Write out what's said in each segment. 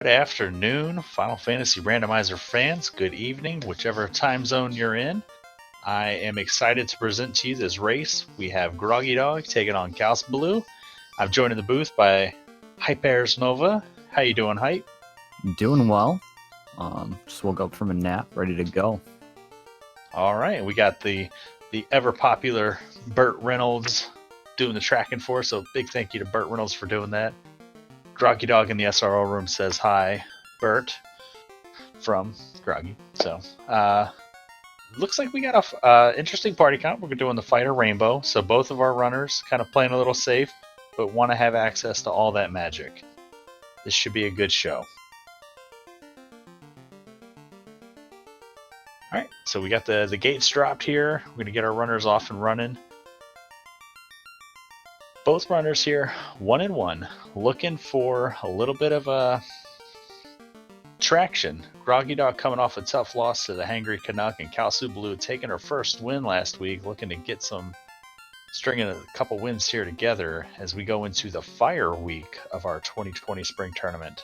Good afternoon, Final Fantasy Randomizer fans. Good evening, whichever time zone you're in. I am excited to present to you this race. We have Groggy Dog taking on kaosubaloo. I'm joined in the booth by Hypers Nova. How you doing, Hype? Doing well. Just woke up from a nap, ready to go. All right, we got the ever popular Burt Reynolds doing the tracking for us. So big thank you to Burt Reynolds for doing that. Groggy Dog in the SRO room says hi, Bert, from Groggy. So, looks like we got a interesting party count. We're doing the Fighter Rainbow, so both of our runners kind of playing a little safe, but want to have access to all that magic. This should be a good show. All right, so we got the gates dropped here. We're gonna get our runners off and running. Both runners here, 1-1, looking for a little bit of a traction. Groggy Dog coming off a tough loss to the Hangry Canuck, and kaosubaloo taking her first win last week, looking to get stringing a couple wins here together as we go into the fire week of our 2020 spring tournament.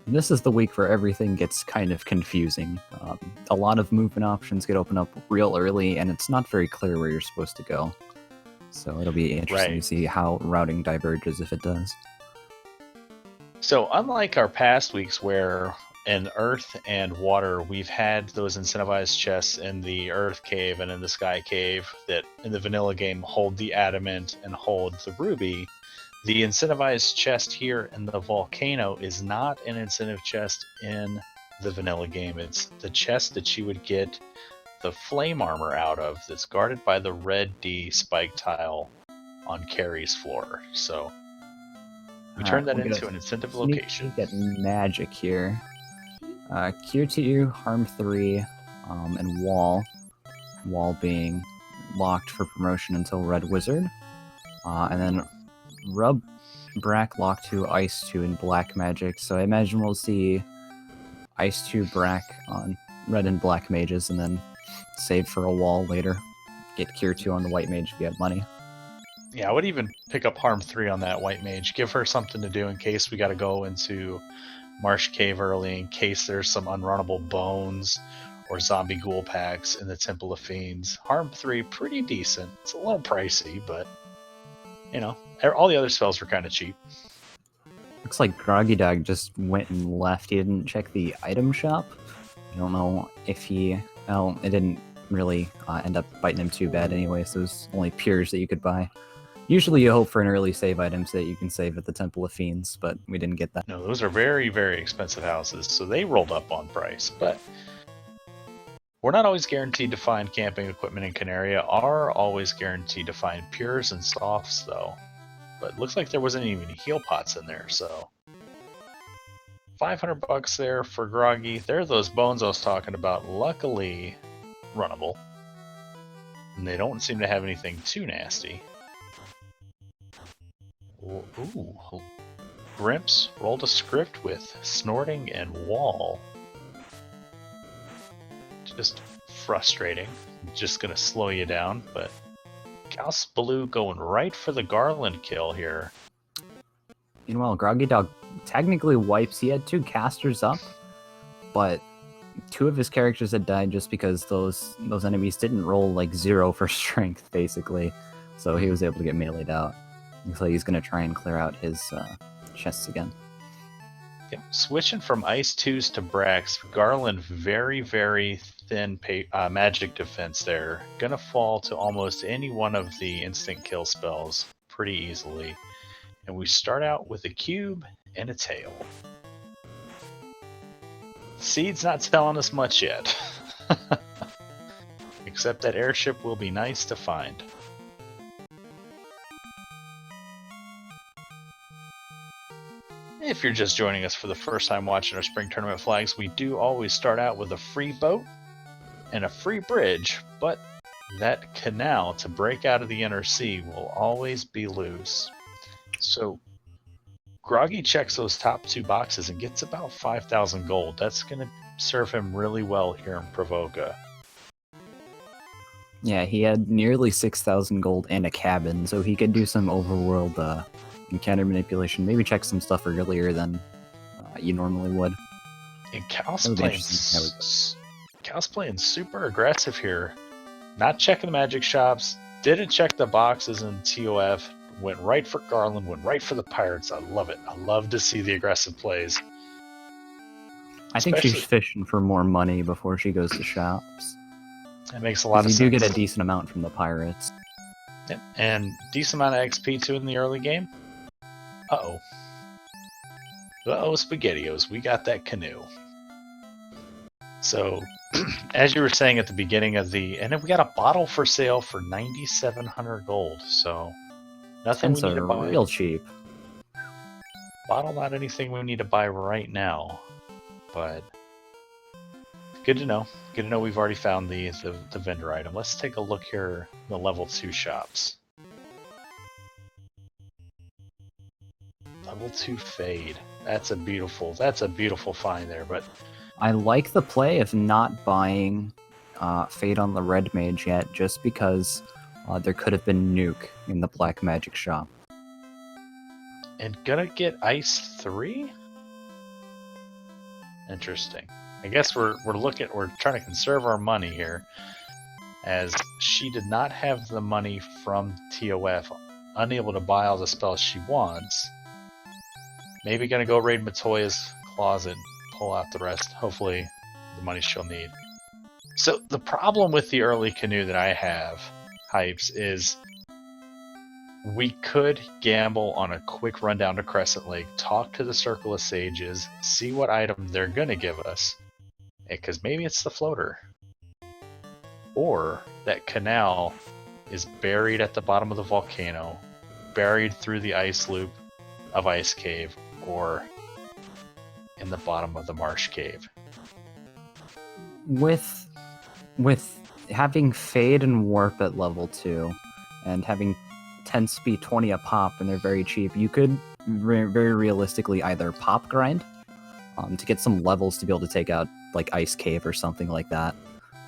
This is the week where everything gets kind of confusing. A lot of movement options get opened up real early, and it's not very clear where you're supposed to go. So it'll be interesting to see how routing diverges if it does. So unlike our past weeks where in Earth and Water we've had those incentivized chests in the Earth Cave and in the Sky Cave that in the vanilla game hold the Adamant and hold the Ruby, the incentivized chest here in the Volcano is not an incentive chest in the vanilla game. It's the chest that you would get the flame armor out of that's guarded by the red D spike tile on Carrie's floor. So we turn that into an incentive location. Get magic here. Cure 2, Harm 3, and Wall. Wall being locked for promotion until Red Wizard. And then Rub Brack Lock 2, Ice 2, and Black Magic. So I imagine we'll see Ice 2 Brack on Red and Black Mages, and then save for a Wall later. Get Cure 2 on the White Mage if you have money. Yeah, I would even pick up Harm 3 on that White Mage. Give her something to do in case we got to go into Marsh Cave early, in case there's some unrunnable bones or zombie ghoul packs in the Temple of Fiends. Harm 3, pretty decent. It's a little pricey, but, you know, all the other spells were kind of cheap. Looks like Groggy Dog just went and left. He didn't check the item shop. I don't know if he... Well, it didn't really end up biting him too bad anyway, so there's only pures that you could buy. Usually you hope for an early save item so that you can save at the Temple of Fiends, but we didn't get that. No, those are very, very expensive houses, so they rolled up on price. But we're not always guaranteed to find camping equipment in Canaria, are always guaranteed to find pures and softs, though. But it looks like there wasn't even heal pots in there, so... $500 there for Groggy. There are those bones I was talking about. Luckily, runnable. And they don't seem to have anything too nasty. Ooh. Grimps rolled a script with Snorting and Wall. Just frustrating. Just gonna slow you down, but kaosubaloo going right for the Garland kill here. Meanwhile, Groggy Dog technically wipes. He had 2 casters up, but 2 of his characters had died just because those enemies didn't roll like 0 for strength, basically. So he was able to get meleeed out. Looks like he's going to try and clear out his chests again. Yep. Switching from Ice 2s to Brax, Garland very, very thin magic defense there. Gonna fall to almost any one of the instant kill spells pretty easily. And we start out with a cube and a tail. Seed's not telling us much yet. Except that airship will be nice to find. If you're just joining us for the first time watching our spring tournament flags, we do always start out with a free boat and a free bridge, but that canal to break out of the inner sea will always be loose. So Groggy checks those top 2 boxes and gets about 5,000 gold. That's going to serve him really well here in Provoca. Yeah, he had nearly 6,000 gold and a cabin, so he could do some overworld encounter manipulation. Maybe check some stuff earlier than you normally would. And That would be interesting. Cal's playing super aggressive here. Not checking the magic shops. Didn't check the boxes in TOF. Went right for Garland. Went right for the Pirates. I love it. I love to see the aggressive plays. I think she's fishing for more money before she goes to shops. That makes a lot of sense. You do get a decent amount from the Pirates. Yeah, and decent amount of XP too in the early game. Uh-oh. Uh-oh, SpaghettiOs. We got that canoe. So, as you were saying at the beginning of and then we got a bottle for sale for 9,700 gold. So, nothing we need to buy. Real cheap. Bottle, not anything we need to buy right now, but good to know. Good to know we've already found the vendor item. Let's take a look here. The level 2 shops. Level 2 Fade. That's a beautiful find there. But I like the play of not buying Fade on the Red Mage yet, just because there could have been Nuke in the Black Magic shop. And gonna get Ice 3? Interesting. I guess we're trying to conserve our money here, as she did not have the money from TOF, unable to buy all the spells she wants. Maybe gonna go raid Matoya's closet, pull out the rest. Hopefully, the money she'll need. So the problem with the early canoe that I have, Hypes, is we could gamble on a quick run down to Crescent Lake, talk to the Circle of Sages, see what item they're gonna give us, because maybe it's the floater. Or that canal is buried at the bottom of the volcano, buried through the ice loop of Ice Cave, or in the bottom of the Marsh Cave. With having Fade and Warp at level 2, and having 10 speed 20 a pop, and they're very cheap, you could very realistically either pop grind to get some levels to be able to take out like Ice Cave or something like that,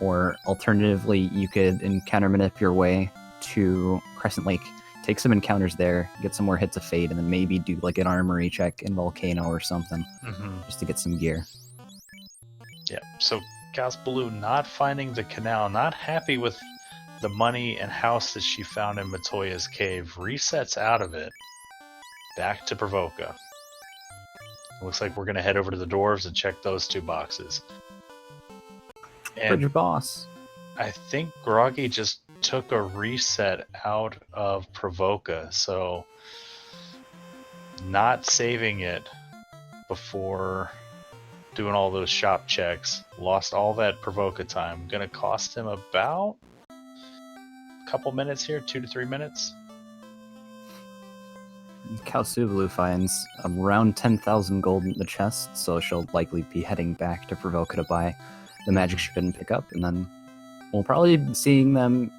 or alternatively you could encounter manip your way to Crescent Lake, take some encounters there, get some more hits of Fade, and then maybe do like an armory check in Volcano or something, just to get some gear. Yeah, so kaosubaloo not finding the canal, not happy with the money and house that she found in Matoya's cave, resets out of it, back to Provoca. Looks like we're going to head over to the dwarves and check those 2 boxes. And your boss. I think Groggy just took a reset out of Provoca, so not saving it before doing all those shop checks, lost all that Provoca time. Gonna cost him about a couple minutes here, 2 to 3 minutes. kaosubaloo finds around 10,000 gold in the chest, so she'll likely be heading back to Provoca to buy the magic she couldn't pick up, and then we'll probably be seeing them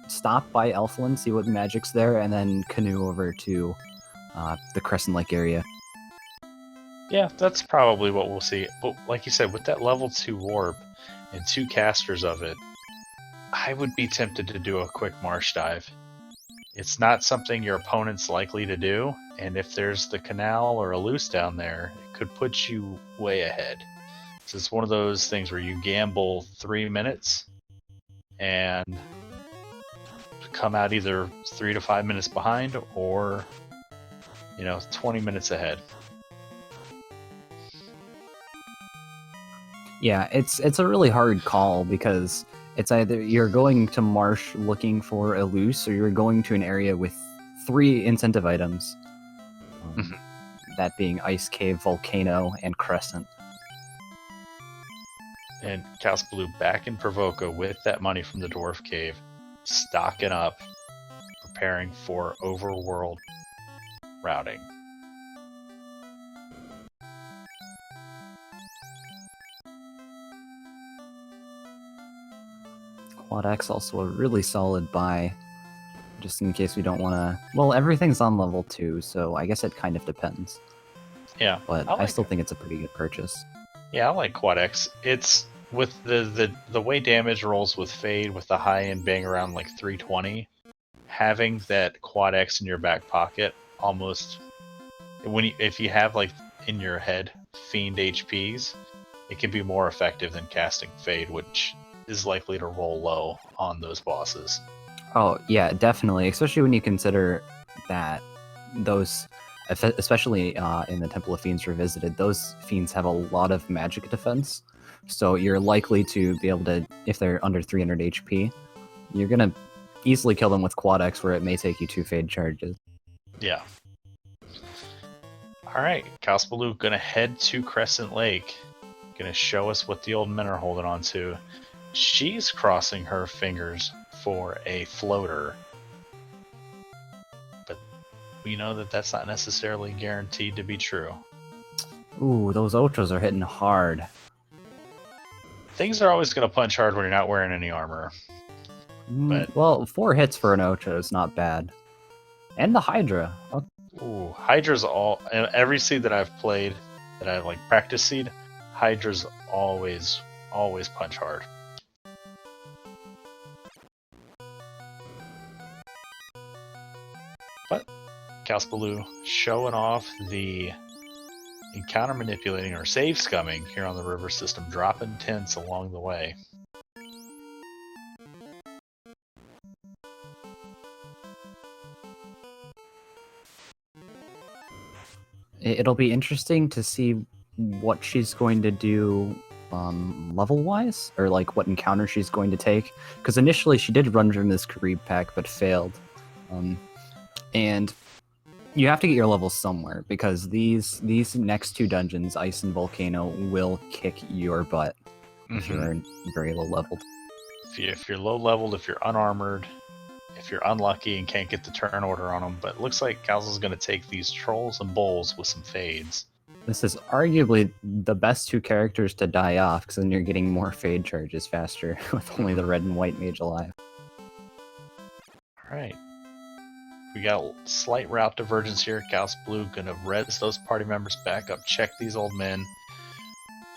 stop by Elfland, see what magic's there, and then canoe over to the Crescent Lake area. Yeah, that's probably what we'll see. But like you said, with that level 2 warp and 2 casters of it, I would be tempted to do a quick marsh dive. It's not something your opponent's likely to do, and if there's the canal or a loose down there, it could put you way ahead. So it's one of those things where you gamble 3 minutes and come out either 3 to 5 minutes behind, or 20 minutes ahead. Yeah, it's a really hard call, because it's either you're going to Marsh looking for a loose, or you're going to an area with 3 incentive items. That being Ice Cave, Volcano, and Crescent. And kaosubaloo back in Provoca with that money from the Dwarf Cave, stocking up, preparing for overworld routing. Quad X also a really solid buy, just in case we don't want to... Well, everything's on level 2, so I guess it kind of depends. Yeah. But I still think it's a pretty good purchase. Yeah, I like Quad X. It's with the way damage rolls with Fade, with the high end being around like 320, having that Quad X in your back pocket, almost if you have like in your head Fiend HPs, it can be more effective than casting Fade, which is likely to roll low on those bosses. Oh, yeah, definitely. Especially when you consider that those, especially in the Temple of Fiends Revisited, those fiends have a lot of magic defense. So you're likely to be able to, if they're under 300 HP, you're going to easily kill them with Quad X, where it may take you 2 Fade charges. Yeah. Alright, kaosubaloo gonna head to Crescent Lake. Gonna show us what the old men are holding on to. She's crossing her fingers for a floater. But we know that that's not necessarily guaranteed to be true. Ooh, those Ochos are hitting hard. Things are always gonna punch hard when you're not wearing any armor. But well, 4 hits for an Ocho is not bad. And the Hydra. Oh, ooh, Hydra's every seed that I've played, that I've like practice seed, Hydra's always punch hard. But kaosubaloo showing off the encounter manipulating or save scumming here on the river system, dropping tints along the way. it'll be interesting to see what she's going to do level-wise, or like what encounter she's going to take. Because initially she did run from this Karib pack, but failed. And you have to get your levels somewhere, because these next 2 dungeons, Ice and Volcano, will kick your butt if you're very low leveled. If you're low leveled, if you're unarmored, if you're unlucky and can't get the turn order on them. But it looks like Kaosu's going to take these trolls and bulls with some fades. This is arguably the best 2 characters to die off, because then you're getting more fade charges faster with only the red and white mage alive. Alright. We got a slight route divergence here. kaosubaloo gonna res those party members back up, check these old men.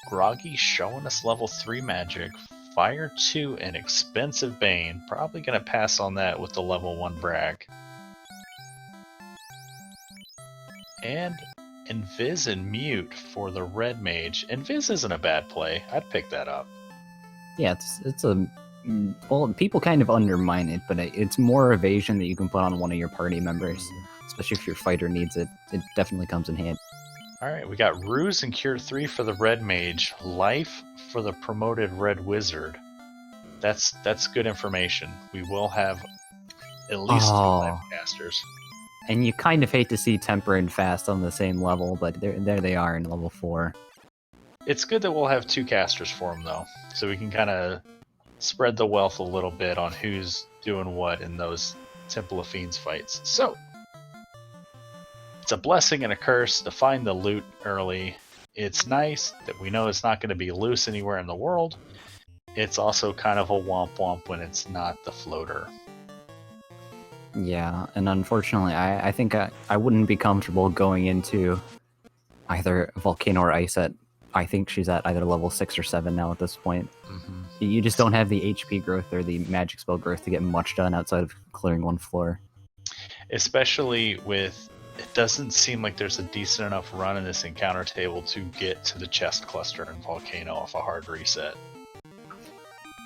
Groggy showing us level 3 magic. Fire 2 and expensive Bane. Probably gonna pass on that with the level 1 brag. And Invis and Mute for the red mage. Invis isn't a bad play. I'd pick that up. Yeah, it's a... Well, people kind of undermine it, but it's more evasion that you can put on one of your party members. Especially if your fighter needs it. It definitely comes in handy. Alright, we got Ruse and Cure 3 for the red mage. Life for the promoted red wizard. That's good information. We will have at least 2 life casters. And you kind of hate to see Temper and Fast on the same level, but there they are in level 4. It's good that we'll have 2 casters for them, though. So we can kind of spread the wealth a little bit on who's doing what in those Temple of Fiends fights. So, it's a blessing and a curse to find the loot early. It's nice that we know it's not going to be loose anywhere in the world. It's also kind of a womp womp when it's not the floater. Yeah, and unfortunately, I think I wouldn't be comfortable going into either Volcano or Ice at... I think she's at either level 6 or 7 now at this point. You just don't have the HP growth or the magic spell growth to get much done outside of clearing 1 floor. Especially with... It doesn't seem like there's a decent enough run in this encounter table to get to the chest cluster and Volcano off a hard reset.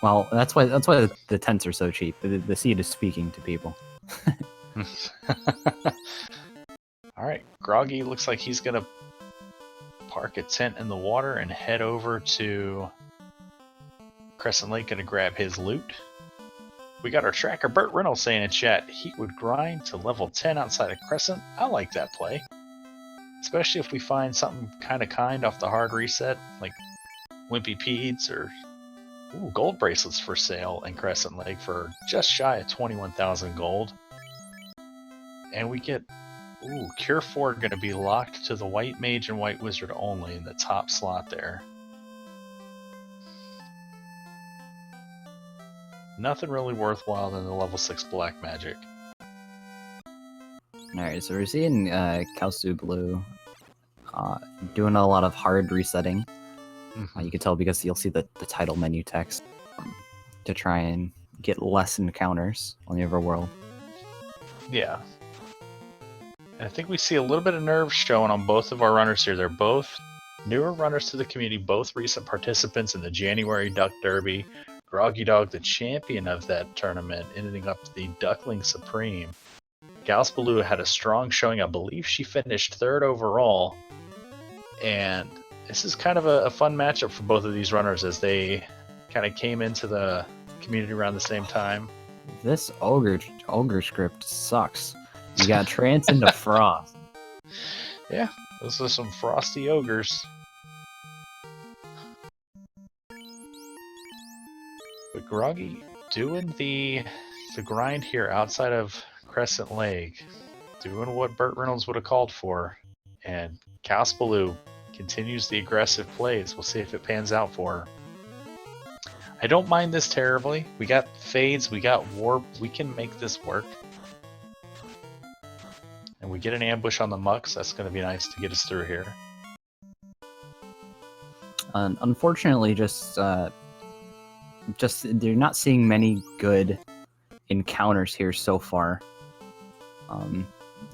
Well, that's why the tents are so cheap. The seed is speaking to people. Alright, Groggy looks like he's gonna park a tent in the water and head over to Crescent Lake, gonna grab his loot. We got our tracker Burt Reynolds saying in chat, he would grind to level 10 outside of Crescent. I like that play. Especially if we find something kind off the hard reset, like Wimpy Peds or gold bracelets for sale in Crescent Lake for just shy of 21,000 gold. And we get Cure 4 going to be locked to the White Mage and White Wizard only in the top slot there. Nothing really worthwhile than the level 6 Black Magic. Alright, so we're seeing kaosubaloo doing a lot of hard resetting. You can tell because you'll see the title menu text to try and get less encounters on the overworld. Yeah. And I think we see a little bit of nerve showing on both of our runners here. They're both Newer runners to the community, both recent participants in the January Duck Derby. Groggy Dog, the champion of that tournament, ending up the Duckling Supreme. kaosubaloo had a strong showing. I believe she finished third overall. And this is kind of a fun matchup for both of these runners as they kind of came into the community around the same time. This ogre script sucks. You got Trance into Frost. Yeah, those are some frosty ogres. But Groggy doing the grind here outside of Crescent Lake, doing what Burt Reynolds would have called for, and kaosubaloo continues the aggressive plays. We'll see if it pans out for her. I don't mind this terribly. We got fades, we got warp, we can make this work. And we get an ambush on the mucks. That's going to be nice to get us through here. Unfortunately, just they're not seeing many good encounters here so far.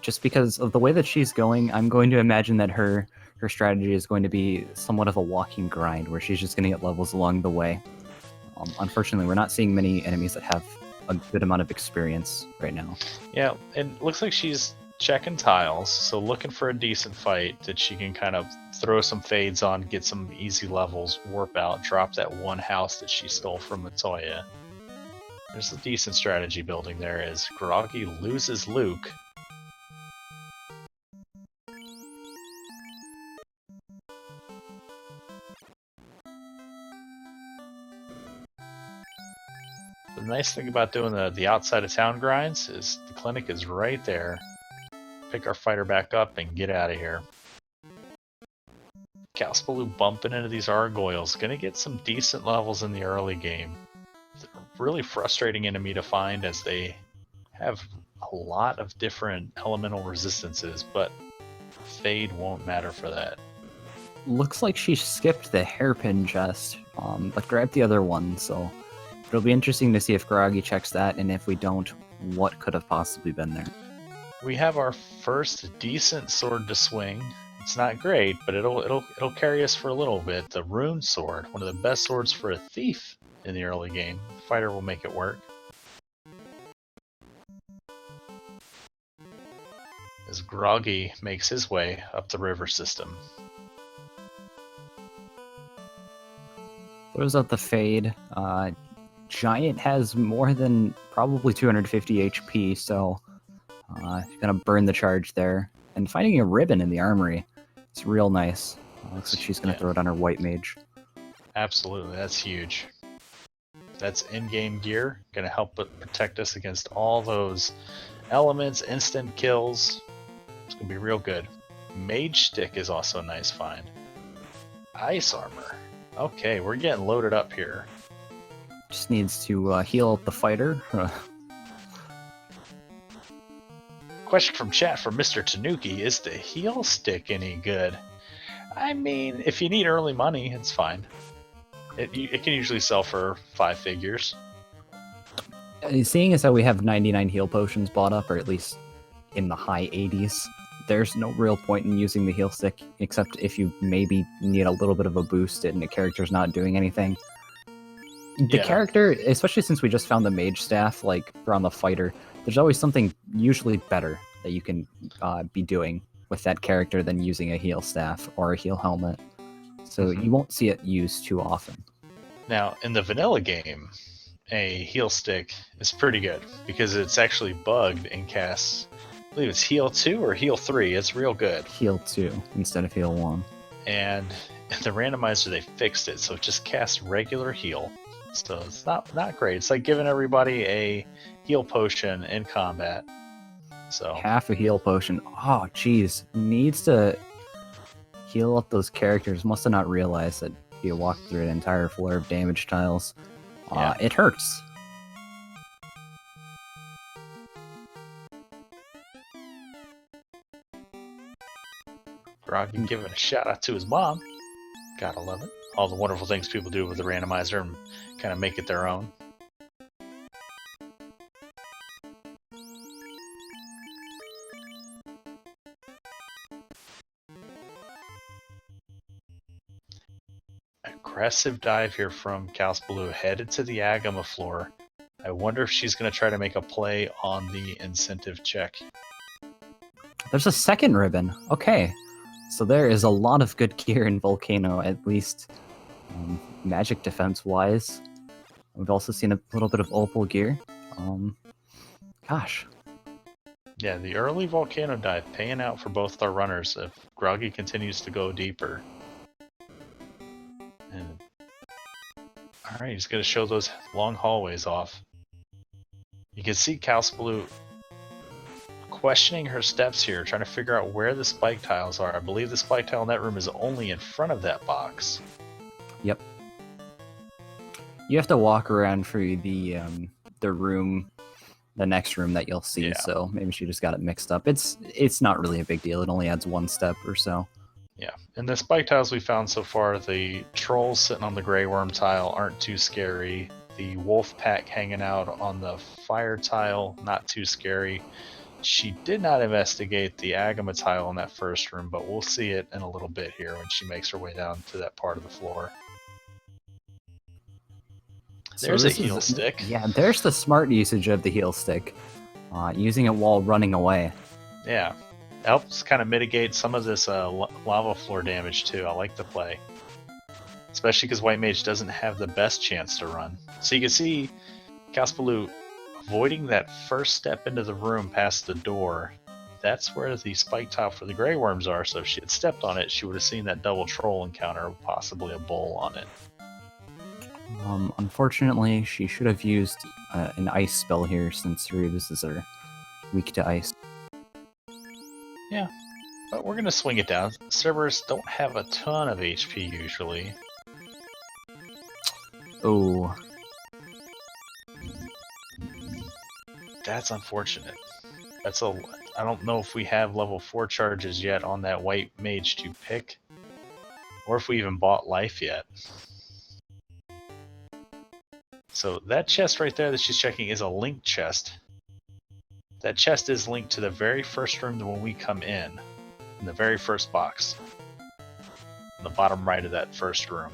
Just because of the way that she's going, I'm going to imagine that her strategy is going to be somewhat of a walking grind, where she's just going to get levels along the way. Unfortunately, we're not seeing many enemies that have a good amount of experience right now. Yeah, it looks like she's checking tiles, so looking for a decent fight that she can kind of throw some fades on, get some easy levels, warp out, drop that one house that she stole from Matoya. There's a decent strategy building there as Groggy loses Luke. The nice thing about doing the outside of town grinds is the clinic is right there. Pick our fighter back up and get out of here. kaosubaloo bumping into these Argoyles, gonna get some decent levels in the early game. Really frustrating enemy to find as they have a lot of different elemental resistances, but fade won't matter for that. Looks like she skipped the hairpin chest, but grabbed the other one, so it'll be interesting to see if Groggy checks that, and if we don't, what could have possibly been there. We have our first decent sword to swing. It's not great, but it'll carry us for a little bit. The rune sword, one of the best swords for a thief in the early game. The fighter will make it work. As Groggy makes his way up the river system. Throws out the fade. Giant has more than probably 250 HP, so gonna burn the charge there. And finding a ribbon in the armory, it's real nice. Looks like she's gonna throw it on her white mage. Absolutely, that's huge. That's in-game gear, gonna help protect us against all those elements, instant kills. It's gonna be real good. Mage stick is also a nice find. Ice armor. Okay, we're getting loaded up here. Just needs to heal up the fighter. Question from chat from Mr. Tanuki, is the heal stick any good? I mean, if you need early money, it's fine. It can usually sell for 5 figures. Seeing as how we have 99 heal potions bought up, or at least in the high 80s, there's no real point in using the heal stick, except if you maybe need a little bit of a boost and the character's not doing anything. The character, especially since we just found the mage staff, like, on the fighter, there's always something usually better that you can be doing with that character than using a heal staff or a heal helmet. So you won't see it used too often. Now, in the vanilla game, a heal stick is pretty good because it's actually bugged and casts, I believe it's heal 2 or heal 3. It's real good. Heal 2 instead of heal 1. And in the randomizer, they fixed it, so it just casts regular heal. So it's not great. It's like giving everybody a heal potion in combat. So half a heal potion. Oh, jeez. Needs to heal up those characters. Must have not realized that you walk through an entire floor of damage tiles. It hurts. Groggy giving a shout out to his mom. Gotta love it. All the wonderful things people do with the randomizer and kind of make it their own. Aggressive dive here from kaosubaloo, headed to the Agama floor. I wonder if she's going to try to make a play on the incentive check. There's a second ribbon. Okay. So there is a lot of good gear in Volcano, at least magic defense-wise. We've also seen a little bit of opal gear. Gosh. Yeah, the early Volcano dive paying out for both our runners if Groggy continues to go deeper. And alright, he's going to show those long hallways off. You can see kaosubaloo questioning her steps here, trying to figure out where the spike tiles are. I believe the spike tile in that room is only in front of that box. Yep. You have to walk around for the room, the next room that you'll see. Yeah. So maybe she just got it mixed up. It's not really a big deal. It only adds one step or so. Yeah, and the spike tiles we found so far, the trolls sitting on the Grey Worm tile aren't too scary. The wolf pack hanging out on the fire tile, not too scary. She did not investigate the Agama tile in that first room, but we'll see it in a little bit here when she makes her way down to that part of the floor. There's a heal stick. Yeah, there's the smart usage of the heal stick. Using it while running away. Yeah, helps kind of mitigate some of this lava floor damage too. I like the play. Especially because White Mage doesn't have the best chance to run. So you can see kaosubaloo avoiding that first step into the room past the door. That's where the spike tile for the Grey Worms are, so if she had stepped on it, she would have seen that double troll encounter, possibly a bull on it. Unfortunately, she should have used an ice spell here, since Rebuses are weak to ice. Yeah, but we're going to swing it down. Cerberus don't have a ton of HP usually. Oh. That's unfortunate. I don't know if we have level 4 charges yet on that White Mage to pick, or if we even bought life yet. So that chest right there that she's checking is a linked chest. That chest is linked to the very first room when we come in the very first box. On the bottom right of that first room.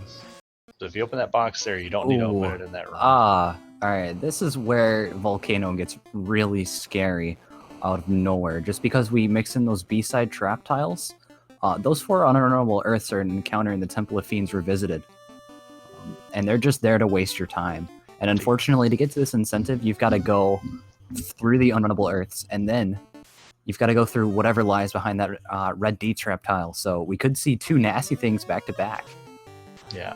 So if you open that box there, you don't need to open it in that room. Alright, this is where Volcano gets really scary out of nowhere. Just because we mix in those B-side trap tiles, those 4 unhonorable Earths are an encounter in the Temple of Fiends Revisited. And they're just there to waste your time. And unfortunately, to get to this incentive, you've got to go through the unrunnable Earths, and then you've got to go through whatever lies behind that red D-trap tile. So we could see 2 nasty things back to back. Yeah.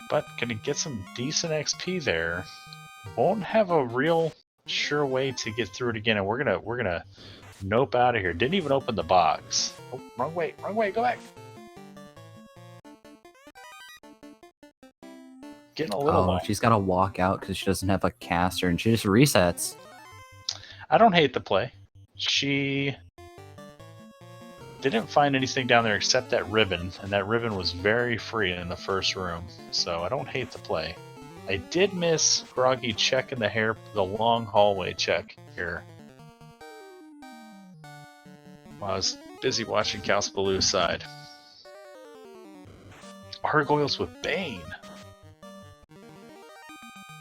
But gonna get some decent XP there. Won't have a real sure way to get through it again, and we're gonna nope out of here. Didn't even open the box. Oh, wrong way, go back. Getting a little low. She's got to walk out because she doesn't have a caster, and she just resets. I don't hate the play. She didn't find anything down there except that ribbon, and that ribbon was very free in the first room, so I don't hate the play. I did miss Groggy checking the long hallway check here. While I was busy watching kaosubaloo's side. Gargoyles with Bane.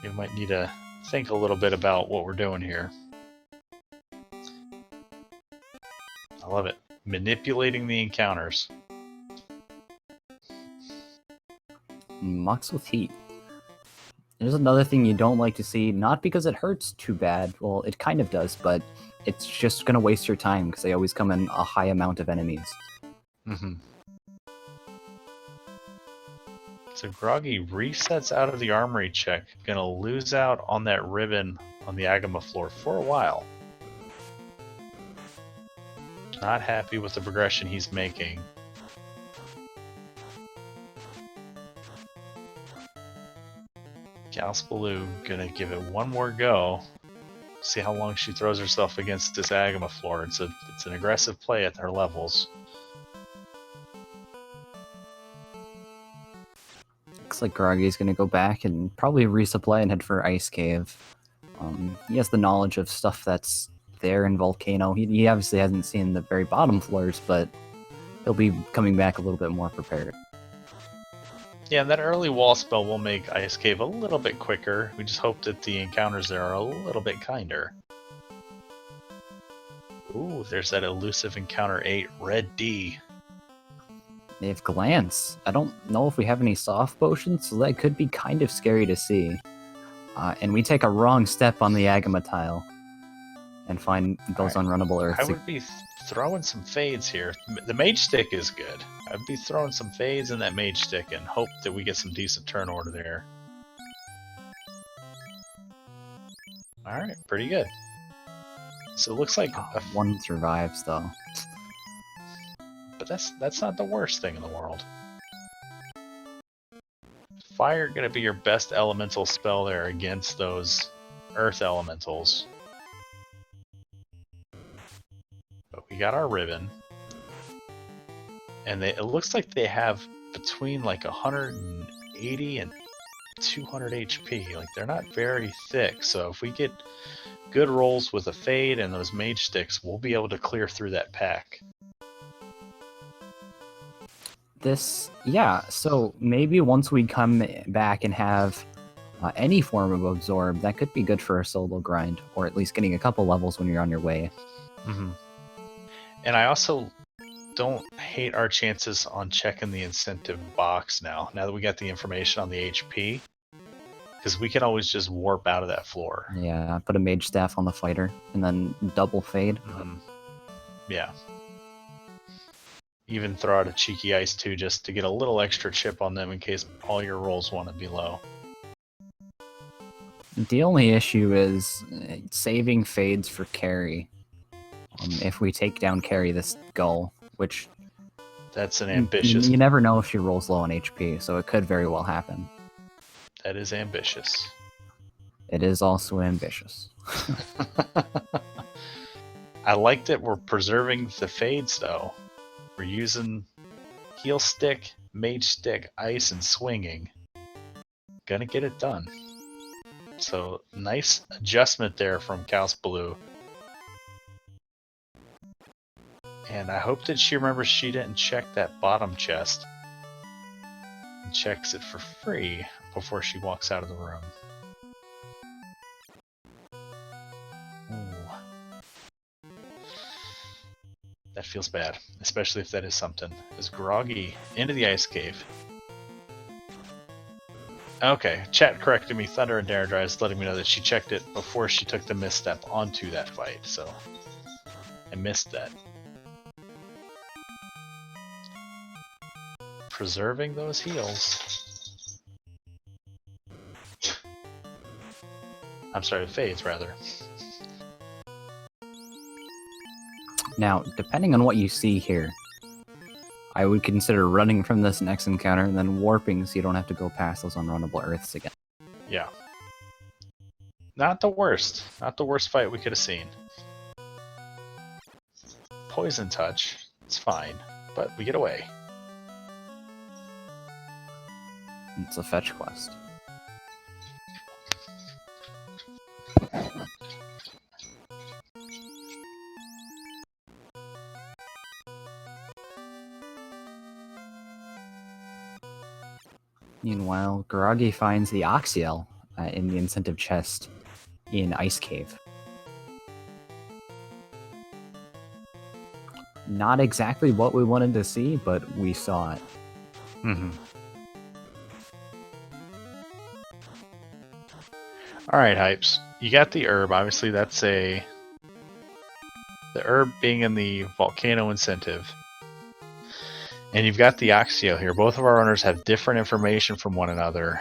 We might need to think a little bit about what we're doing here. I love it. Manipulating the encounters. Mux with heat. There's another thing you don't like to see, not because it hurts too bad. Well, it kind of does, but it's just going to waste your time because they always come in a high amount of enemies. Mm-hmm. So Groggy resets out of the armory check. Gonna lose out on that ribbon on the Agama floor for a while. Not happy with the progression he's making. kaosubaloo gonna give it one more go. See how long she throws herself against this Agama floor. It's an aggressive play at her levels. Looks like Groggy's going to go back and probably resupply and head for Ice Cave. He has the knowledge of stuff that's there in Volcano. He obviously hasn't seen the very bottom floors, but he'll be coming back a little bit more prepared. Yeah, and that early wall spell will make Ice Cave a little bit quicker. We just hope that the encounters there are a little bit kinder. Ooh, there's that elusive encounter 8, Red D. They have Glance. I don't know if we have any soft potions, so that could be kind of scary to see. And we take a wrong step on the Agama tile and find those unrunnable earths. I would be throwing some fades here. The Mage Stick is good. I'd be throwing some fades in that Mage Stick and hope that we get some decent turn order there. Alright, pretty good. So it looks like one survives though. But that's not the worst thing in the world. Fire gonna be your best elemental spell there against those earth elementals. But we got our ribbon. And it looks like they have between like 180 and 200 HP. Like they're not very thick, so if we get good rolls with a fade and those mage sticks, we'll be able to clear through that pack. So maybe once we come back and have any form of absorb, that could be good for a solo grind, or at least getting a couple levels when you're on your way. Mm-hmm. And I also don't hate our chances on checking the incentive box now that we got the information on the HP, because we can always just warp out of that floor. Yeah, put a mage staff on the fighter and then double fade. Mm-hmm. Yeah. Even throw out a cheeky ice too, just to get a little extra chip on them in case all your rolls want to be low. The only issue is saving fades for carry. If we take down carry this goal, which... That's an ambitious... You never know if she rolls low on HP, so it could very well happen. That is ambitious. It is also ambitious. I like that we're preserving the fades, though. We're using heal stick, mage stick, ice, and swinging. Gonna get it done. So, nice adjustment there from kaosubaloo. And I hope that she remembers she didn't check that bottom chest. And checks it for free before she walks out of the room. Ooh. That feels bad, especially if that is something. Is Groggy into the ice cave? Okay, chat corrected me. Thunder and Daredry is letting me know that she checked it before she took the misstep onto that fight, so I missed that. Preserving those heals. I'm sorry, the fades, rather. Now, depending on what you see here, I would consider running from this next encounter and then warping so you don't have to go past those unrunnable earths again. Yeah. Not the worst. Not the worst fight we could have seen. Poison touch. It's fine. But we get away. It's a fetch quest. Meanwhile, Garagi finds the Oxiel in the incentive chest in Ice Cave. Not exactly what we wanted to see, but we saw it. Mm-hmm. Alright, Hypes. You got the herb. Obviously, that's the herb being in the volcano incentive. And you've got the Oxio here. Both of our runners have different information from one another.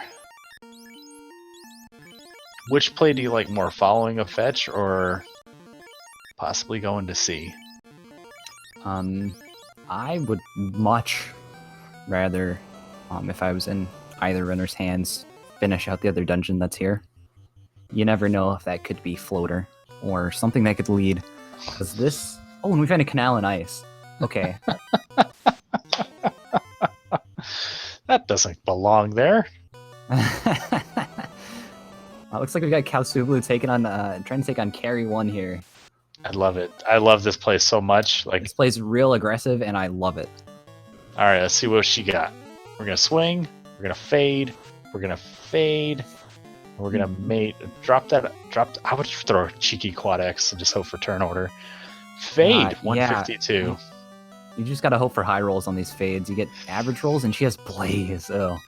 Which play do you like more? Following a fetch or possibly going to sea? I would much rather, if I was in either runner's hands, finish out the other dungeon that's here. You never know if that could be floater or something that could lead. Because this... Oh, and we found a canal in ice. Okay. That doesn't belong there. Looks like we've got kaosubaloo taking on, trying to take on carry 1 here. I love it. I love this play so much. Like, this play's real aggressive, and I love it. Alright, let's see what she got. We're gonna swing. We're gonna fade. We're gonna fade. We're gonna drop that. I would throw a cheeky quad X and just hope for turn order. Fade Yeah. 152. You just gotta hope for high rolls on these fades. You get average rolls, and she has Blaze. Oh.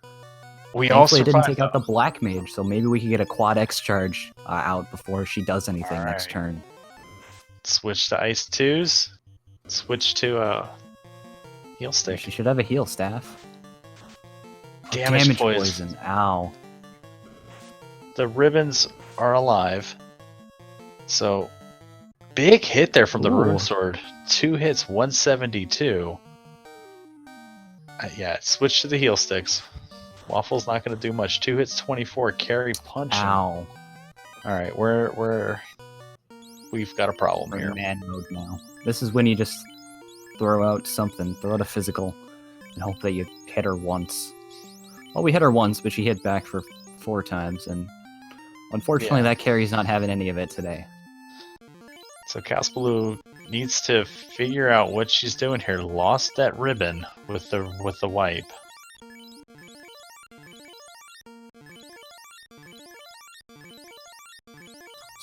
We all Thankfully, it didn't survived. take out the Black Mage, so maybe we could get a quad X charge out before she does anything next Alright. turn. Switch to ice 2s. Switch to heal stick. She should have a heal staff. Damage poison. Ow. The ribbons are alive. So, big hit there from the Ooh. Rune Sword. 2 hits, 172. Yeah, switch to the heal sticks. Waffle's not going to do much. 2 hits, 24. Carry punching. Ow. Alright, we've got a problem We're here. in man mode now. This is when you just throw out something. Throw out a physical and hope that you hit her once. Well, we hit her once, but she hit back for 4 times, and unfortunately that carry's not having any of it today. So kaosubaloo needs to figure out what she's doing here. Lost that ribbon with the wipe.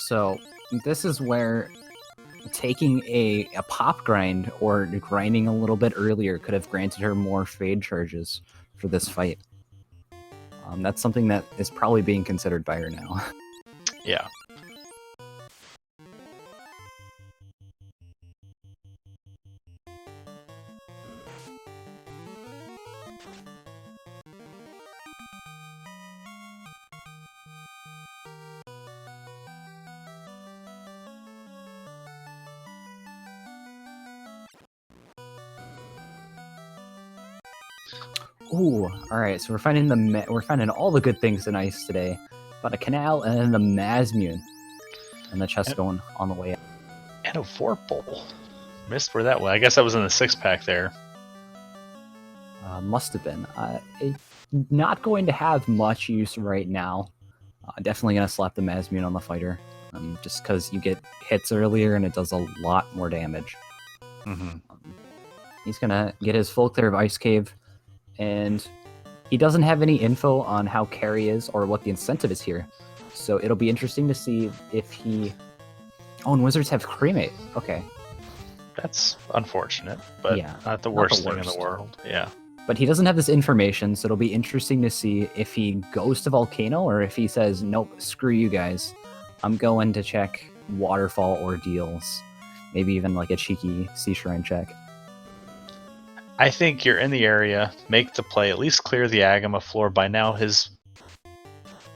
So this is where taking a pop grind or grinding a little bit earlier could have granted her more fade charges for this fight. That's something that is probably being considered by her now. Yeah. Ooh, all right. So we're finding all the good things in ice today. Got a canal and then the Masmune, and the chest going on the way up. And a Vorpal. Missed where that went. I guess that was in the 6-pack there. Must have been. Not going to have much use right now. Definitely gonna slap the Masmune on the fighter, just because you get hits earlier and it does a lot more damage. Mm-hmm. He's gonna get his full clear of Ice Cave, and he doesn't have any info on how carry is or what the incentive is here. So it'll be interesting to see if he... Oh, and Wizards have Cremate. Okay. That's unfortunate, but Yeah, not the not worst the thing in the worst. world. Yeah. But he doesn't have this information, so it'll be interesting to see if he goes to Volcano or if he says, nope, screw you guys. I'm going to check Waterfall Ordeals. Maybe even like a cheeky Sea Shrine check. I think you're in the area, make the play, at least clear the Agama floor. By now, his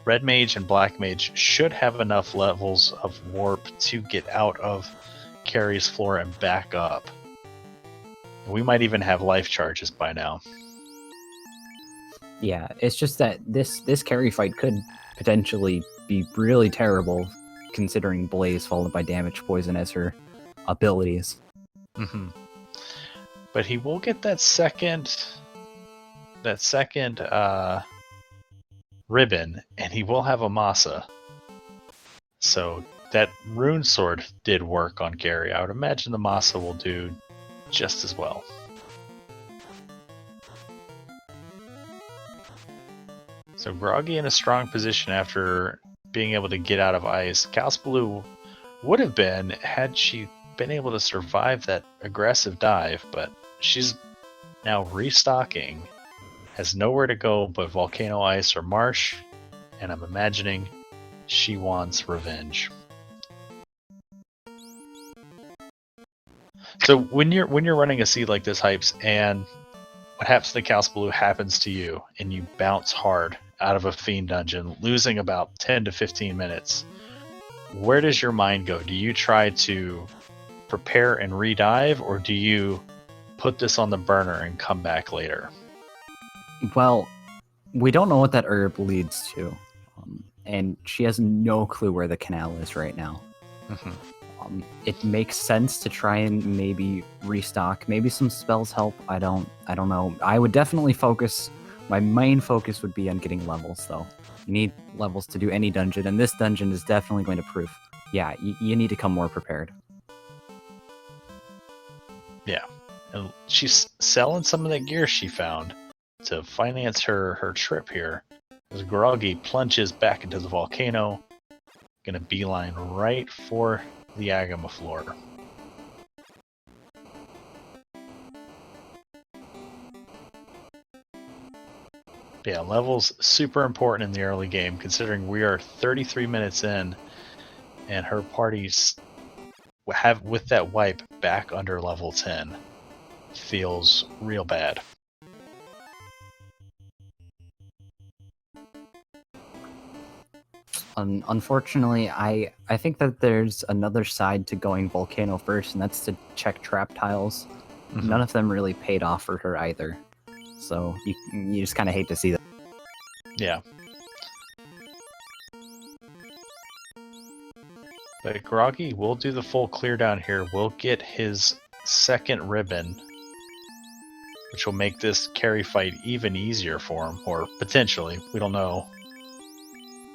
Red Mage and Black Mage should have enough levels of warp to get out of Carrie's floor and back up. We might even have life charges by now. Yeah, it's just that this carry fight could potentially be really terrible, considering Blaze followed by Damage Poison as her abilities. Mm-hmm. But he will get that second ribbon, and he will have a Masa. So that Rune Sword did work on Gary. I would imagine the Masa will do just as well. So Groggy in a strong position after being able to get out of ice. kaosubaloo would have been had she been able to survive that aggressive dive, but she's now restocking, has nowhere to go but Volcano Ice or Marsh, and I'm imagining she wants revenge. So when you're running a seed like this, Hypes, and what happens to the kaosubaloo happens to you, and you bounce hard out of a Fiend dungeon, losing about 10 to 15 minutes, where does your mind go? Do you try to prepare and redive, or do you put this on the burner and come back later? Well, we don't know what that herb leads to, and she has no clue where the canal is right now. Mm-hmm. It makes sense to try and maybe restock. Maybe some spells help. I don't know. I would definitely focus. My main focus would be on getting levels, though. You need levels to do any dungeon, and this dungeon is definitely going to prove. Yeah, you need to come more prepared. Yeah, and she's selling some of that gear she found. to finance her trip here. As Groggy plunges back into the volcano, gonna beeline right for the Agama floor. Yeah, levels super important in the early game, considering we are 33 minutes in, and her party's with that wipe back under level 10 feels real bad. Unfortunately, I think that there's another side to going volcano first, and that's to check trap tiles. Mm-hmm. None of them really paid off for her either, so you just kind of hate to see that. Yeah. But Groggy will do the full clear down here. We'll get his second ribbon, which will make this carry fight even easier for him, or potentially. We don't know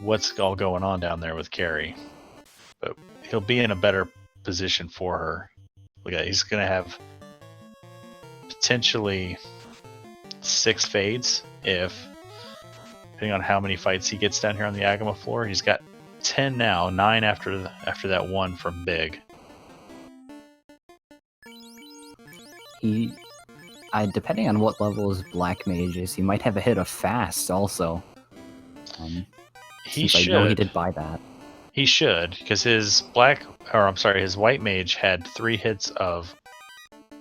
what's all going on down there with Carrie, but he'll be in a better position for her. Look at, he's gonna have potentially 6 fades if, depending on how many fights he gets down here on the Agama floor. He's got 10 now, 9 after that one from Big. Depending on what level his Black Mage is, he might have a hit of Fast also. He since should. I know he did buy that. He should, because his his White Mage had 3 hits of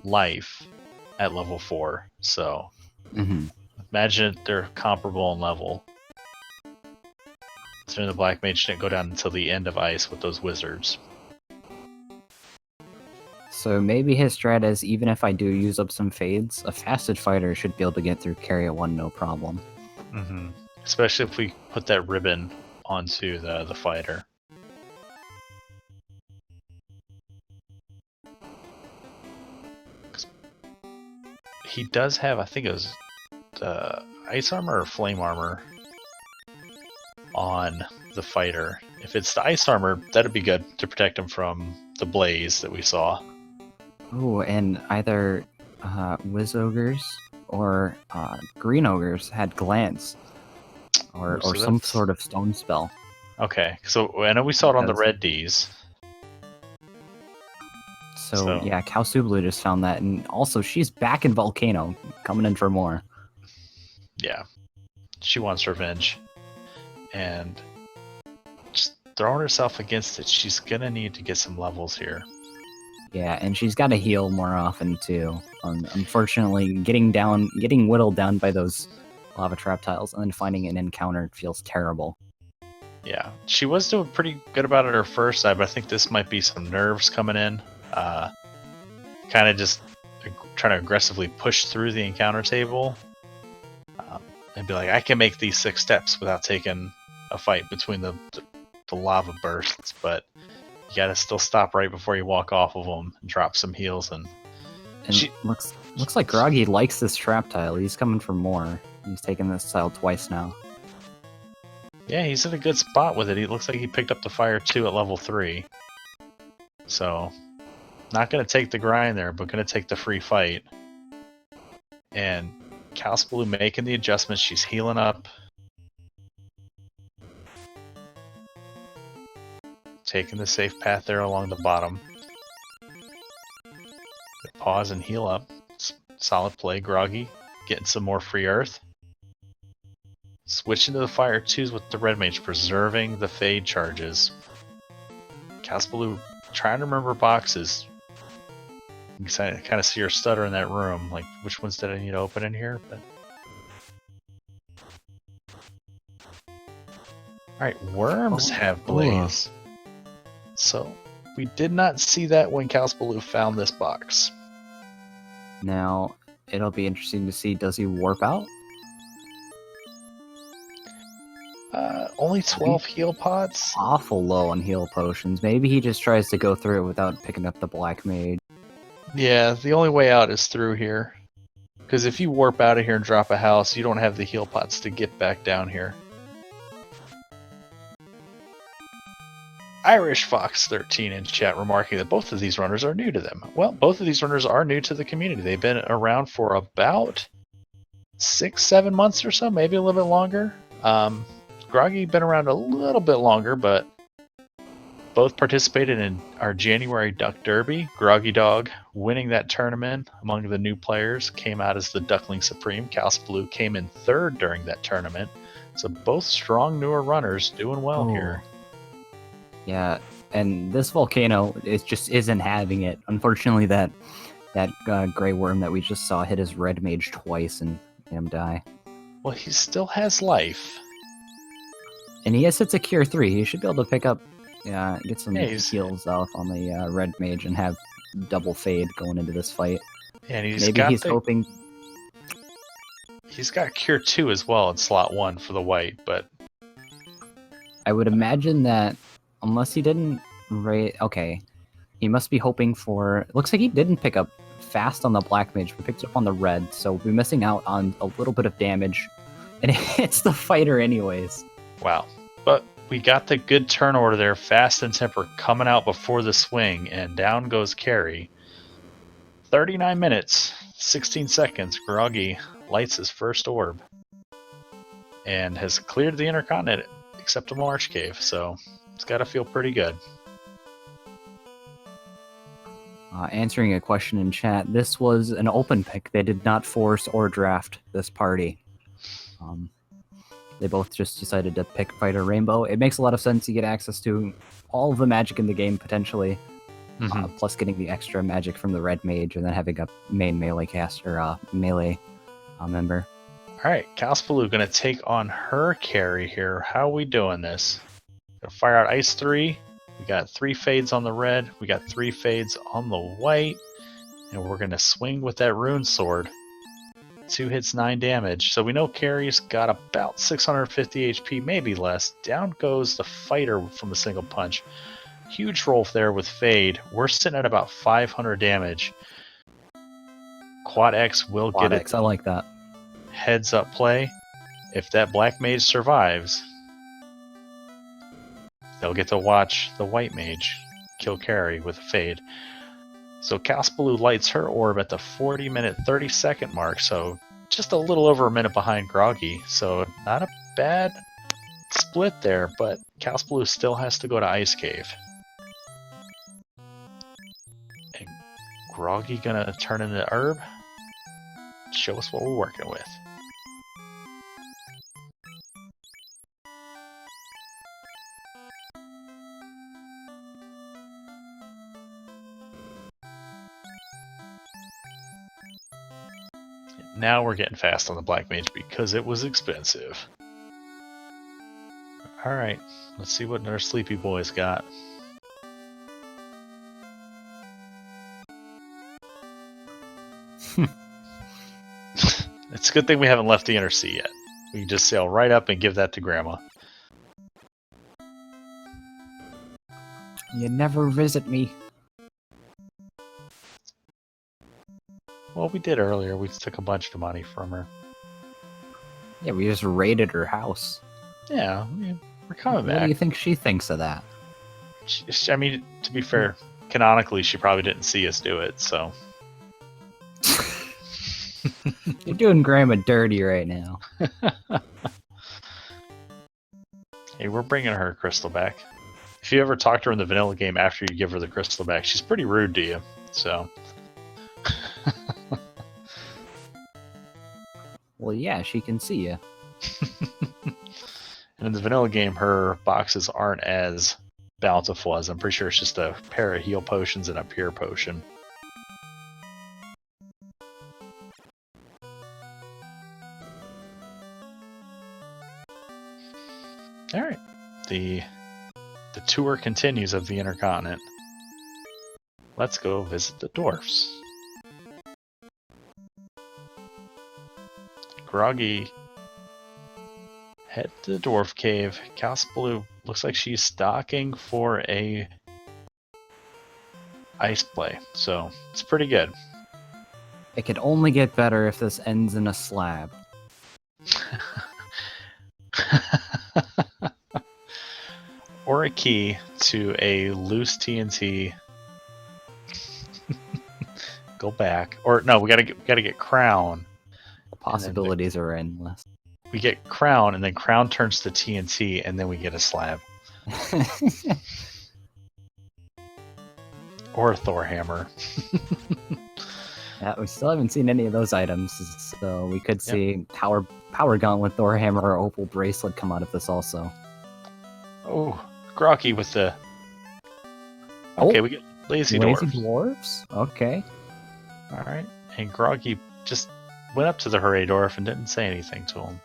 life at level 4. So imagine they're comparable in level. So the Black Mage didn't go down until the end of Ice with those wizards. So maybe his strat is, even if I do use up some fades, a fasted fighter should be able to get through carry at 1 no problem. Especially if we put that ribbon onto the fighter. He does have, I think it was ice armor or flame armor on the fighter. If it's the ice armor, that'd be good to protect him from the blaze that we saw. Oh, and either Wiz Ogres or Green Ogres had Glance, or some sort of stone spell. Okay, so I know we saw it on the red Ds. So yeah, kaosubaloo just found that, and also she's back in Volcano, coming in for more. Yeah, she wants revenge, and just throwing herself against it. She's gonna need to get some levels here. Yeah, and she's got to heal more often too. Unfortunately, getting whittled down by those lava trap tiles and then finding an encounter feels terrible. Yeah, she was doing pretty good about it her first side, but I think this might be some nerves coming in. Kind of just trying to aggressively push through the encounter table and be like, I can make these 6 steps without taking a fight between the lava bursts, but you gotta still stop right before you walk off of them and drop some heals. And looks like Groggy likes this trap tile. He's coming for more. He's taken this tile twice now. Yeah, he's in a good spot with it. He looks like he picked up the fire 2 at level 3. So, not going to take the grind there, but going to take the free fight. And kaosubaloo making the adjustments. She's healing up. Taking the safe path there along the bottom. Pause and heal up. Solid play, Groggy. Getting some more free earth. Switching to the fire 2s with the red mage, preserving the fade charges. kaosubaloo trying to remember boxes. You can kind of see her stutter in that room, like, which ones did I need to open in here? But alright, worms have blaze. So, we did not see that when kaosubaloo found this box. Now, it'll be interesting to see, does he warp out? Only 12 heal pots? Awful low on heal potions. Maybe he just tries to go through it without picking up the Black Mage. Yeah, the only way out is through here. Because if you warp out of here and drop a house, you don't have the heal pots to get back down here. Irish Fox 13 in chat remarking that both of these runners are new to them. Well, both of these runners are new to the community. They've been around for about 6-7 months or so, maybe a little bit longer. Groggy been around a little bit longer, but both participated in our January Duck Derby. Groggy Dog winning that tournament among the new players, came out as the Duckling Supreme. kaosubaloo came in third during that tournament. So both strong newer runners doing well here. Yeah, and this volcano just isn't having it. Unfortunately, that gray worm that we just saw hit his red mage twice and made him die. Well, he still has life. And he has hits a cure 3. He should be able to pick up, get some Yeah, heals off on the red mage and have double fade going into this fight. And Maybe he's hoping. He's got cure 2 as well in slot 1 for the white, but I would imagine that unless he didn't okay, he must be hoping for. It looks like he didn't pick up fast on the black mage, but picked up on the red, so we're missing out on a little bit of damage, and it hits the fighter anyways. Wow. But we got the good turn order there. Fast and Temper coming out before the swing, and down goes Carry. 39 minutes, 16 seconds. Groggy lights his first orb and has cleared the Intercontinent except a Marsh Cave, so it's got to feel pretty good. Answering a question in chat, this was an open pick. They did not force or draft this party. They both just decided to pick Fighter Rainbow. It makes a lot of sense. You get access to all of the magic in the game, potentially, plus getting the extra magic from the red mage, and then having a main melee caster, melee member. All right, kaosubaloo going to take on her carry here. How are we doing this? Gonna fire out Ice 3. We got 3 fades on the red. We got 3 fades on the white. And we're going to swing with that rune sword. 2 hits, 9 damage. So we know Carrie's got about 650 HP, maybe less. Down goes the fighter from a single punch. Huge roll there with fade. We're sitting at about 500 damage. Quad X will get it. I like that. Heads up play. If that black mage survives, they'll get to watch the white mage kill Carrie with a fade. So kaosubaloo lights her orb at the 40-minute, 30-second mark, so just a little over a minute behind Groggy. So not a bad split there, but kaosubaloo still has to go to Ice Cave. And Groggy gonna turn into herb? Show us what we're working with. Now we're getting fast on the black mage because it was expensive. Alright, let's see what our sleepy boys got. It's a good thing we haven't left the Inner Sea yet. We can just sail right up and give that to Grandma. You never visit me. Well, we did earlier. We took a bunch of money from her. Yeah, we just raided her house. Yeah, we're coming back. What do you think she thinks of that? I mean, to be fair, canonically, she probably didn't see us do it, so... You're doing Grandma dirty right now. Hey, we're bringing her crystal back. If you ever talk to her in the vanilla game after you give her the crystal back, she's pretty rude to you, so... Well, yeah, she can see you. And in the vanilla game, her boxes aren't as bountiful as I'm pretty sure it's just a pair of heal potions and a pure potion. Alright. The tour continues of the Intercontinent. Let's go visit the dwarfs. Groggy head to the dwarf cave. kaosubaloo looks like she's stalking for a ice play, so it's pretty good. It could only get better if this ends in a slab. Or a key to a loose TNT. Go back. Or no, we gotta get crown. Possibilities are endless. We get Crown, and then Crown turns to TNT, and then we get a slab. Or a Thor hammer. Yeah, we still haven't seen any of those items, so we could see Power Gauntlet, Thor Hammer, or Opal Bracelet come out of this also. Oh, Groggy with the... Okay, we get Lazy Dwarves. Okay. Alright, and Groggy just went up to the Hooray Dwarf and didn't say anything to him.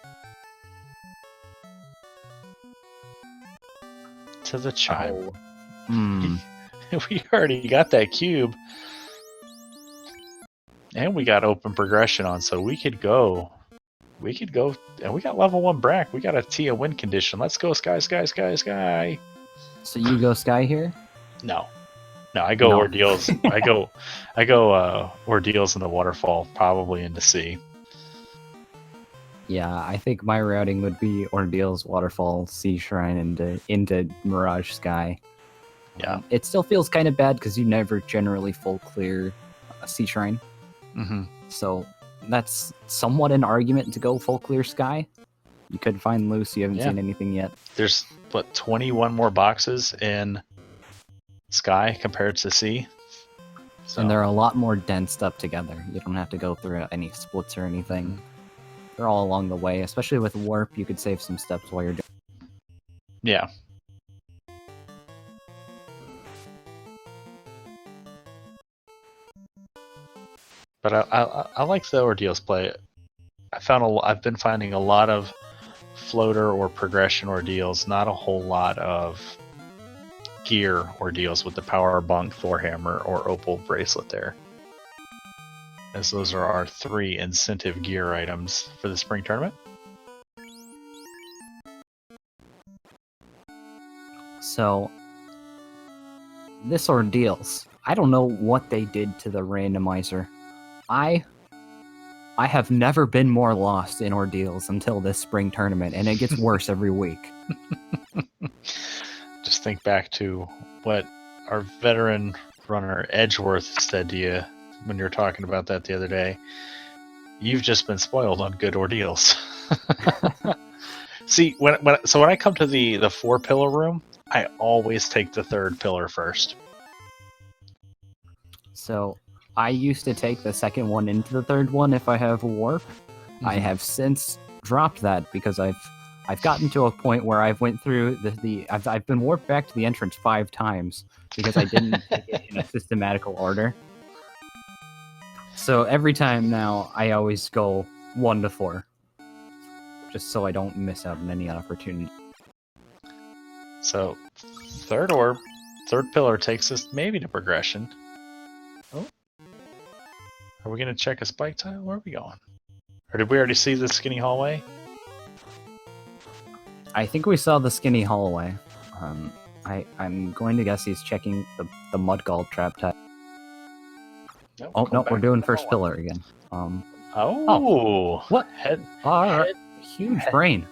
To the chime. We already got that cube. And we got open progression on, so we could go. And we got level 1 Brack. We got a Tia win condition. Let's go, Sky. So you go Sky here? No, I go Ordeals. I go Ordeals in the waterfall, probably into Sea. Yeah, I think my routing would be Ordeals, Waterfall, Sea Shrine, into Mirage Sky. Yeah. It still feels kind of bad because you never generally full clear a Sea Shrine. Mm-hmm. So that's somewhat an argument to go full clear Sky. You could find loose. You haven't seen anything yet. There's 21 more boxes in Sky compared to Sea. So. And they're a lot more densed up together. You don't have to go through any splits or anything. They're all along the way. Especially with Warp, you could save some steps while you're doing it. Yeah. But I like the Ordeals play. I've been finding a lot of floater or progression ordeals, not a whole lot of gear ordeals with the Power Bunk, Thor Hammer, or Opal Bracelet there. As those are our 3 incentive gear items for the Spring Tournament. So, this Ordeals, I don't know what they did to the randomizer. I have never been more lost in Ordeals until this Spring Tournament, and it gets worse every week. Just think back to what our veteran runner Edgeworth said to you when you were talking about that the other day. You've just been spoiled on good Ordeals. See, when I come to the 4-pillar room, I always take the 3rd pillar first. So I used to take the 2nd one into the 3rd one if I have Warp. Mm-hmm. I have since dropped that because I've gotten to a point where I've went through I've been warped back to the entrance 5 times because I didn't take it in a systematical order. So every time now, I always go 1 to 4, just so I don't miss out on any opportunity. So 3rd pillar takes us maybe to progression. Oh, are we gonna check a spike tile? Where are we going? Or did we already see the skinny hallway? I think we saw the skinny hallway. I'm going to guess he's checking the Mudgall trap tile. Nope, no, we're doing 1st pillar again. What? Huge brain.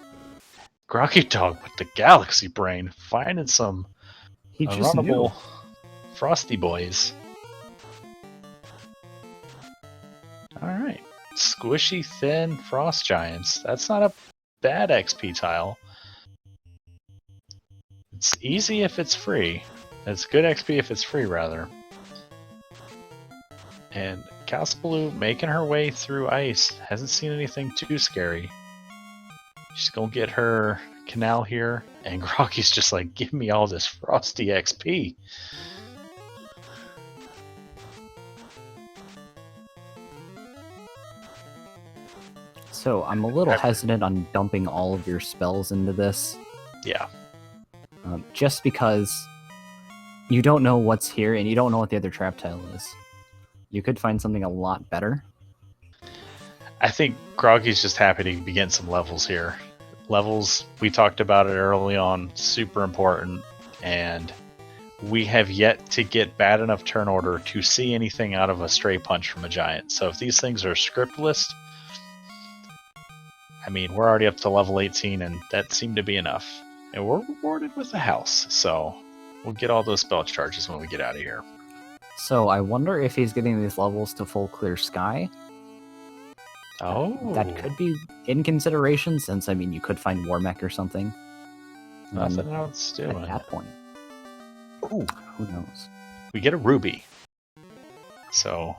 Groggydog with the galaxy brain, finding some he just knew. Frosty boys. Alright. Squishy, thin frost giants. That's not a bad XP tile. It's easy if it's free. It's good XP if it's free, rather. And kaosubaloo making her way through ice. Hasn't seen anything too scary. She's gonna get her canal here, and Groggy's just like, give me all this frosty XP. So I'm a little hesitant on dumping all of your spells into this. Yeah. Just because you don't know what's here, and you don't know what the other trap tile is. You could find something a lot better. I think Groggy's just happy to be getting some levels here. Levels, we talked about it early on, super important, and we have yet to get bad enough turn order to see anything out of a stray punch from a giant. So if these things are script list, I mean, we're already up to level 18, and that seemed to be enough. And we're rewarded with a house, so we'll get all those spell charges when we get out of here. So I wonder if he's getting these levels to full clear Sky. Oh, That could be in consideration, since, I mean, you could find War Mech or something. nothing else doing. At that point. Ooh, Who knows? we get a ruby. So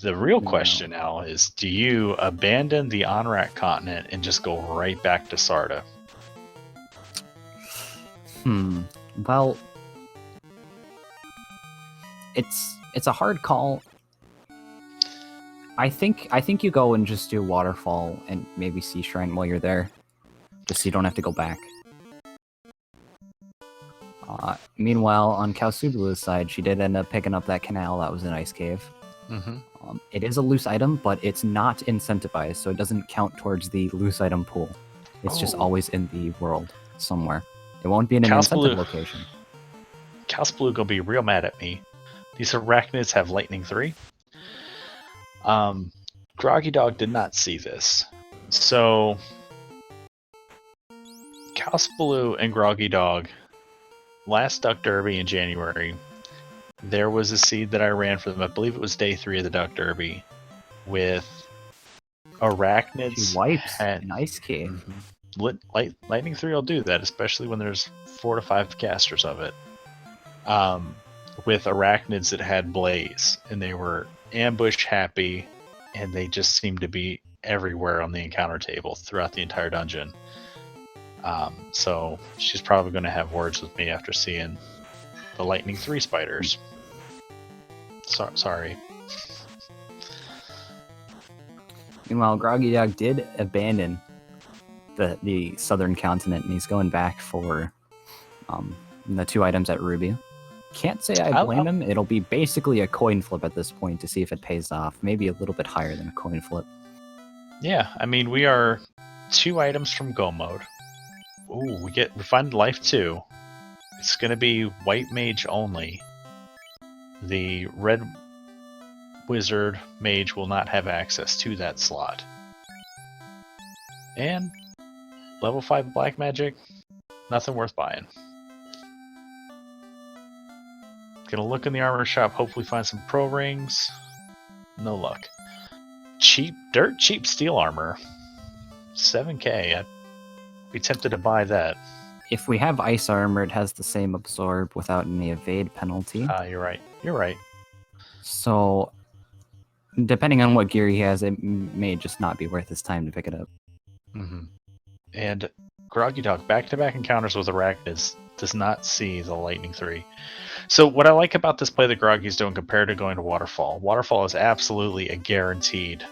the real question now is, do you abandon the Onrak continent and just go right back to Sarda? Well, it's a hard call. I think you go and just do Waterfall and maybe Sea Shrine while you're there, just so you don't have to go back. Meanwhile, on Kaosubaloo's side, she did end up picking up that canal that was an ice cave. It is a loose item, but it's not incentivized, so it doesn't count towards the loose item pool. It's just always in the world somewhere. It won't be in an incentive location. Kaosubaloo gonna be real mad at me. These arachnids have lightning 3. Groggy Dog did not see this. So Kaosubaloo and Groggy Dog, last Duck Derby in January, there was a seed that I ran for them. I believe it was day 3 of the Duck Derby, with arachnids. She wipes an ice cave. Lightning 3 will do that, especially when there's 4 to 5 casters of it. With arachnids that had blaze, and they were ambush happy, and they just seemed to be everywhere on the encounter table throughout the entire dungeon. So she's probably going to have words with me after seeing the Lightning 3 spiders. Sorry. Meanwhile, Groggy Dog did abandon the southern continent, and he's going back for the 2 items at Ruby. Can't say I blame him. It'll be basically a coin flip at this point to see if it pays off. Maybe a little bit higher than a coin flip. Yeah, I mean, we are 2 items from Go mode. Ooh, we find life 2. It's going to be White Mage only. The Red Wizard Mage will not have access to that slot. And level 5 Black Magic, nothing worth buying. Gonna look in the armor shop, hopefully find some pro rings. No luck. Dirt cheap steel armor. 7k. I'd be tempted to buy that. If we have ice armor, it has the same absorb without any evade penalty. You're right. You're right. So, depending on what gear he has, it may just not be worth his time to pick it up. And Groggy Dog, back-to-back encounters with arachnids, does not see the Lightning 3. So what I like about this play that Groggy's doing compared to going to Waterfall, Waterfall is absolutely a guaranteed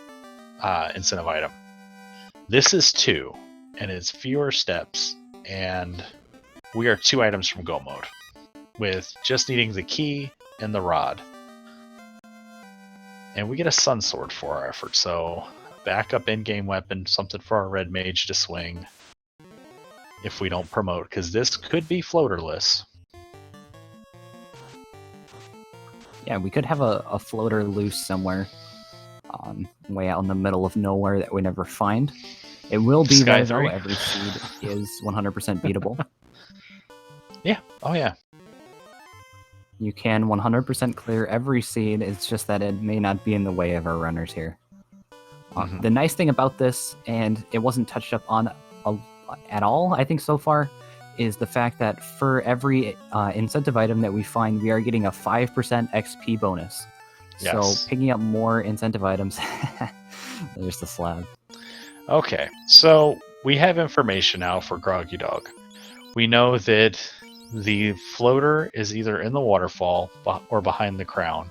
incentive item. This is 2, and it's fewer steps, and we are 2 items from Go mode, with just needing the key and the rod. And we get a Sun Sword for our effort, so backup in-game weapon, something for our Red Mage to swing if we don't promote, because this could be floaterless. Yeah, we could have a floater loose somewhere, way out in the middle of nowhere that we never find. It will be there, though. Every seed is 100% beatable. Yeah, oh yeah. You can 100% clear every seed, it's just that it may not be in the way of our runners here. The nice thing about this, and it wasn't touched up on at all, I think, so far, is the fact that for every incentive item that we find, we are getting a 5% XP bonus. Yes. So picking up more incentive items, there's the slab. Okay, so we have information now for Groggy Dog. We know that the floater is either in the waterfall or behind the crown,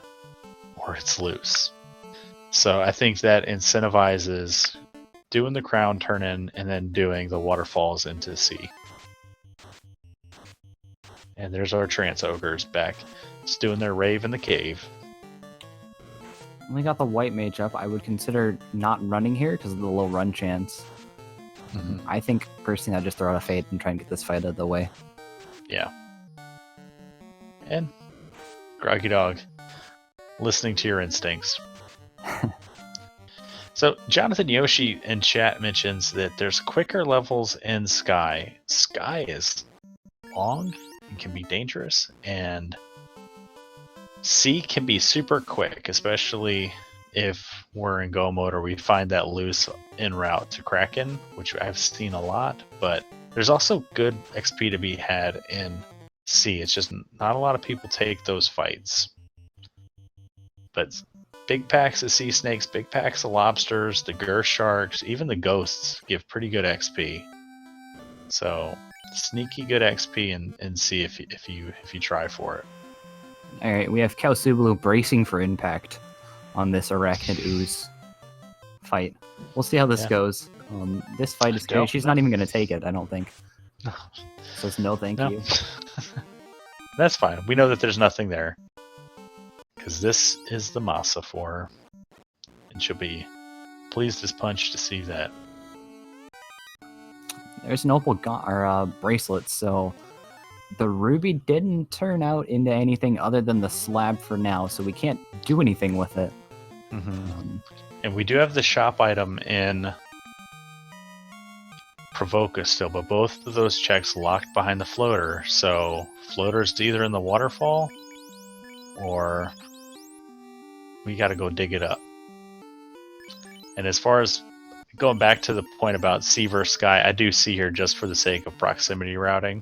or it's loose. So I think that incentivizes doing the crown turn in and then doing the waterfalls into the sea. And there's our trance ogres back, just doing their rave in the cave. We got the white mage up. I would consider not running here because of the low run chance. I think personally I'd just throw out a fade and try and get this fight out of the way. Yeah. And Groggy Dog, listening to your instincts. So Jonathan Yoshi in chat mentions that there's quicker levels in Sky. Sky is long and can be dangerous, and Sea can be super quick, especially if we're in go mode or we find that loose en route to Kraken, which I've seen a lot, but there's also good XP to be had in sea. It's just not a lot of people take those fights. But big packs of sea snakes, big packs of lobsters, the gur sharks, even the ghosts give pretty good XP. So sneaky good XP and sea if you try for it. All right, we have kaosubaloo bracing for impact on this arachnid ooze fight. We'll see how this goes. This fight is crazy. She's not even going to take it, I don't think. Says no, thank you. That's fine. We know that there's nothing there. Because this is the masa for her. And she'll be pleased as punch to see that. There's an opal bracelet, so the ruby didn't turn out into anything other than the slab for now, so we can't do anything with it. Mm-hmm. And we do have the shop item in Provoca still, but both of those checks locked behind the floater, so floater's either in the waterfall or we gotta go dig it up. And as far as going back to the point about sea versus sky, I do see here just for the sake of proximity routing.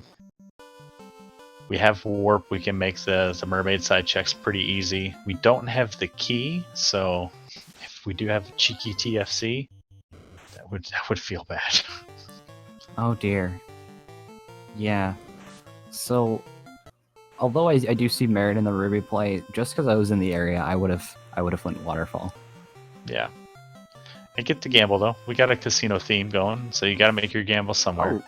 We have warp, we can make the mermaid side checks pretty easy. We don't have the key, so if we do have a cheeky TFC, that would feel bad. Oh dear. Yeah. So, although I do see merit in the ruby play, just because I was in the area, I would have went waterfall. Yeah. I get the gamble though. We got a casino theme going, so you got to make your gamble somewhere. Oh,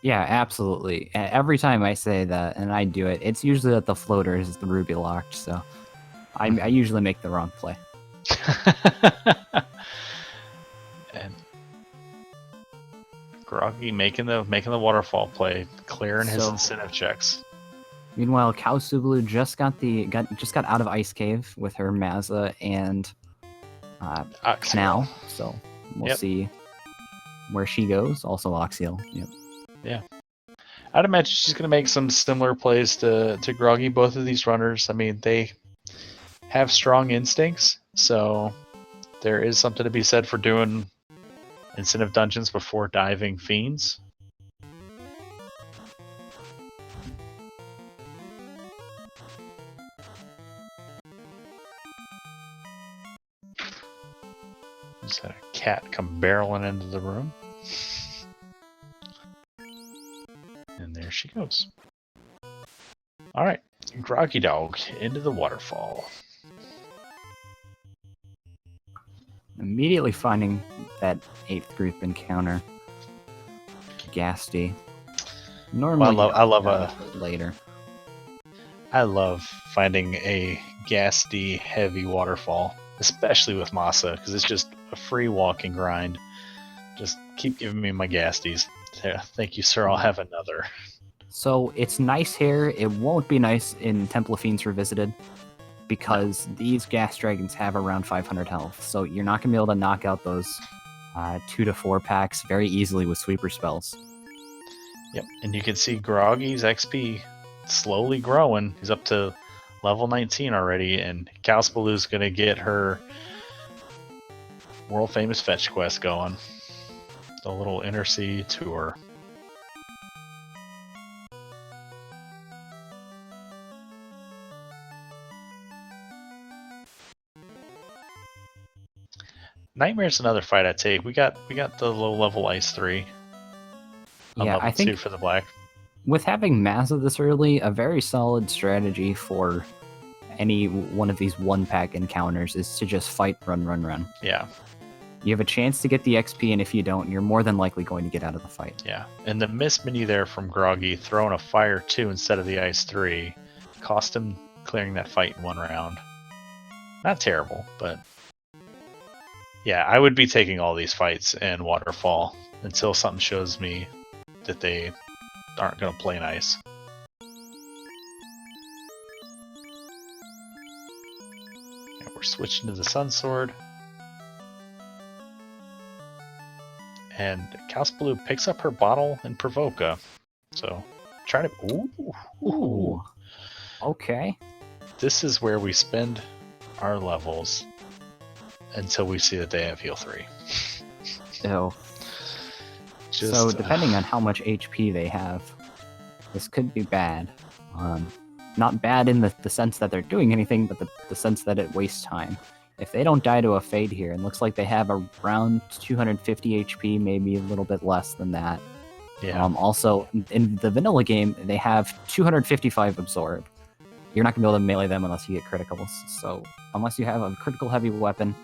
yeah, absolutely. Every time I say that, and I do it, it's usually that the floater is the ruby locked. So, I usually make the wrong play. And Groggy making the waterfall play, clearing his incentive checks. Meanwhile, kaosubaloo just got out of Ice Cave with her Mazza and Canal, so we'll see where she goes. Also Oxiel. Yep. Yeah. I'd imagine she's going to make some similar plays to Groggy. Both of these runners, I mean, they have strong instincts, so there is something to be said for doing incentive dungeons before diving fiends. Just had a cat come barreling into the room. And there she goes. Alright, Groggy Dog into the waterfall. Immediately finding that 8th group encounter. Gasty. Normally, I love later. I love finding a Gasty heavy waterfall, especially with Masa, because it's just a free walking grind. Just keep giving me my Gasties. Thank you, sir. I'll have another. So it's nice here. It won't be nice in Temple of Fiends Revisited because these gas dragons have around 500 health. So you're not going to be able to knock out those 2 to 4 packs very easily with sweeper spells. Yep, and you can see Groggy's XP slowly growing. He's up to level 19 already, and kaosubaloo's going to get her world famous fetch quest going. The little Inner Sea tour. Nightmare's another fight I take. We got the low level Ice 3. Yeah, I think 2 for the black. With having Mazza this early, a very solid strategy for any one of these 1-pack encounters is to just fight, run. Yeah. You have a chance to get the XP, and if you don't, you're more than likely going to get out of the fight. Yeah, and the miss menu there from Groggy throwing a Fire 2 instead of the Ice 3 cost him clearing that fight in 1 round. Not terrible, but yeah, I would be taking all these fights in Waterfall until something shows me that they aren't going to play nice. Yeah, we're switching to the Sun Sword. And kaosubaloo picks up her bottle and Provoca. So, try to... Ooh. Okay. This is where we spend our levels. until we see that they have heal 3. Ew. Just, So depending on how much HP they have, this could be bad. Not bad in the sense that they're doing anything, but the sense that it wastes time. If they don't die to a fade here, it looks like they have around 250 HP, maybe a little bit less than that. yeah. Also, in the vanilla game, they have 255 absorb. You're not going to be able to melee them unless you get criticals. So unless you have a critical heavy weapon,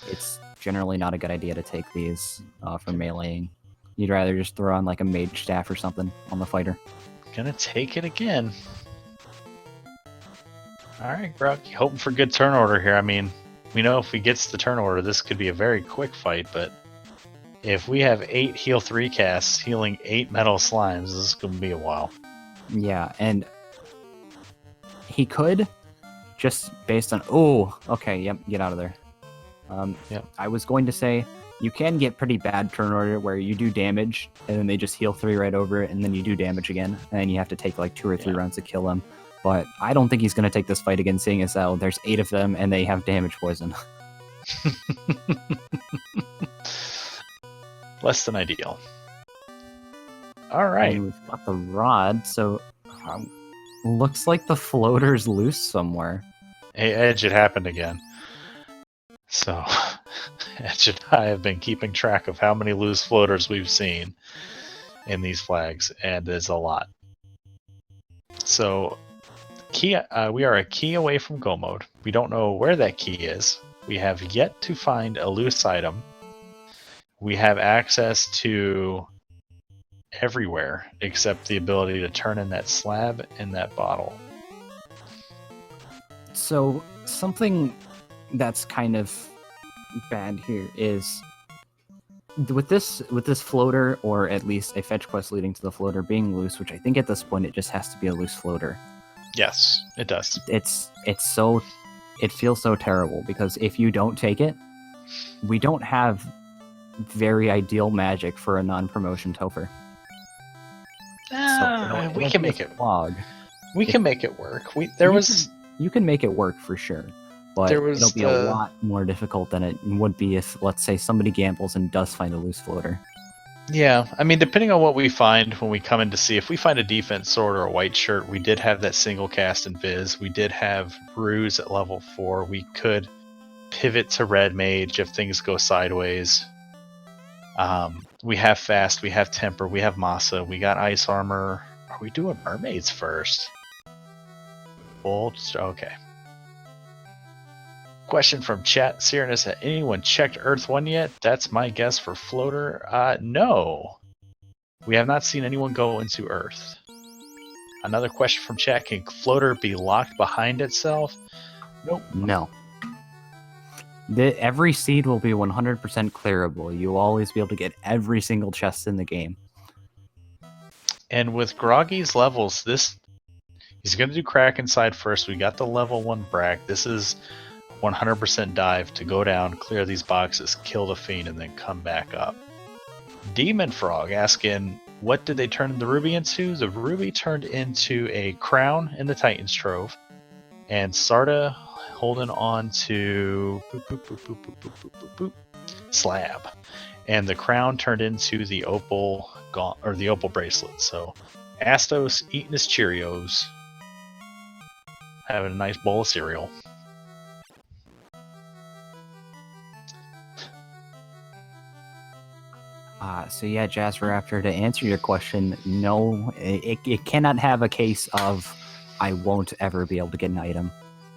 it's generally not a good idea to take these for meleeing. You'd rather just throw on like a mage staff or something on the fighter. Gonna take it again. Alright, Groggy, hoping for good turn order here. I mean, we know if he gets the turn order, this could be a very quick fight, but if we have 8 heal 3 casts healing 8 metal slimes, this is going to be a while. Yeah, and he could, just based on... Oh, okay, yep, get out of there. Yep. I was going to say, you can get pretty bad turn order where you do damage, and then they just heal 3 right over it, and then you do damage again, and then you have to take like 2 or 3 rounds to kill them. But I don't think he's going to take this fight again, seeing as how there's 8 of them, and they have damage poison. Less than ideal. Alright. And we've got the rod, so looks like the floater's loose somewhere. Hey, Edge, it happened again. So, Edge and I have been keeping track of how many loose floaters we've seen in these flags, and there's a lot. So, we are a key away from go mode. We don't know where that key is. We have yet to find a loose item. We have access to everywhere except the ability to turn in that slab in that bottle. So something that's kind of bad here is with this floater, or at least a fetch quest leading to the floater being loose, which I think at this point it just has to be a loose floater. Yes, it does. It feels so terrible because if you don't take it, we don't have very ideal magic for a non-promotion Topher. We can make it. We can make it work. You can make it work for sure, but it'll be a lot more difficult than it would be if, let's say, somebody gambles and does find a loose floater. Yeah, I mean, depending on what we find when we come in to see, if we find a defense sword or a white shirt, we did have that single cast and Viz. We did have Ruse at level 4. We could pivot to Red Mage if things go sideways. We have Fast, we have Temper, we have Masa, we got Ice Armor. Are we doing Mermaids first? Okay. Question from chat. Cyranus, has anyone checked Earth 1 yet? That's my guess for Floater. No. We have not seen anyone go into Earth. Another question from chat. Can Floater be locked behind itself? Nope. No. Every seed will be 100% clearable. You'll always be able to get every single chest in the game. And with Groggy's levels, he's going to do Crack Inside first. We got the level 1 Brack. This is 100% dive to go down, clear these boxes, kill the Fiend, and then come back up. Demon Frog asking, what did they turn the Ruby into? The Ruby turned into a crown in the Titan's Trove, and Sarda holding on to slab, and the crown turned into the opal the opal bracelet. So Astos eating his Cheerios, having a nice bowl of cereal. So yeah, Jazzeraptor, to answer your question, no, it cannot have a case of I won't ever be able to get an item.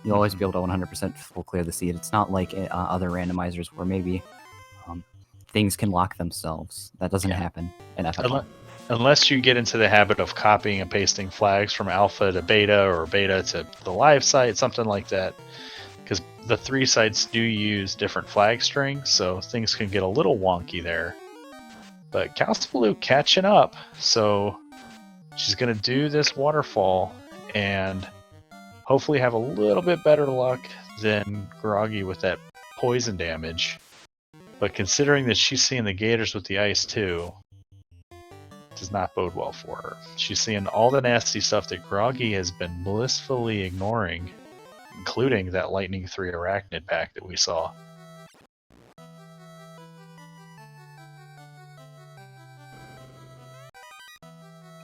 You'll always be able to 100% full clear the seed. It's not like other randomizers where maybe things can lock themselves. That doesn't happen in FFL. Unless you get into the habit of copying and pasting flags from alpha to beta or beta to the live site, something like that. Because the 3 sites do use different flag strings, so things can get a little wonky there. But kaosubaloo catching up, so she's going to do this waterfall and hopefully have a little bit better luck than Groggy with that poison damage. But considering that she's seeing the gators with the ice too, does not bode well for her. She's seeing all the nasty stuff that Groggy has been blissfully ignoring, including that Lightning 3 Arachnid pack that we saw.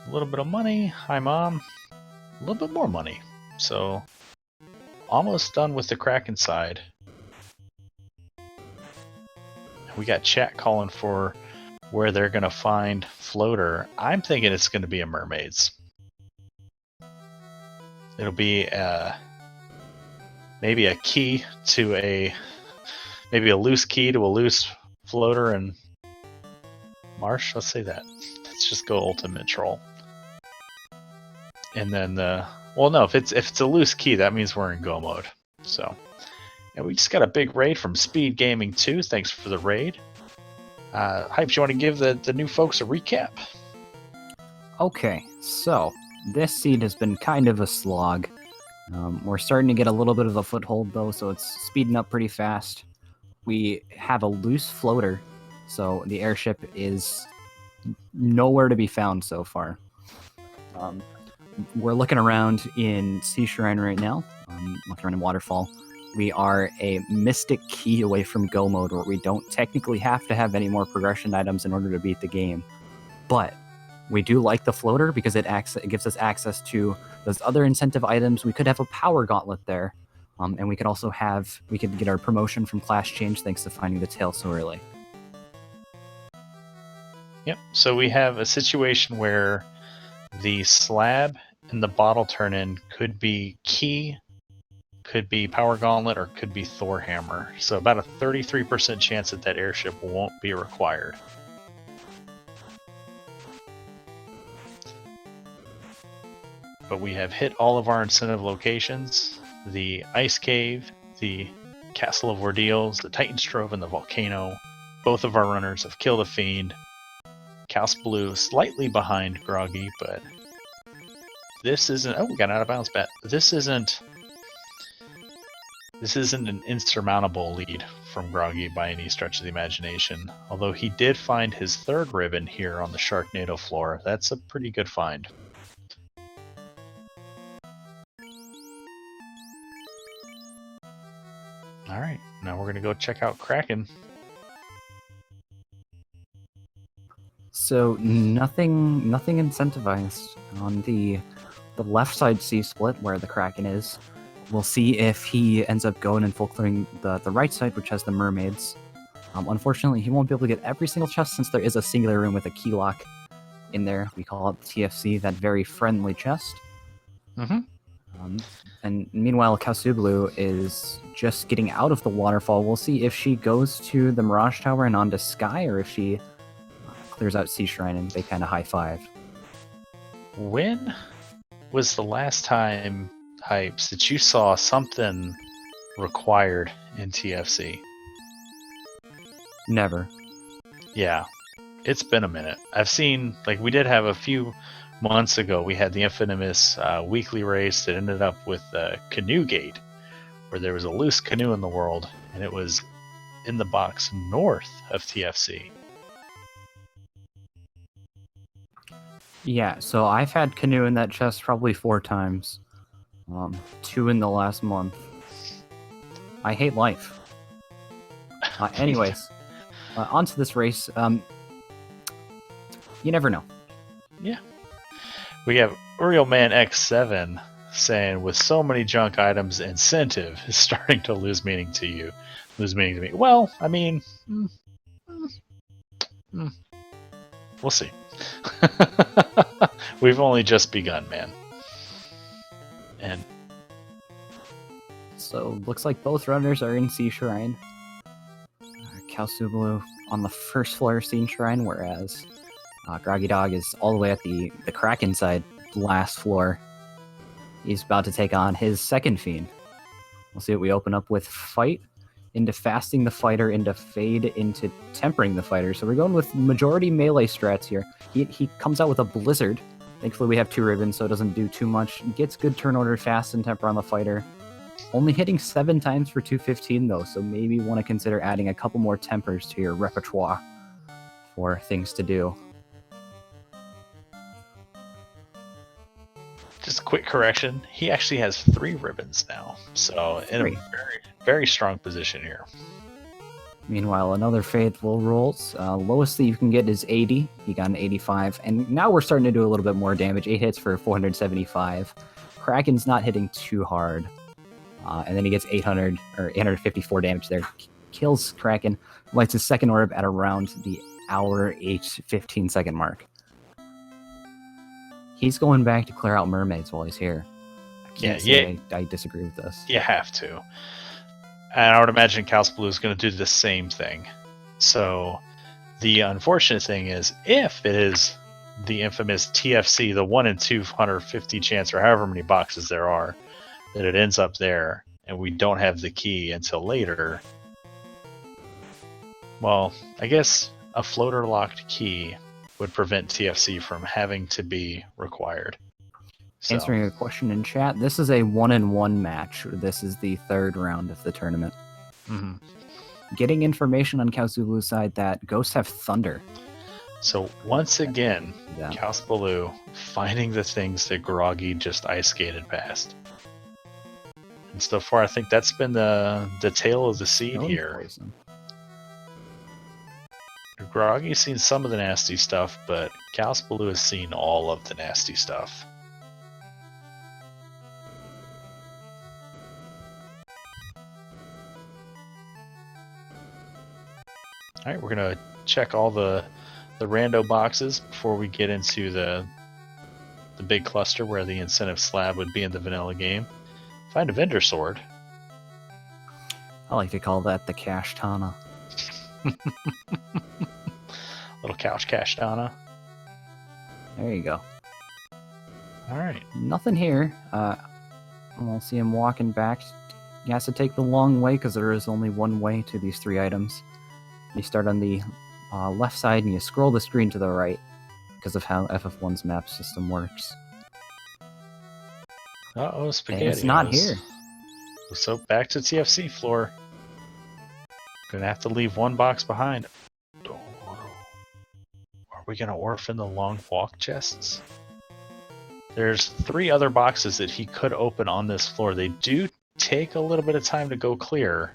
a little bit of money. Hi, Mom. A little bit more money. So, almost done with the Kraken side. We got chat calling for where they're going to find Floater. I'm thinking it's going to be a Mermaids. It'll be maybe a key to maybe a loose key to a loose floater and marsh. Let's say that. Let's just go ultimate troll. And then well, no, if it's a loose key, that means we're in go mode. So, and we just got a big raid from Speed Gaming 2. Thanks for the raid. Hypes, you want to give the new folks a recap? Okay, so this seed has been kind of a slog. We're starting to get a little bit of a foothold though, so it's speeding up pretty fast. We have a loose floater, so the airship is nowhere to be found so far. We're looking around in Sea Shrine right now, looking around in Waterfall. We are a mystic key away from go mode, where we don't technically have to have any more progression items in order to beat the game. But we do like the floater because it gives us access to those other incentive items. We could have a power gauntlet there, and we could also get our promotion from class change thanks to finding the tail so early. Yep. So we have a situation where the slab and the bottle turn-in could be key, could be power gauntlet, or could be Thor hammer. So about a 33% chance that airship won't be required. But we have hit all of our incentive locations: the Ice Cave, the Castle of Ordeals, the Titan's Trove, and the Volcano. Both of our runners have killed a fiend. kaosubaloo slightly behind Groggy, but this isn't... Oh, we got an out-of-bounds bet. This isn't an insurmountable lead from Groggy by any stretch of the imagination. Although he did find his third ribbon here on the Sharknado floor. That's a pretty good find. Alright, now we're going to go check out Kraken. So nothing incentivized on the left side C-split where the Kraken is. We'll see if he ends up going and full clearing the right side, which has the mermaids. Unfortunately, he won't be able to get every single chest since there is a singular room with a key lock in there. We call it the TFC, that very friendly chest. Mm-hmm. And meanwhile, kaosubaloo is just getting out of the waterfall. We'll see if she goes to the Mirage Tower and onto Sky, or if she clears out Sea Shrine and they kind of high-five. When was the last time, Hypes, that you saw something required in TFC? Never. Yeah, it's been a minute. I've seen, like, we did have a few months ago, we had the infamous weekly race that ended up with Canoe Gate, where there was a loose canoe in the world, and it was in the box north of TFC. Yeah, so I've had canoe in that chest probably 4 times. 2 in the last month. I hate life. Anyways, onto this race. You never know. Yeah. We have Uriel Man X7 saying, with so many junk items, incentive is starting to lose meaning to you. Lose meaning to me. Well, I mean, we'll see. We've only just begun, man. And so looks like both runners are in Sea Shrine. kaosubaloo on the first floor of Sea Shrine, whereas groggydog is all the way at the Kraken side, last floor. He's about to take on his second fiend. We'll see what we open up with: fight into fasting the fighter, into fade, into tempering the fighter. So we're going with majority melee strats here. He comes out with a blizzard. Thankfully we have 2 ribbons, so it doesn't do too much. Gets good turn order, fast and temper on the fighter. Only hitting 7 times for 215 though, so maybe want to consider adding a couple more tempers to your repertoire for things to do. just a quick correction, he actually has 3 ribbons now, so in a very, very strong position here. Meanwhile, another faithful rolls. Lowest that you can get is 80. He got an 85. And now we're starting to do a little bit more damage. 8 hits for 475. Kraken's not hitting too hard. And then he gets 800 or 854 damage there. Kills Kraken. Lights his second orb at around the hour 15-second mark. He's going back to clear out mermaids while he's here. I can't say I disagree with this. You have to. And I would imagine kaosubaloo is going to do the same thing. So the unfortunate thing is, if it is the infamous TFC, the 1 in 250 chance, or however many boxes there are, that it ends up there, and we don't have the key until later, well, I guess a floater-locked key would prevent TFC from having to be required. So. Answering a question in chat, this is a 1-in-1 match. This is the third round of the tournament. Mm-hmm. Getting information on kaosubaloo's side that ghosts have thunder. So once again, kaosubaloo finding the things that Groggy just ice skated past. And so far, I think that's been the tail of the seed here. Poison. Groggy's seen some of the nasty stuff, but kaosubaloo has seen all of the nasty stuff. Alright, we're going to check all the rando boxes before we get into the big cluster where the incentive slab would be in the vanilla game. Find a vendor sword. I like to call that the cash tana. Little couch cash tana. There you go. Alright. Nothing here. We'll see him walking back. He has to take the long way because there is only one way to these 3 items. You start on the left side and you scroll the screen to the right because of how FF1's map system works. Uh-oh, spaghetti. And it's not here. So back to TFC floor. Gonna have to leave one box behind. Are we gonna orphan the long walk chests? There's 3 other boxes that he could open on this floor. They do take a little bit of time to go clear.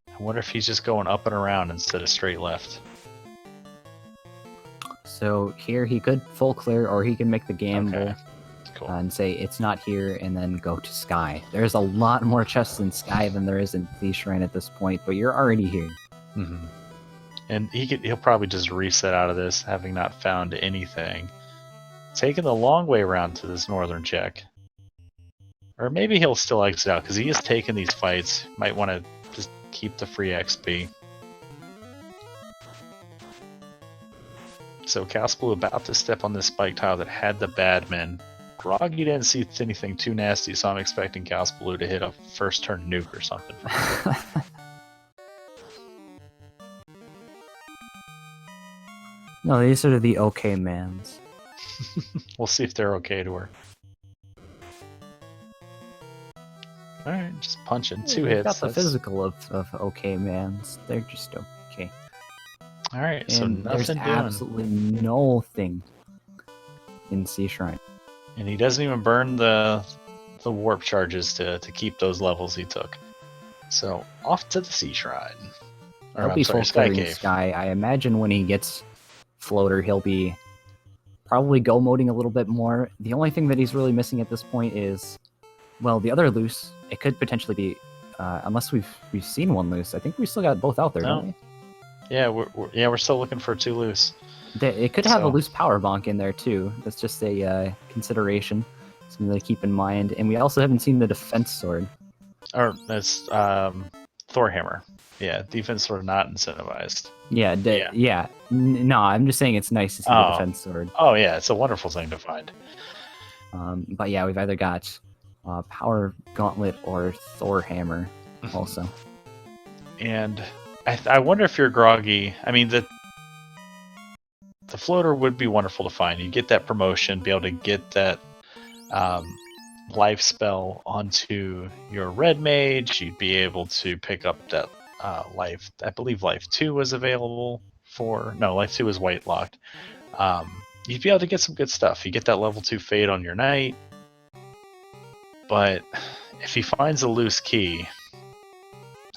I wonder if he's just going up and around instead of straight left. So here he could full clear, or he can make the gamble. Okay. Cool. And say it's not here, and then go to Sky. There's a lot more chests in Sky than there is in the Shrine at this point, but you're already here. Mm-hmm. And he'll probably just reset out of this, having not found anything. Taking the long way around to this northern check. Or maybe he'll still exit out, because he is taking these fights. Might want to just keep the free XP. So kaosubaloo about to step on this spike tile that had the badman. Groggy didn't see anything too nasty, so I'm expecting kaosubaloo to hit a first turn nuke or something. No, these are the okay mans. We'll see if they're okay to her. Alright, just punching 2 hits. Got the physical of okay mans. They're just okay. Alright, so nothing there's doing. Absolutely nothing in Sea Shrine. And he doesn't even burn the warp charges to keep those levels he took. So, off to the Sea Shrine. He'll be full Sky clearing Cave. Sky. I imagine when he gets Floater, he'll be probably go-moding a little bit more. The only thing that he's really missing at this point is, well, the other loose. It could potentially be, unless we've seen one loose. I think we still got both out there, don't we? Yeah, we're still looking for 2 loose. It could have a loose power bonk in there too. That's just a consideration, something to keep in mind. And we also haven't seen the defense sword. Or that's Thor hammer. Yeah, defense sword not incentivized. Yeah. No, I'm just saying it's nice to see the defense sword. Oh yeah, it's a wonderful thing to find. But yeah, we've either got power gauntlet or Thor hammer also. And I wonder if you're groggy. I mean, the floater would be wonderful to find. You get that promotion, be able to get that life spell onto your red mage. You'd be able to pick up that life. I believe life 2 was available for. No, life 2 was white locked. You'd be able to get some good stuff. You get that level 2 fade on your knight. But if he finds a loose key,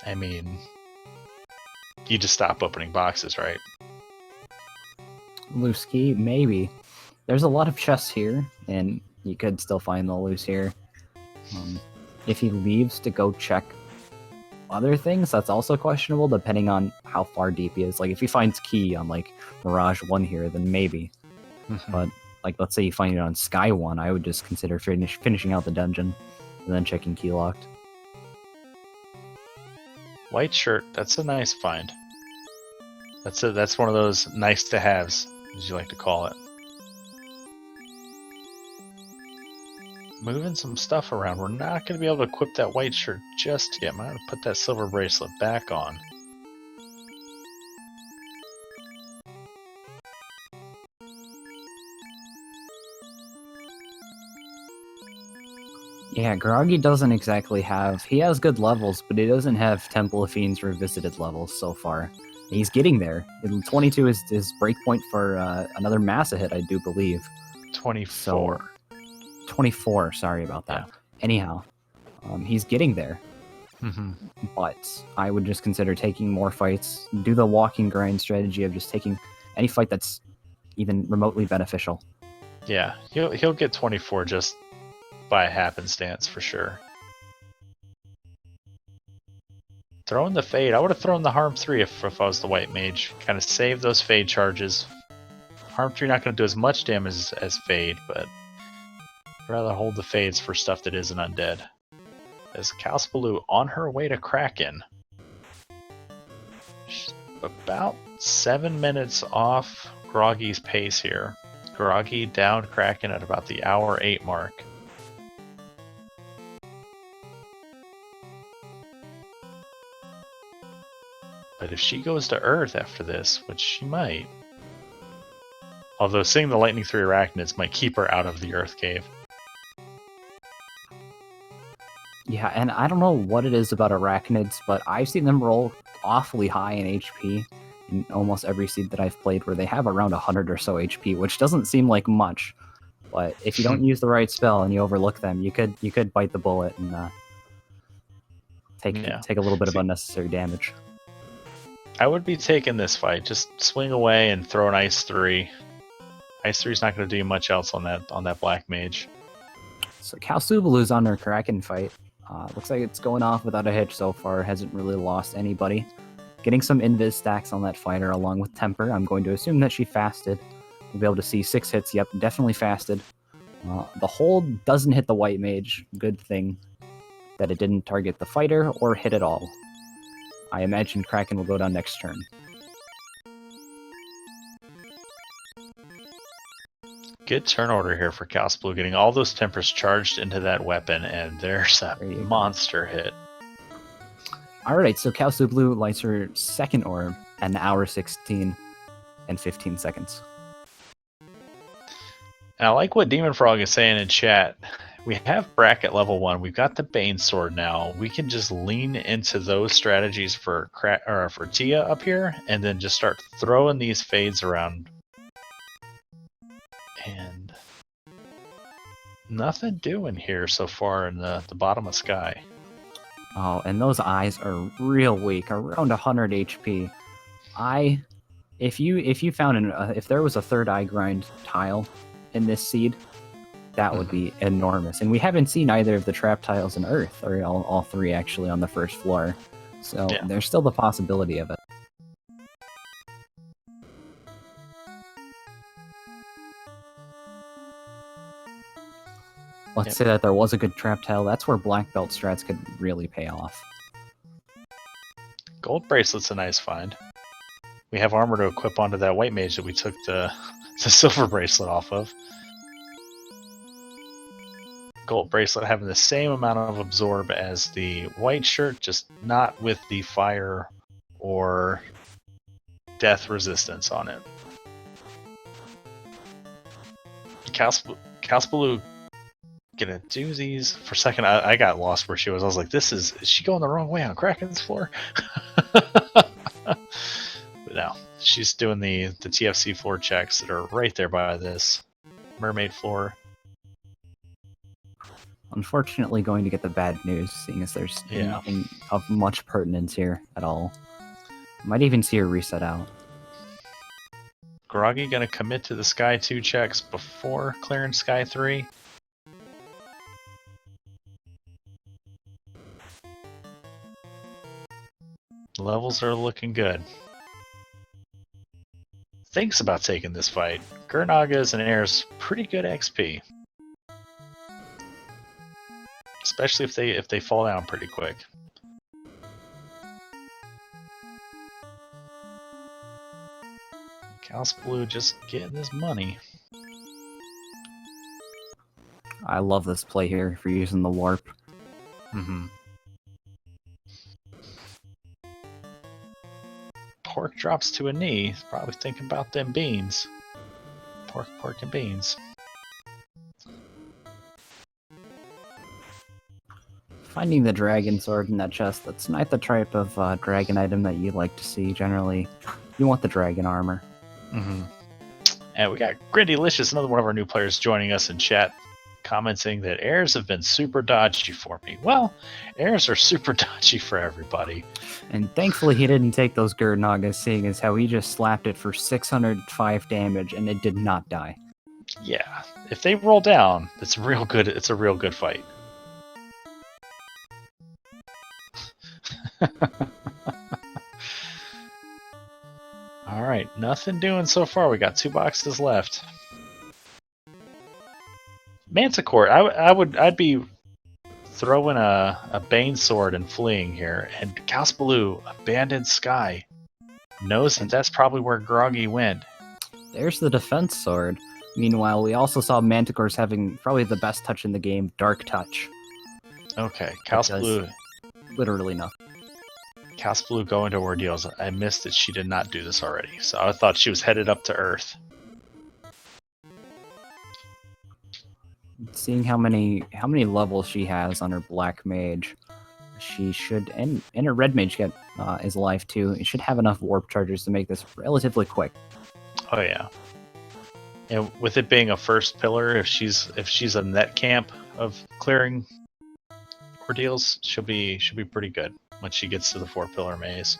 I mean, You just stop opening boxes, right? Loose key, maybe. There's a lot of chests here, and you could still find the loose here. If he leaves to go check other things, that's also questionable, depending on how far deep he is. Like, if he finds key on, like, Mirage 1 here, then maybe. But, like, let's say you find it on Sky 1, I would just consider finishing out the dungeon, and then checking key locked. White shirt, that's a nice find. That's one of those nice to haves, as you like to call it. Moving some stuff around. We're not going to be able to equip that white shirt just yet. I'm going to put that silver bracelet back on. Yeah, Groggy doesn't exactly have... He has good levels, but he doesn't have Temple of Fiends Revisited levels so far. He's getting there. 22 is his breakpoint for another Massa hit, I do believe. 24. So, 24, sorry about that. Yeah. Anyhow, he's getting there. But I would just consider taking more fights, do the walking grind strategy of just taking any fight that's even remotely beneficial. Yeah, he'll get 24 just by happenstance for sure. Throwing the Fade. I would have thrown the Harm 3 if I was the White Mage. Kind of save those Fade charges. Harm 3 not going to do as much damage as Fade, but I'd rather hold the Fades for stuff that isn't undead. As kaosubaloo on her way to Kraken. She's about 7 minutes off Groggy's pace here. Groggy downed Kraken at about the hour 8 mark. But if she goes to Earth after this, which she might, although seeing the Lightning 3 Arachnids might keep her out of the Earth Cave. Yeah, and I don't know what it is about Arachnids, but I've seen them roll awfully high in HP in almost every seed that I've played, where they have around 100 or so HP, which doesn't seem like much. But if you don't use the right spell and you overlook them, you could bite the bullet and take a little bit of unnecessary damage. I would be taking this fight. Just swing away and throw an Ice 3. Ice 3 is not going to do much else on that Black Mage. So kaosubaloo's on her Kraken fight. Looks like it's going off without a hitch so far. Hasn't really lost anybody. Getting some invis stacks on that fighter along with Temper. I'm going to assume that she fasted. We'll be able to see 6 hits. Yep, definitely fasted. The hold doesn't hit the White Mage. Good thing that it didn't target the fighter or hit at all. I imagine Kraken will go down next turn. Good turn order here for kaosubaloo, getting all those Tempers charged into that weapon, and there's a monster hit. Alright, so kaosubaloo lights her second orb at an hour 16 and 15 seconds. And I like what Demon Frog is saying in chat. We have Bracket level 1. We've got the Bane Sword now. We can just lean into those strategies for Tia up here, and then just start throwing these fades around. And nothing doing here so far in the bottom of Sky. Oh, and those eyes are real weak, around 100 HP. If you found if there was a third eye grind tile in this seed, that would be enormous. And we haven't seen either of the trap tiles in Earth, or all 3 actually on the first floor. So there's still the possibility of it. Let's say that there was a good trap tile. That's where black belt strats could really pay off. Gold bracelet's a nice find. We have armor to equip onto that White Mage that we took the silver bracelet off of. Gold bracelet having the same amount of absorb as the white shirt, just not with the fire or death resistance on it. kaosubaloo gonna do these. For a second, I got lost where she was. I was like, is she going the wrong way on Kraken's floor? But no, she's doing the TFC floor checks that are right there by this mermaid floor. Unfortunately, going to get the bad news, seeing as there's nothing of much pertinence here at all. Might even see her reset out. Groggy gonna commit to the Sky 2 checks before clearing Sky 3? Levels are looking good. Thinks about taking this fight. Gurnagas and Airs pretty good XP. Especially if they fall down pretty quick. kaosubaloo just getting his money. I love this play here for using the warp. Mm-hmm. Pork drops to a knee. He's probably thinking about them beans. Pork, and beans. Finding the dragon sword in that chest, that's not the type of dragon item that you like to see generally. You want the dragon armor. Mm-hmm. And we got Grindylicious, another one of our new players, joining us in chat, commenting that airs have been super dodgy for me. Well, airs are super dodgy for everybody. And thankfully he didn't take those Gurnagas, seeing as how he just slapped it for 605 damage and it did not die. Yeah, if they roll down, it's real good. It's a real good fight. Alright, nothing doing so far. We got 2 boxes left. Manticore, I'd be throwing a Bane sword and fleeing here, and kaosubaloo, Abandoned Sky, knows that that's probably where Groggy went. There's the defense sword. Meanwhile, we also saw Manticores having probably the best touch in the game, Dark Touch. Okay, kaosubaloo. Literally nothing. kaosubaloo going to ordeals. I missed that she did not do this already, so I thought she was headed up to Earth. Seeing how many levels she has on her Black Mage, she should, and her Red Mage is alive too. It should have enough warp charges to make this relatively quick. Oh yeah, and with it being a first pillar, if she's a net camp of clearing ordeals, she'll be pretty good when she gets to the 4-pillar maze.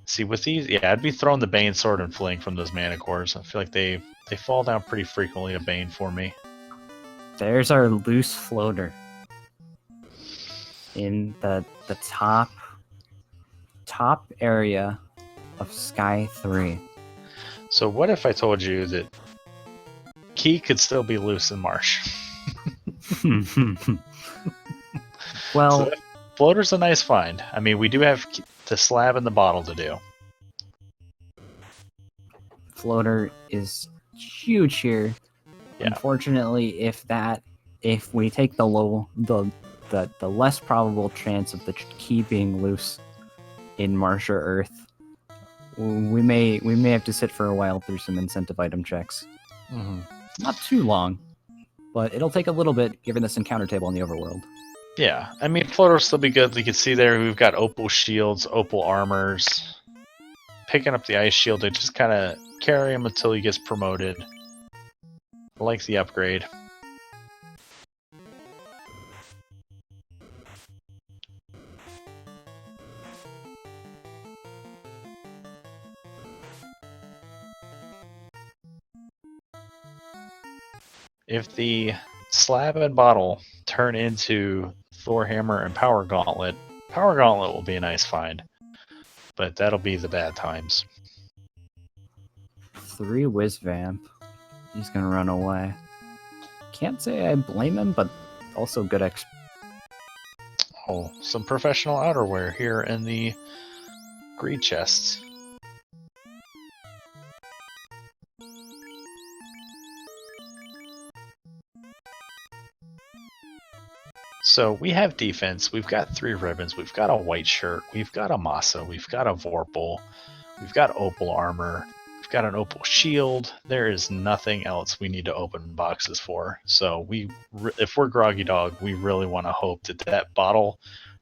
See, with these, yeah, I'd be throwing the Bane sword and fleeing from those Manticores. I feel like they fall down pretty frequently, a Bane for me. There's our loose floater in the top area of Sky 3. So what if I told you that Key could still be loose in Marsh? Well, so floater's a nice find. I mean, we do have the slab in the bottle to do. floater is huge here. Yeah. Unfortunately, if we take the less probable chance of the key being loose in Marsh or Earth, we may have to sit for a while through some incentive item checks. Mm-hmm. Not too long, but it'll take a little bit given this encounter table in the overworld. Yeah, I mean, floater will still be good. You can see there we've got opal shields, opal armors. Picking up the ice shield to just kind of carry him until he gets promoted. I like the upgrade. If the slab and bottle turn into Thor Hammer and Power Gauntlet will be a nice find. But that'll be the bad times. 3 Whiz Vamp. He's gonna run away. Can't say I blame him, but also good XP. Oh, some professional outerwear here in the greed chests. So we have defense, we've got 3 ribbons, we've got a white shirt, we've got a Masa, we've got a Vorpal, we've got opal armor, we've got an opal shield. There is nothing else we need to open boxes for. So if we're Groggy Dog, we really want to hope that bottle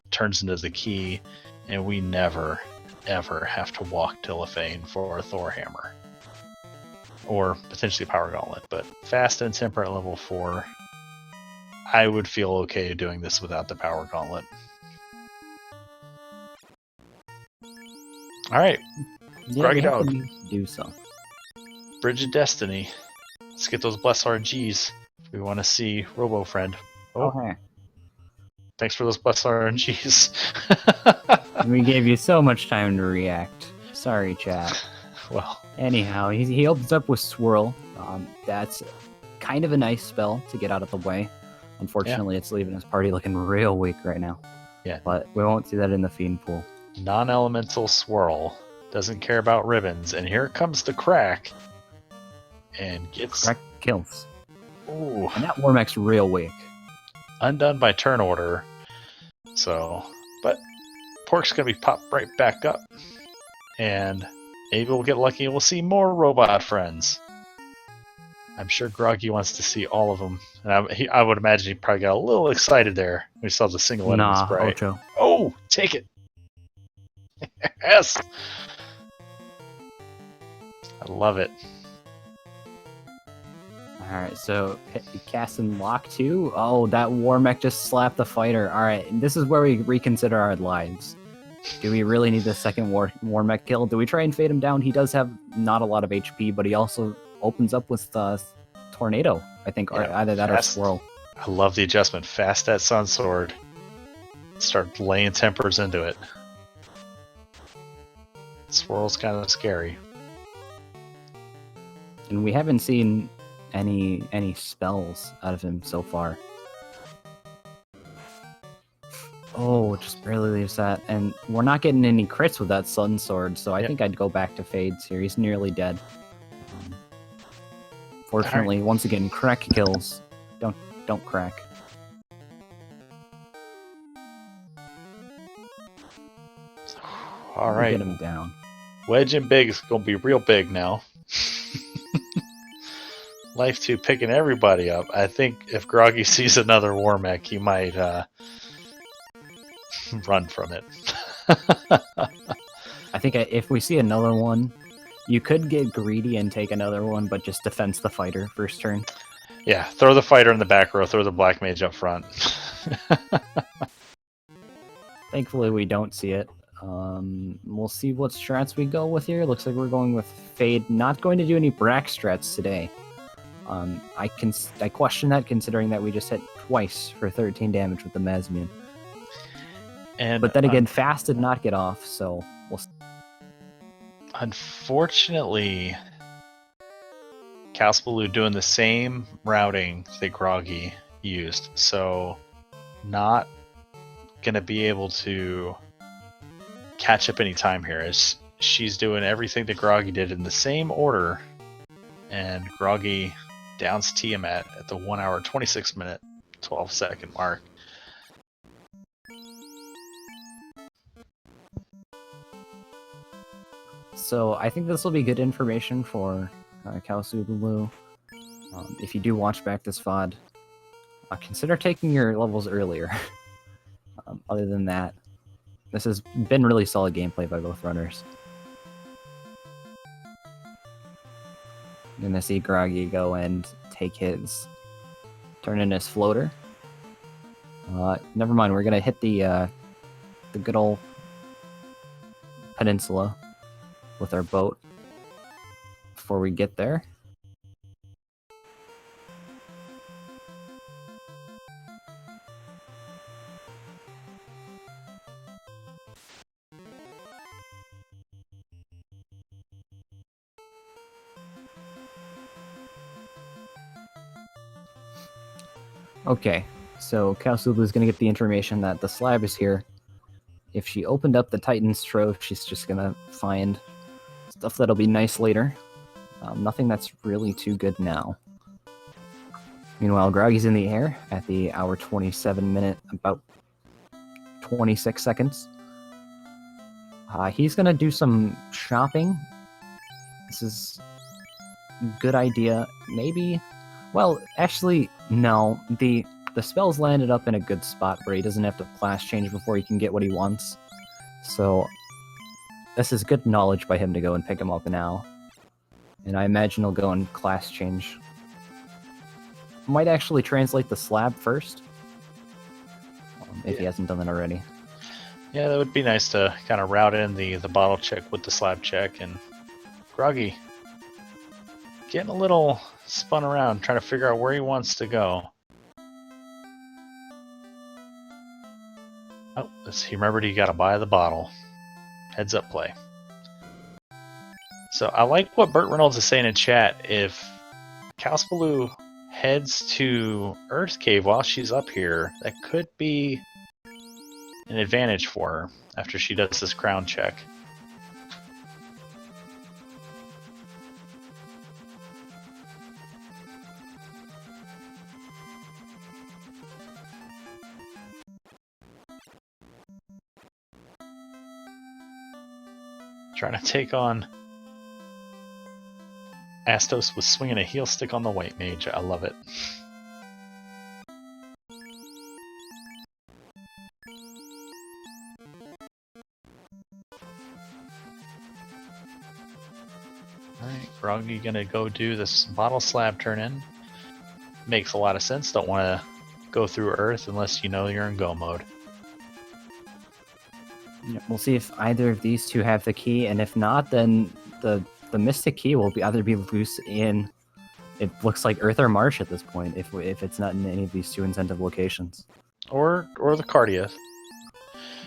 turns into the key and we never, ever have to walk to Lefane for a Thor Hammer. Or potentially Power Gauntlet, but Fast and Temperate level 4, I would feel okay doing this without the Power Gauntlet. All right, Yeah, Groggy we have Dog. to do so. Bridge of Destiny. Let's get those bless RNGs. We want to see Robo Friend. Oh, hey. thanks for those bless RNGs. We gave you so much time to react. Sorry, chat. Well, Anyhow, he opens up with Swirl. That's kind of a nice spell to get out of the way. Unfortunately, it's leaving his party looking real weak right now. yeah. But we won't see that in the Fiend pool. Non-elemental Swirl. Doesn't care about ribbons. And here comes the crack. And gets... Crack kills. Ooh. And that Warmech's real weak. Undone by turn order. So... But Pork's going to be popped right back up. And maybe we'll get lucky and we'll see more robot friends. I'm sure Groggy wants to see all of them. And I would imagine he probably got a little excited there. We saw the single enemy sprite. Ocho. Oh, take it. Yes. I love it. Alright, so casting Lock 2. Oh, that Warmech just slapped the fighter. Alright, and this is where we reconsider our lives. Do we really need the second Warmech kill? Do we try and fade him down? He does have not a lot of HP, but he also opens up with Tornado, I think, or either that or Swirl. I love the adjustment. Fast that Sun Sword. Start laying tempers into it. Swirl's kind of scary. And we haven't seen any spells out of him so far. Oh, just barely leaves that. And we're not getting any crits with that Sun Sword, so I think I'd go back to Fades here. He's nearly dead. Fortunately, once again, crack kills. Don't crack. All right. Get him down. Wedge and Big is going to be real big now. Life 2 picking everybody up. I think if Groggy sees another Warmech, he might run from it. I think if we see another one, you could get greedy and take another one, but just defense the fighter first turn. Yeah, throw the fighter in the back row, throw the Black Mage up front. Thankfully, we don't see it. We'll see what strats we go with here. Looks like we're going with Fade. Not going to do any Brack strats today. I question that, considering that we just hit twice for 13 damage with the Mesmian. But then again, Fast did not get off, so we'll... Unfortunately, kaosubaloo doing the same routing that Groggy used, so not going to be able to catch up any time here, as she's doing everything that Groggy did in the same order, and Groggy downs Tiamat at the 1 hour 26 minute 12 second mark. So I think this will be good information for kaosubaloo. If you do watch back this VOD, consider taking your levels earlier. Other than that, this has been really solid gameplay by both runners. I'm gonna see Groggy go and take his turn in his floater. Never mind, we're gonna hit the good old peninsula with our boat before we get there. Okay, so kaosubaloo is going to get the information that the slab is here. If she opened up the Titan's Trove, she's just going to find stuff that'll be nice later. Nothing that's really too good now. Meanwhile, Groggy's in the air at the hour 27 minute, about 26 seconds. He's going to do some shopping. This is a good idea. Maybe... Well, actually, no. The spell's landed up in a good spot where he doesn't have to class change before he can get what he wants. So, this is good knowledge by him to go and pick him up now. And I imagine he'll go and class change. Might actually translate the slab first. If he hasn't done that already. Yeah, that would be nice to kind of route in the bottle check with the slab check. And Groggy, getting a little spun around, trying to figure out where he wants to go. Oh, he remembered he got to buy the bottle. Heads up play. So I like what Burt Reynolds is saying in chat. If kaosubaloo heads to Earth Cave while she's up here, that could be an advantage for her after she does this crown check. Trying to take on Astos was swinging a heel stick on the white mage. I love it. Alright, Groggy gonna go do this bottle slab turn in. Makes a lot of sense. Don't want to go through Earth unless you know you're in go mode. We'll see if either of these two have the key, and if not, then the mystic key will either be loose in, it looks like Earth or Marsh at this point, if it's not in any of these two incentive locations. Or the Cardia.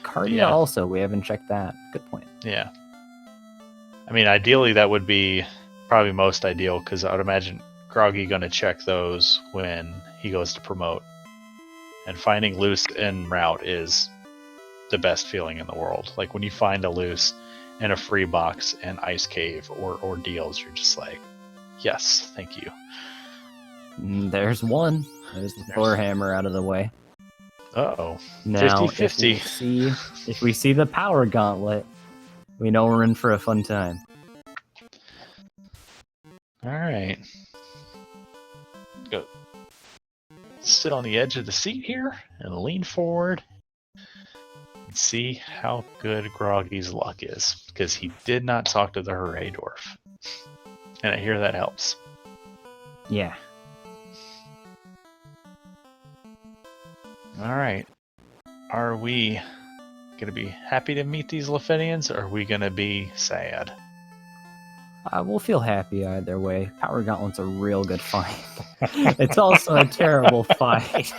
Cardia also, we haven't checked that. Good point. Yeah. I mean, ideally that would be probably most ideal, because I would imagine Groggy going to check those when he goes to promote. And finding loose en route is the best feeling in the world. Like when you find a loose in a free box in Ice Cave or Ordeals, you're just like, yes, thank you. There's one. There's the Thor hammer out of the way. Uh-oh. Now, 50-50. If we see the power gauntlet, we know we're in for a fun time. Alright. Go. Sit on the edge of the seat here and lean forward and see how good Groggy's luck is, because he did not talk to the Hooray Dwarf. And I hear that helps. Yeah. Alright. Are we going to be happy to meet these Lefenians, or are we going to be sad? We'll feel happy either way. Power Gauntlet's a real good fight. It's also a terrible fight.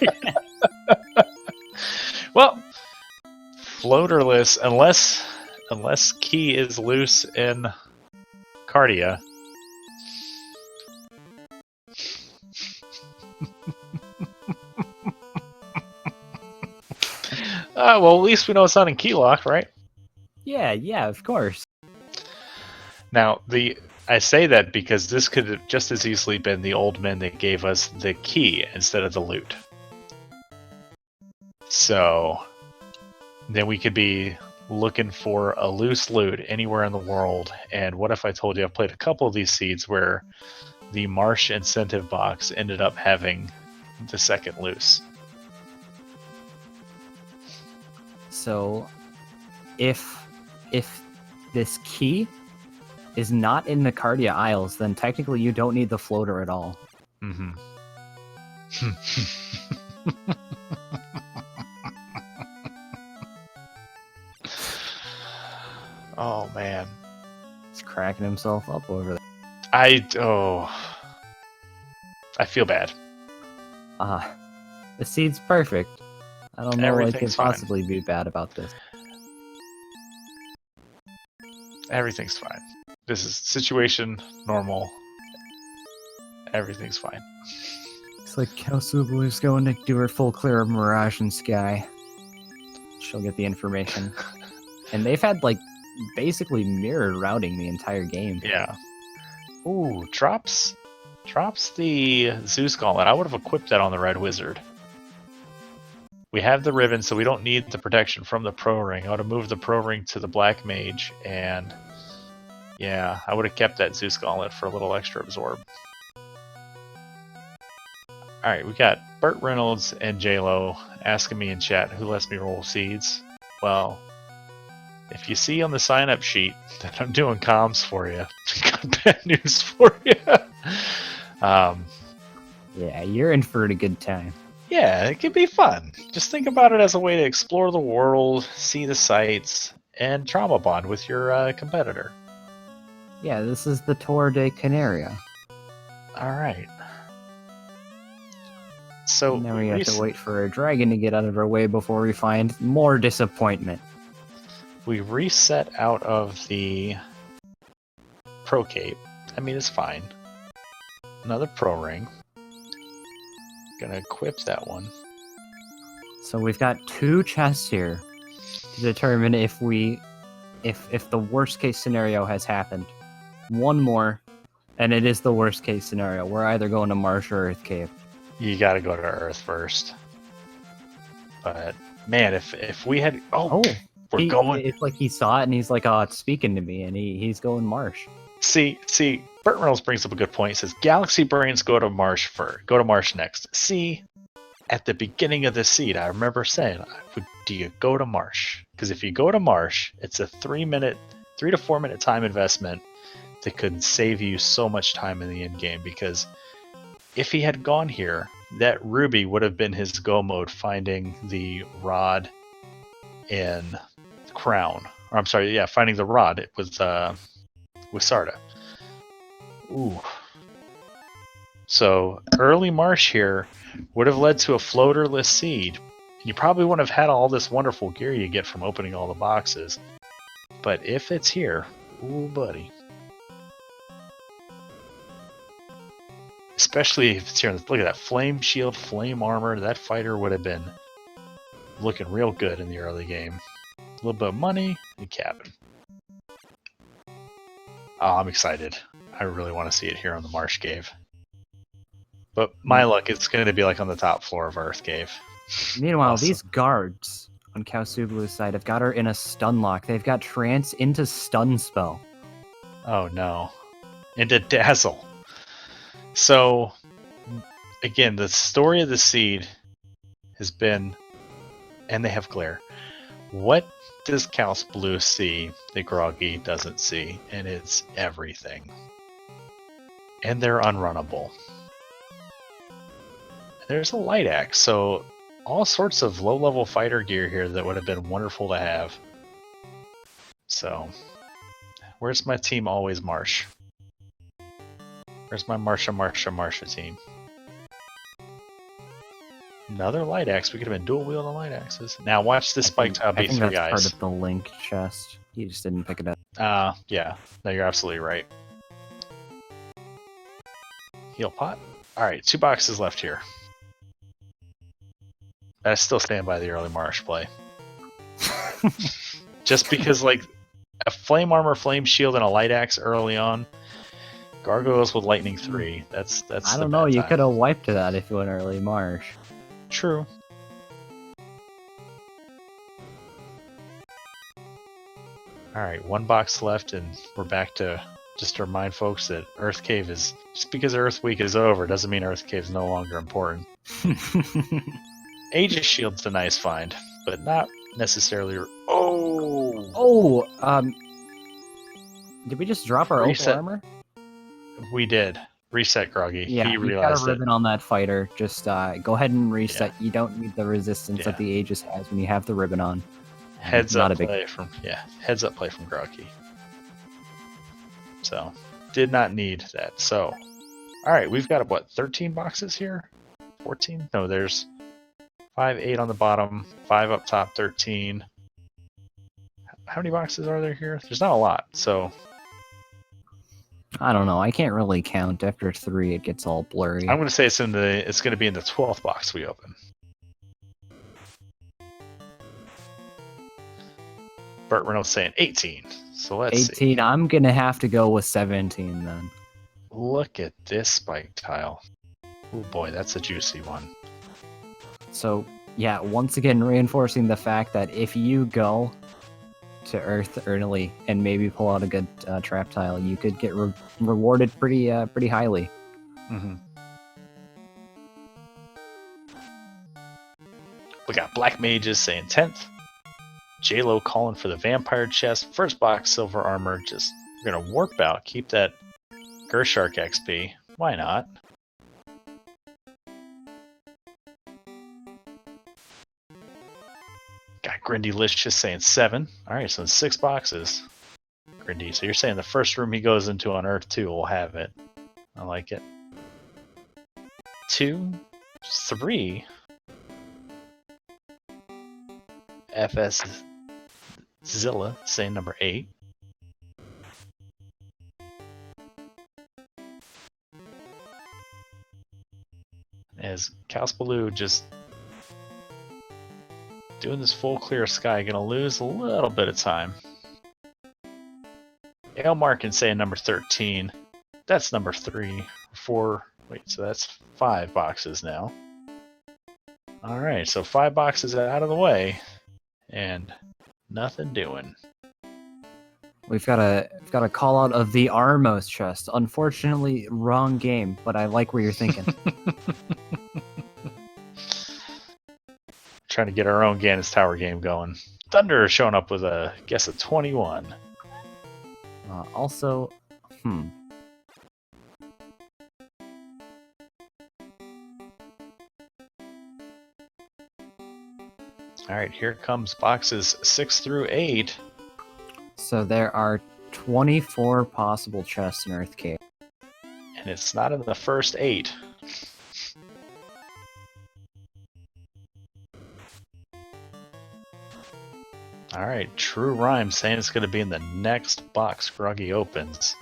Well, floaterless, unless key is loose in Cardia. Well, at least we know it's not in key lock, right? Yeah, of course. Now, I say that because this could have just as easily been the old men that gave us the key instead of the loot. So then we could be looking for a loose loot anywhere in the world. And what if I told you I've played a couple of these seeds where the Marsh incentive box ended up having the second loose? So, if this key is not in the Cardia Isles, then technically you don't need the floater at all. Mm-hmm. Oh, man. He's cracking himself up over there. I feel bad. The seed's perfect. I don't know what could fine. possibly be bad about this. Everything's fine. This is situation normal. Everything's fine. It's like kaosubaloo's going to do her full clear of Mirage and Sky. She'll get the information. And they've had, like, basically mirror routing the entire game. Yeah. Ooh, drops the Zeus Gauntlet. I would have equipped that on the Red Wizard. We have the ribbon, so we don't need the protection from the Pro Ring. I would have moved the Pro Ring to the Black Mage, and yeah, I would have kept that Zeus Gauntlet for a little extra absorb. Alright, we got Burt Reynolds and JLo asking me in chat who lets me roll seeds. Well, if you see on the sign-up sheet that I'm doing comms for you, I got bad news for you. Yeah, you're in for a good time. Yeah, it could be fun. Just think about it as a way to explore the world, see the sights, and trauma bond with your competitor. Yeah, this is the Tour de Canaria. All right. So Now we have to wait for a dragon to get out of our way before we find more disappointment. we reset out of the Pro Cape. I mean, it's fine. Another Pro Ring. Gonna equip that one. So we've got 2 chests here to determine if the worst case scenario has happened. One more, and it is the worst case scenario. We're either going to Marsh or Earth Cave. You gotta go to Earth first. But man, if we had we're going. It's like he saw it and he's like, oh, it's speaking to me, and he's going Marsh. See, Burt Reynolds brings up a good point. He says Galaxy Brains go to Marsh first. Go to Marsh next. See, at the beginning of the seed, I remember saying, do you go to Marsh? Because if you go to Marsh, it's a 3 to 4 minute time investment that could save you so much time in the end game. Because if he had gone here, that Ruby would have been his go mode, finding the rod in Crown. Or I'm sorry, yeah, finding the rod with Sarda. Ooh. So early Marsh here would have led to a floaterless seed. You probably wouldn't have had all this wonderful gear you get from opening all the boxes. But if it's here, ooh buddy. Especially if it's here. Look at that flame shield, flame armor. That fighter would have been looking real good in the early game. A little bit of money and cabin. Oh, I'm excited. I really want to see it here on the Marsh Cave. But my luck, it's going to be like on the top floor of Earth Cave. Meanwhile, awesome. These guards on kaosubaloo's side have got her in a stun lock. They've got Trance into stun spell. Oh no. Into Dazzle. So, again, the story of the seed has been, and they have Glare. What does kaosubaloo see that Groggy doesn't see? And it's everything. And they're unrunnable. There's a light axe, so all sorts of low-level fighter gear here that would have been wonderful to have. So, where's my team always Marsh? Where's my Marsha team? Another light axe. We could have been dual wielding light axes. Now watch this spike tile beat 3 guys. Part of the link chest. You just didn't pick it up. Yeah. No, you're absolutely right. Heal pot. Alright, 2 boxes left here. I still stand by the early Marsh play. Just because, like, a flame armor, flame shield, and a light axe early on. Gargoyles with lightning 3. That's. I don't know. You could have wiped that if you went early Marsh. True. Alright, 1 box left, and we're back to just to remind folks that Earth Cave is. Just because Earth Week is over doesn't mean Earth Cave is no longer important. Aegis Shield's a nice find, but not necessarily. Did we just drop our opal armor? We did. Reset, Groggy. Yeah, he realized got a ribbon on that fighter. Just go ahead and reset. Yeah. You don't need the resistance that the Aegis has when you have the ribbon on. Heads up play from Groggy. So, did not need that. So, all right, we've got what, 13 boxes here? 14? No, there's 5, 8 on the bottom, 5 up top, 13. How many boxes are there here? There's not a lot, so. I don't know. I can't really count. After 3, it gets all blurry. I'm going to say it's going to be in the 12th box we open. Burt Reynolds saying 18. So let's 18. see. I'm going to have to go with 17 then. Look at this spike tile. Oh boy, that's a juicy one. So, yeah, once again reinforcing the fact that if you go to Earth early and maybe pull out a good trap tile, you could get rewarded pretty highly. Mm-hmm. We got Black Mages saying 10th. J-Lo calling for the Vampire chest. First box, silver armor. Just, we're going to warp out. Keep that Gershark XP. Why not? Grindy-licious saying 7. All right, so in 6 boxes. Grindy, so you're saying the first room he goes into on Earth 2 will have it. I like it. 2, 3. FS Zilla saying number 8. As kaosubaloo just doing this full clear sky, gonna lose a little bit of time. Ailmarkin saying number 13. That's number 3. 4. Wait, so that's 5 boxes now. Alright, so 5 boxes out of the way. And nothing doing. We've got a call out of the Armos chest. Unfortunately, wrong game, but I like where you're thinking. Trying to get our own Gannis Tower game going. Thunder showing up with a 21. Also, Alright, here comes boxes 6 through 8. So there are 24 possible chests in Earth Cave. And it's not in the first 8. Alright, True Rhyme saying it's going to be in the next box Groggy opens.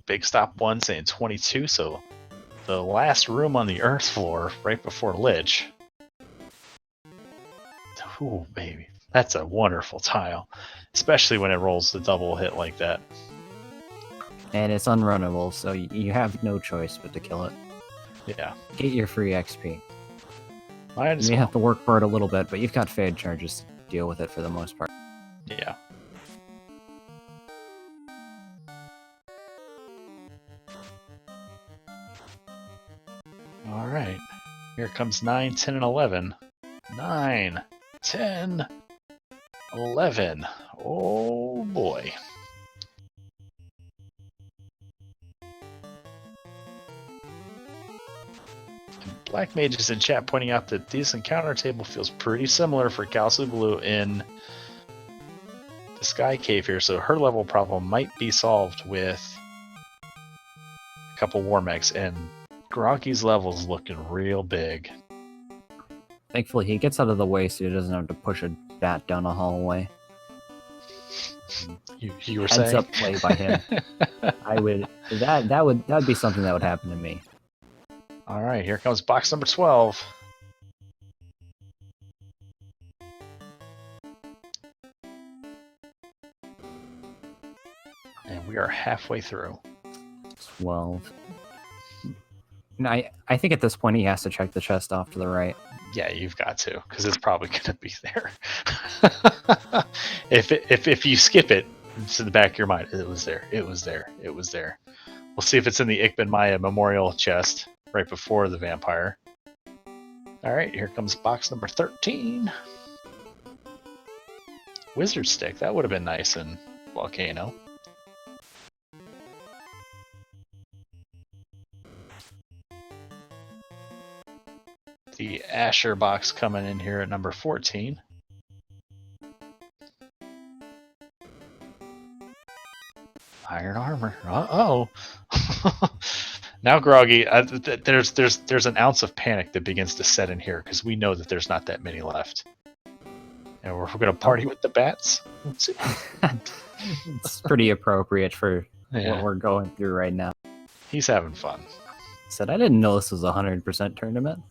Big Stop 1 saying 22, so the last room on the Earth floor right before Lich. Ooh, baby. That's a wonderful tile. Especially when it rolls the double hit like that. And it's unrunnable, so you have no choice but to kill it. Yeah. Get your free XP. Might as You may well. have to work for it a little bit, but you've got fade charges to deal with it for the most part. Yeah. Alright. Here comes 9, 10, and 11. 9, 10, 11. Oh boy. Black Mage is in chat pointing out that this encounter table feels pretty similar for kaosubaloo in the Sky Cave here, so her level problem might be solved with a couple War Mechs, and Groggy's level's looking real big. Thankfully, he gets out of the way so he doesn't have to push a bat down a hallway. You were Heads saying? up play by him. That would be something that would happen to me. Alright, here comes box number 12. And we are halfway through. 12. No, I think at this point he has to check the chest off to the right. Yeah, you've got to, because it's probably going to be there. if you skip it, it's in the back of your mind. It was there. It was there. It was there. We'll see if it's in the Ickben Maya Memorial chest right before the vampire. Alright, here comes box number 13. Wizard Stick. That would have been nice in Volcano. The Asher box coming in here at number 14. Iron armor. Uh-oh. Now, Groggy, there's an ounce of panic that begins to set in here because we know that there's not that many left. And we're going to party with the bats? It's pretty appropriate for Yeah. what we're going through right now. He's having fun. Said I didn't know this was a 100% tournament.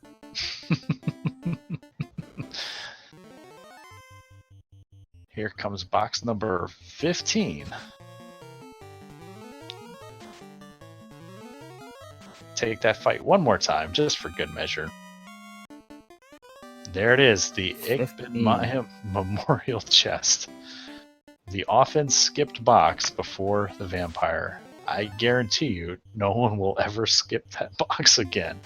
Here comes box number 15. Take that fight one more time, just for good measure. There it is, the Ickben Maya Memorial Chest. The often skipped box before the vampire. I guarantee you, no one will ever skip that box again.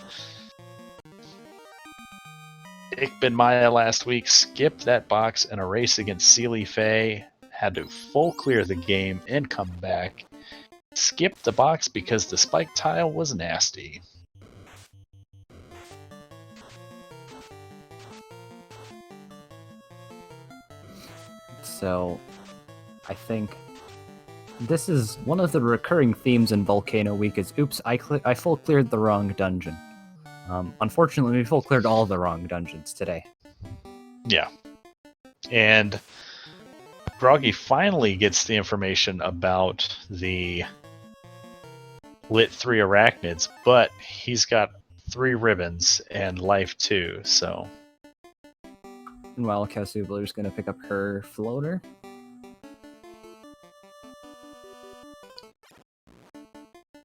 Ickben Maya last week skipped that box in a race against Sealy Faye, had to full clear the game and come back skipped the box because the spike tile was nasty. So, I think this is one of the recurring themes in Volcano Week is, oops, I full cleared the wrong dungeon. Unfortunately, we full cleared all the wrong dungeons today. Yeah. And Groggy finally gets the information about the lit 3 arachnids, but he's got 3 ribbons and life 2, so... Meanwhile, kaosubaloo's going to pick up her floater.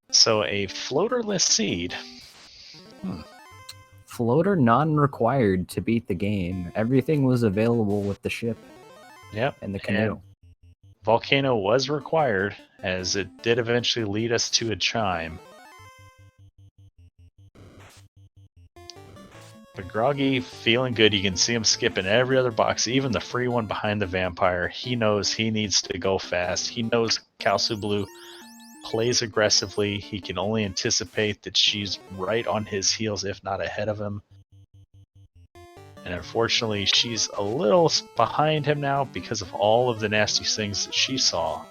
So a floaterless seed. Floater non-required to beat the game. Everything was available with the ship. Yep. And the canoe. And Volcano was required, as it did eventually lead us to a chime. But Groggy, feeling good, you can see him skipping every other box, even the free one behind the vampire. He knows he needs to go fast. He knows kaosubaloo plays aggressively. He can only anticipate that she's right on his heels, if not ahead of him. And unfortunately, she's a little behind him now because of all of the nasty things that she saw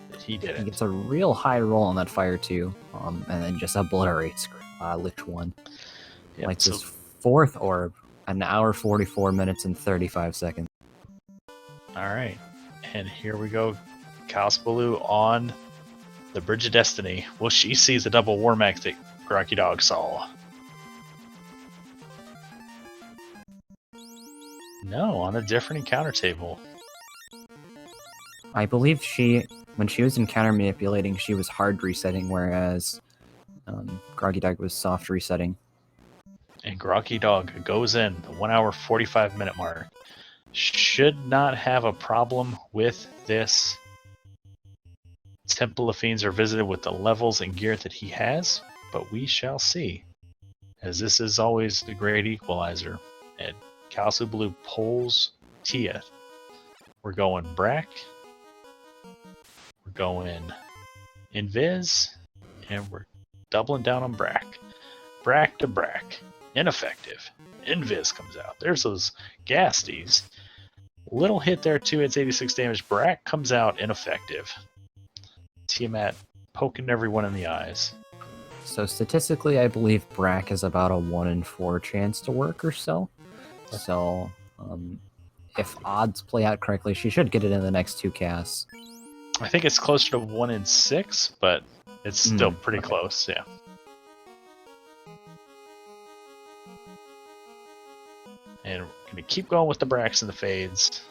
that he didn't. He gets a real high roll on that fire too, and then just obliterates Lich 1. Yep, like this 4th orb, an hour 44 minutes and 35 seconds. Alright, and here we go. kaosubaloo on the Bridge of Destiny. Will she see the double war mech that groggydog saw? No, on a different encounter table. I believe when she was encounter manipulating, she was hard resetting, whereas groggydog was soft resetting. And groggydog goes in the 1 hour 45 minute mark. Should not have a problem with this. Temple of Fiends are visited with the levels and gear that he has, but we shall see, as this is always the great equalizer. And kaosubaloo pulls Tia. We're going Brack. We're going Invis. And we're doubling down on Brack. Brack to Brack. Ineffective. Invis comes out. There's those Gasties. Little hit there too. It's 86 damage. Brack comes out ineffective. Tiamat poking everyone in the eyes. So statistically, I believe Brack has about a 1 in 4 chance to work or so. So, if odds play out correctly, she should get it in the next 2 casts. I think it's closer to 1 in 6, but it's still pretty close, yeah. And we're going to keep going with the Bracks and the Fades.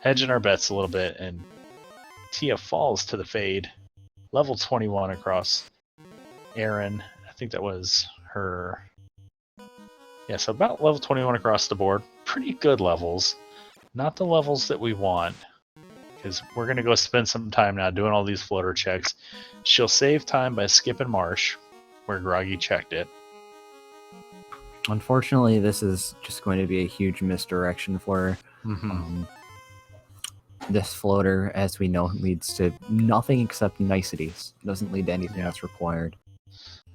Hedging our bets a little bit, and Tia falls to the Fade. Level 21 across Aaron. I think that was her... Yeah, so about level 21 across the board. Pretty good levels. Not the levels that we want, because we're going to go spend some time now doing all these floater checks. She'll save time by skipping Marsh, where Groggy checked it. Unfortunately, this is just going to be a huge misdirection for her. This floater, as we know, leads to nothing except niceties. It doesn't lead to anything that's required.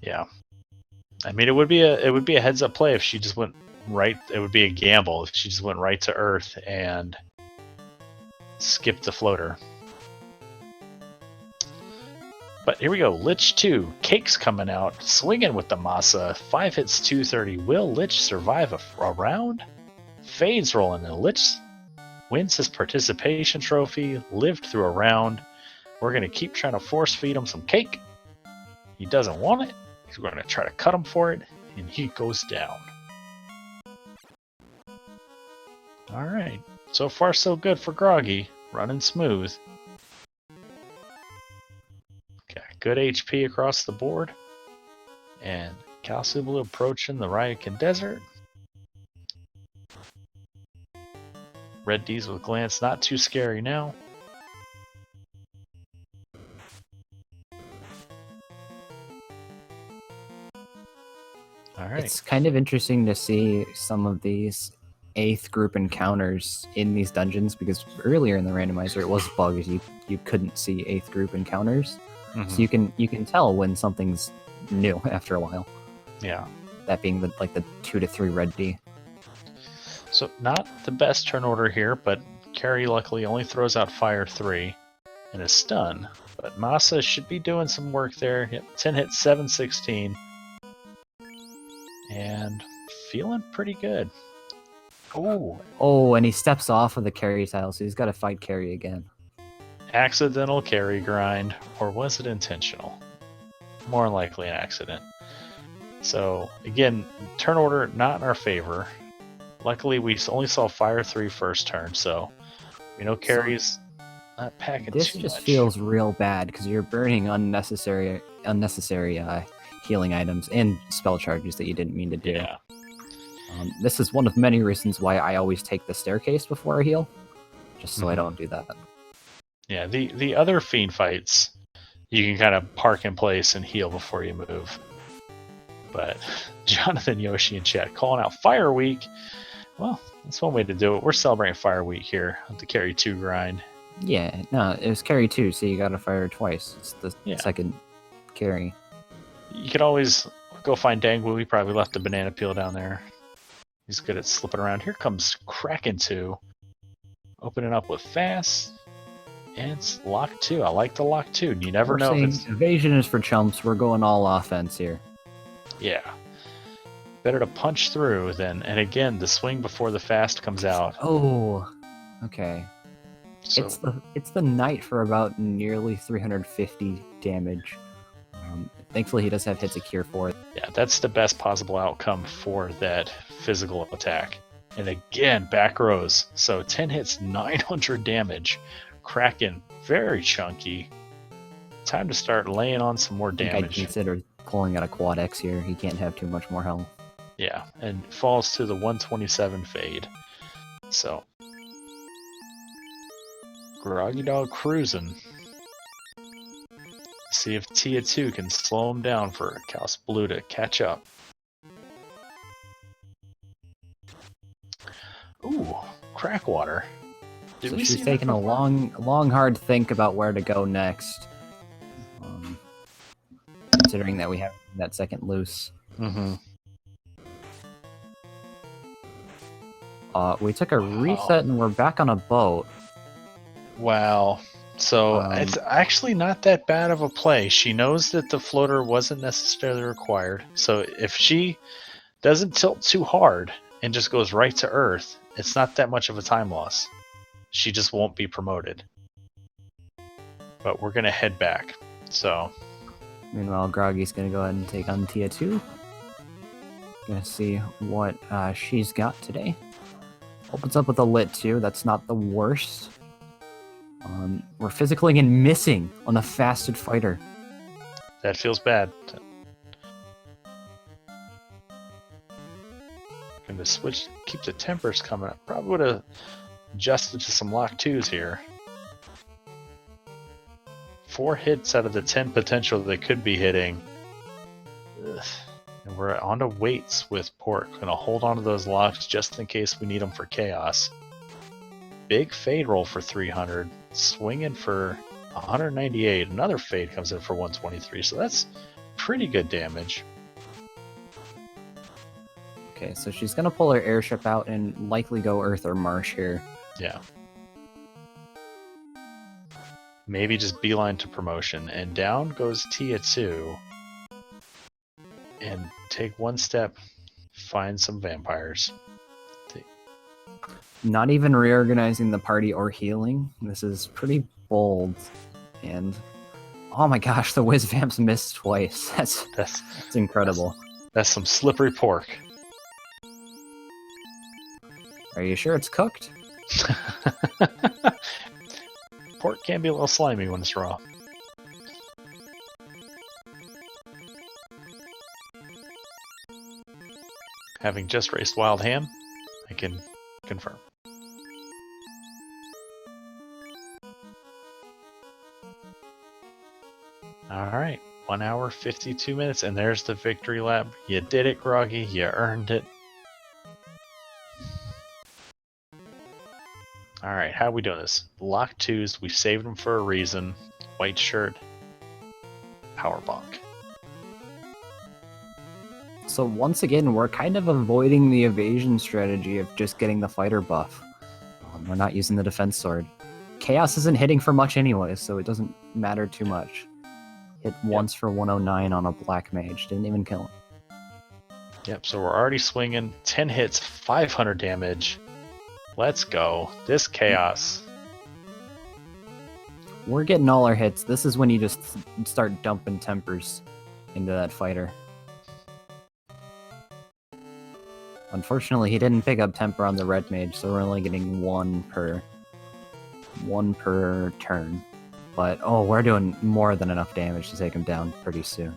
Yeah. I mean, it would be a heads up play if she just went right. It would be a gamble if she just went right to Earth and skipped the floater. But here we go. Lich 2. Cake's coming out, swinging with the Masa. 5 hits, 230. Will Lich survive a round? Fade's rolling in. Lich wins his participation trophy, lived through a round. We're going to keep trying to force feed him some cake. He doesn't want it. We're going to try to cut him for it, and he goes down. Alright, so far so good for Groggy, running smooth. Got good HP across the board, and kaosubaloo approaching the Ryokan Desert. Red D's with Glance, not too scary now. Alright. It's kind of interesting to see some of these 8th group encounters in these dungeons, because earlier in the randomizer it was bugged. You couldn't see 8th group encounters. So you can tell when something's new after a while. Yeah. That being the 2 to 3 red D. So not the best turn order here, but Carrie luckily only throws out Fire 3 and a stun. But Masa should be doing some work there. Yep, 10 hits, 716. And feeling pretty good. Oh, and he steps off of the carry tile, so he's got to fight carry again. Accidental carry grind, or was it intentional? More likely an accident. So again, turn order not in our favor. Luckily, we only saw Fire 3 first turn, so we know carries not packing too much. This just feels real bad because you're burning unnecessary healing items and spell charges that you didn't mean to do. Yeah. This is one of many reasons why I always take the staircase before I heal, just so I don't do that. Yeah, the other fiend fights, you can kind of park in place and heal before you move. But Jonathan, Yoshi, and chat calling out Fire Week. Well, that's one way to do it. We're celebrating Fire Week here on the carry 2 grind. Yeah, no, it was carry 2, so you gotta fire twice. It's the second carry. You could always go find Dangwoo. He probably left the banana peel down there. He's good at slipping around. Here comes Kraken 2. Opening up with fast. And it's lock 2. I like the lock 2. You never know if it's... Evasion is for chumps. We're going all offense here. Yeah. Better to punch through than... And again, the swing before the fast comes out. Oh, okay. So, it's the knight for about nearly 350 damage. Thankfully, he does have hits of cure for it. Yeah, that's the best possible outcome for that physical attack. And again, back rows. So 10 hits, 900 damage. Kraken, very chunky. Time to start laying on some more damage. I'd consider pulling out a quad X here. He can't have too much more health. Yeah, and falls to the 127 fade. So, Groggy Dog cruising. See if Tia 2 can slow him down for kaosubaloo to catch up. Ooh, Crackwater. So she's taking a long, hard think about where to go next. Considering that we have that second loose. We took a reset and we're back on a boat. Wow. So it's actually not that bad of a play. She knows that the floater wasn't necessarily required. So if she doesn't tilt too hard and just goes right to Earth, it's not that much of a time loss. She just won't be promoted. But we're going to head back. So. Meanwhile, Groggy's going to go ahead and take on Tia 2. Gonna see what she's got today. Opens up with a lit 2. That's not the worst. We're physically and missing on the fasted fighter. That feels bad. Gonna switch, keep the tempers coming up. Probably would have adjusted to some lock 2s here. 4 hits out of the 10 potential they could be hitting. Ugh. And we're on to weights with Pork. Gonna hold on to those locks just in case we need them for chaos. Big fade roll for 300. Swinging for 198. Another fade comes in for 123. So that's pretty good damage. Okay, so she's gonna pull her airship out and likely go Earth or Marsh here. Yeah. Maybe just beeline to promotion. And down goes Tia 2. And take one step, find some vampires. Not even reorganizing the party or healing. This is pretty bold. And oh my gosh, the Whiz Vamps missed twice. That's incredible. That's some slippery pork. Are you sure it's cooked? Pork can be a little slimy when it's raw. Having just raced Wild Ham, I can confirm. Alright, 1 hour, 52 minutes, and there's the victory lap. You did it, Groggy. You earned it. Alright, how are we doing this? Lock 2s, we saved them for a reason. White shirt. power bonk. So once again, we're kind of avoiding the evasion strategy of just getting the fighter buff. We're not using the defense sword. Chaos isn't hitting for much anyway, so it doesn't matter too much. Hit once for 109 on a black mage. Didn't even kill him. Yep, so we're already swinging 10 hits, 500 damage. Let's go. This chaos. We're getting all our hits. This is when you just start dumping tempers into that fighter. Unfortunately, he didn't pick up temper on the red mage, so we're only getting one per turn. But, oh, we're doing more than enough damage to take him down pretty soon.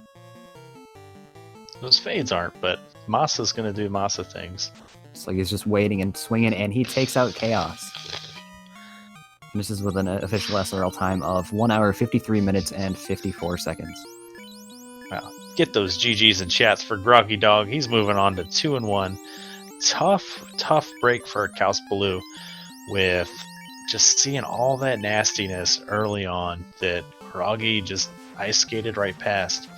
Those fades aren't, but Masa's gonna do Masa things. It's like he's just waiting and swinging, and he takes out Chaos. This is with an official SRL time of 1 hour, 53 minutes, and 54 seconds. Wow. Get those GGs in chats for Groggy Dog. He's moving on to 2-1. Tough break for kaosubaloo with just seeing all that nastiness early on that Groggy just ice skated right past.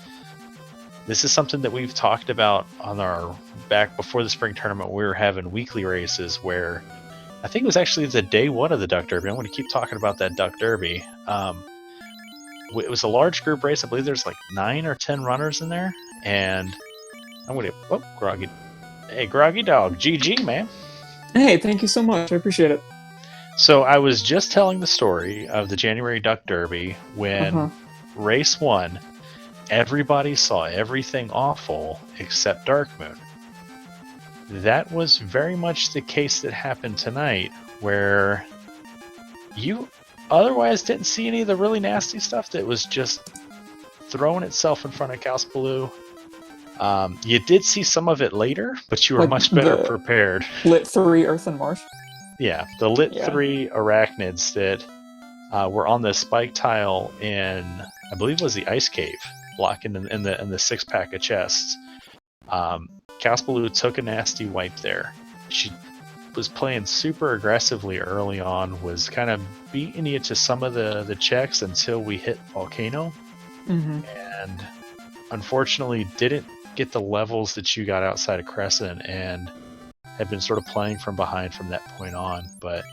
This is something that we've talked about on our back before the spring tournament. We were having weekly races where I think it was actually the day one of the Duck Derby. I'm going to keep talking about that Duck Derby. It was a large group race. I believe there's like 9 or 10 runners in there. And I'm going to... Groggy. Hey, Groggy Dog. GG, man. Hey, thank you so much. I appreciate it. So I was just telling the story of the January Duck Derby when race 1, everybody saw everything awful except Dark Moon. That was very much the case that happened tonight, where you otherwise didn't see any of the really nasty stuff that was just throwing itself in front of kaosubaloo. You did see some of it later, but you were much better prepared. Lit 3 Earth and Marsh? Yeah, the Lit 3 arachnids that were on the spike tile in, I believe it was the Ice Cave, blocking in the 6-pack of chests. kaosubaloo took a nasty wipe there. She was playing super aggressively early on, was kind of beating you to some of the checks until we hit Volcano. And unfortunately didn't get the levels that you got outside of Crescent and had been sort of playing from behind from that point on. But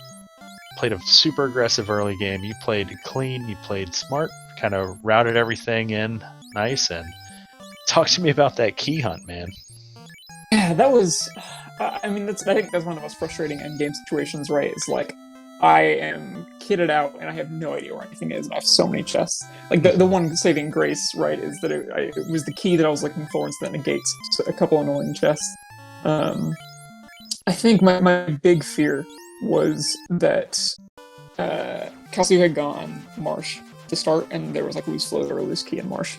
played a super aggressive early game. You played clean, you played smart, kind of routed everything in nice. And talk to me about that key hunt, man. Yeah, that was... I mean, I think that's one of the most frustrating endgame situations, right? It's like, I am kitted out and I have no idea where anything is, and I have so many chests. Like, the one saving grace, right, is that it was the key that I was looking for instead of negates a couple annoying chests. I think my big fear was that kaosubaloo had gone Marsh to start, and there was like loose float or loose key in Marsh,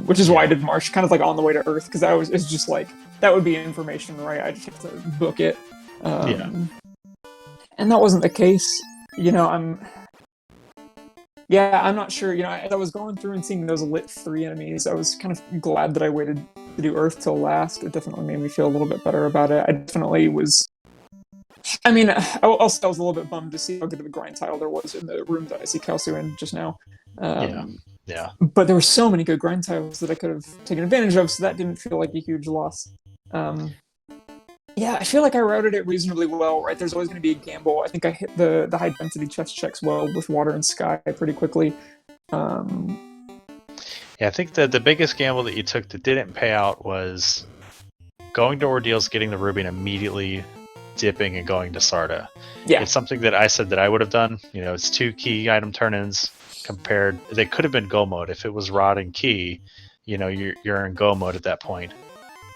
which is why I did Marsh kind of like on the way to Earth, because it's just like, that would be information, right? I just have to book it. And that wasn't the case. You know, I'm not sure. You know, as I was going through and seeing those Lit 3 enemies, I was kind of glad that I waited to do Earth till last. It definitely made me feel a little bit better about it. I definitely was... I mean, I was a little bit bummed to see how good of a grind tile there was in the room that I see kaosubaloo in just now. Yeah. But there were so many good grind tiles that I could have taken advantage of, so that didn't feel like a huge loss. Yeah, I feel like I routed it reasonably well, right? There's always going to be a gamble. I think I hit the high density chest checks well with water and sky pretty quickly. Yeah, I think that the biggest gamble that you took that didn't pay out was going to Ordeals, getting the Ruby, and immediately dipping and going to Sarda. Yeah. It's something that I said that I would have done. You know, it's 2 key item turn-ins compared. They could have been go mode. If it was Rod and Key, you know, you're in go mode at that point.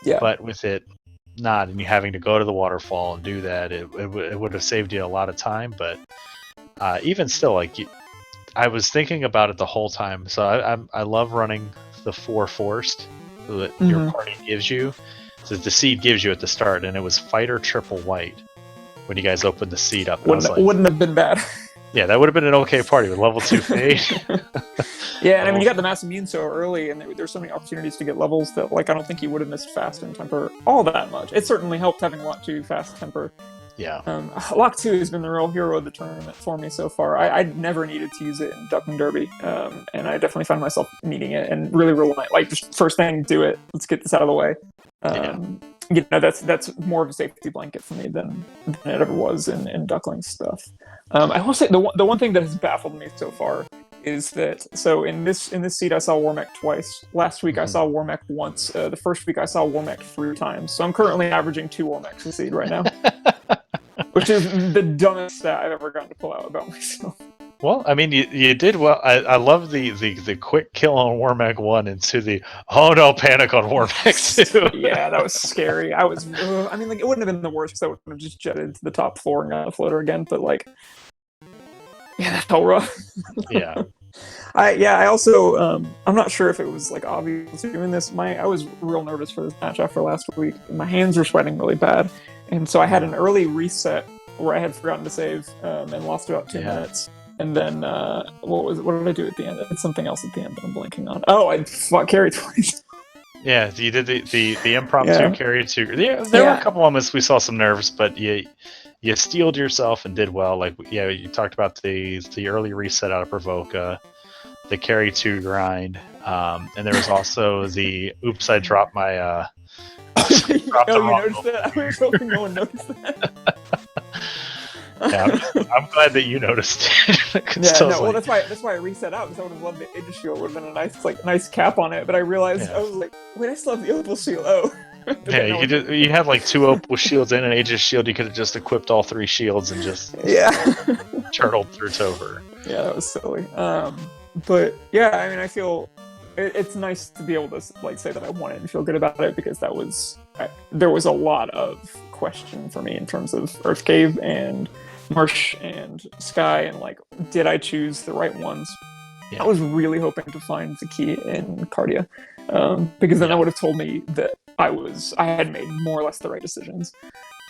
Yeah. But with it not, and you having to go to the waterfall and do that, it would have saved you a lot of time. But even still, like, I was thinking about it the whole time. So I love running the 4 forced that your party gives you. So the seed gives you at the start, and it was fighter triple white when you guys opened the seed up. Wouldn't have been bad. Yeah, that would have been an okay party with level 2 fade. Yeah, and I mean, you got the mass immune so early, and there's so many opportunities to get levels that, like, I don't think you would have missed fast and temper all that much. It certainly helped having lot 2 fast temper. Yeah. Lock 2 has been the real hero of the tournament for me so far. I never needed to use it in Duckling Derby, and I definitely found myself needing it and really relying. Like, just first thing, do it. Let's get this out of the way. That's more of a safety blanket for me than it ever was in Duckling stuff. I will say the one thing that has baffled me so far is that in this seed I saw Warmech twice. Last week I saw Warmech once. The first week I saw Warmech 3 times. So I'm currently averaging 2 Warmechs a seed right now, which is the dumbest stat I've ever gotten to pull out about myself. Well, I mean, you did well. I love the quick kill on Warmech 1 into the panic on Warmech 2. Yeah, that was scary. I mean, like, it wouldn't have been the worst because I would have just jetted to the top floor and got a floater again. But like, yeah, that felt rough. Yeah. I also I'm not sure if it was like obvious doing this. I was real nervous for this match after last week. My hands were sweating really bad, and so I had an early reset where I had forgotten to save and lost about 2 minutes. And then what did I do at the end? I did something else at the end that I'm blanking on. Oh, I fought carry twice. Yeah, you did the impromptu carry too. There were a couple moments we saw some nerves, but you steeled yourself and did well. Like, you talked about the early reset out of Provoca, the carry 2 grind, and there was also the oops, I dropped my. You noticed that? I was hoping no one noticed that. Yeah, I'm glad that you noticed it. Well, that's why I reset out, because I would have loved the Aegis Shield. Would have been a nice cap on it, but I realized I was like, wait, I still have the Opal Shield. Oh. You had like 2 Opal Shields and an Aegis Shield. You could have just equipped all 3 shields and just turtled through Tover. Yeah, that was silly. But yeah, I mean, I feel it's nice to be able to like say that I won it and feel good about it, because there was a lot of question for me in terms of Earth Cave and Marsh and Sky, and like, did I choose the right ones? I was really hoping to find the key in Cardia, because then that would have told me that I had made more or less the right decisions.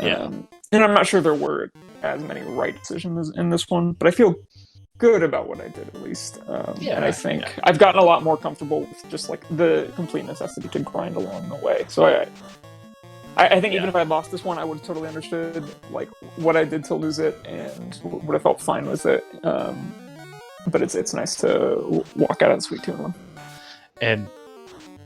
And I'm not sure there were as many right decisions in this one, but I feel good about what I did, at least. And I think I've gotten a lot more comfortable with just like the complete necessity to grind along the way. So I think even if I had lost this one, I would have totally understood like what I did to lose it and would have felt fine with it. But it's nice to walk out of this week 2-1. And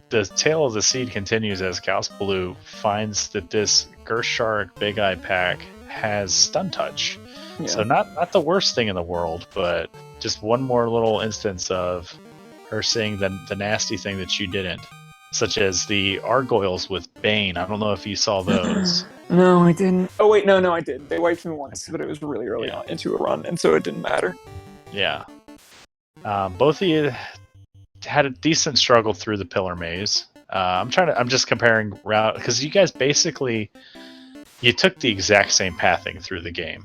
the tale of the seed continues as kaosubaloo finds that this Gershark Big Eye pack has Stun Touch. Yeah. So not the worst thing in the world, but just one more little instance of her seeing the nasty thing that you didn't. Such as the Argoyles with Bane. I don't know if you saw those. No, I didn't. Oh, wait, no, I did. They wiped me once, but it was really early on into a run, and so it didn't matter. Yeah. Both of you had a decent struggle through the Pillar Maze. I'm just comparing route, because you guys basically, you took the exact same pathing through the game.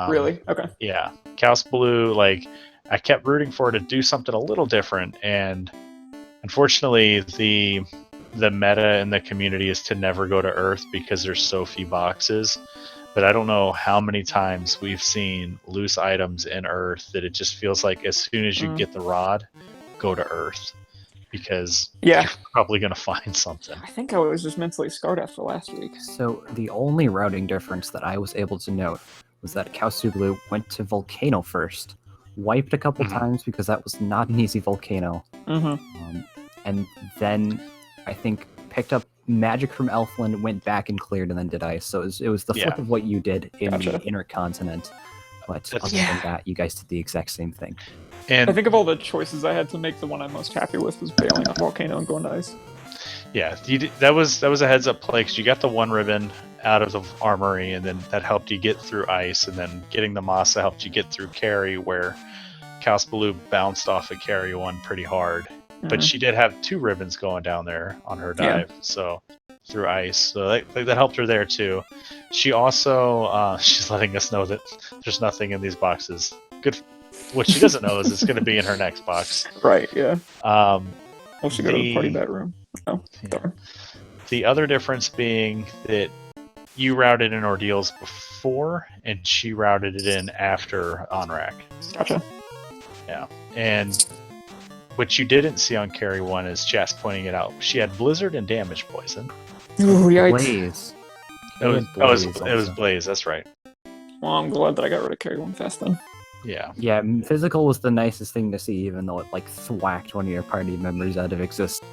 Really? Okay. Yeah. kaosubaloo, like, I kept rooting for her to do something a little different, and unfortunately, the meta in the community is to never go to Earth because there's so few boxes. But I don't know how many times we've seen loose items in Earth that it just feels like as soon as you get the rod, go to Earth. Because you're probably going to find something. I think I was just mentally scarred after last week. So the only routing difference that I was able to note was that kaosubaloo went to Volcano first. Wiped a couple times because that was not an easy volcano. And then I think picked up magic from Elfland, went back and cleared, and then did ice. So it was the flip of what you did in the Intercontinent. But other than that, you guys did the exact same thing. And I think of all the choices I had to make, the one I'm most happy with was bailing on Volcano and going to ice. Yeah, that was a heads up play, because you got the 1 ribbon out of the armory, and then that helped you get through ice, and then getting the Masa helped you get through carry, where kaosubaloo bounced off of carry 1 pretty hard. But she did have 2 ribbons going down there on her dive, so through ice. So that helped her there too. She also she's letting us know that there's nothing in these boxes. Good. What she doesn't know is it's going to be in her next box. Right. Yeah. Well, she go to the party bedroom. Oh, darn. The other difference being that you routed in Ordeals before, and she routed it in after on-rack. Gotcha. Yeah, and what you didn't see on carry 1 is Chess pointing it out. She had Blizzard and Damage Poison. Ooh, yikes. Blaze. It was Blaze, that's right. Well, I'm glad that I got rid of carry one fast then. Yeah. Yeah, physical was the nicest thing to see, even though it like thwacked one of your party members out of existence.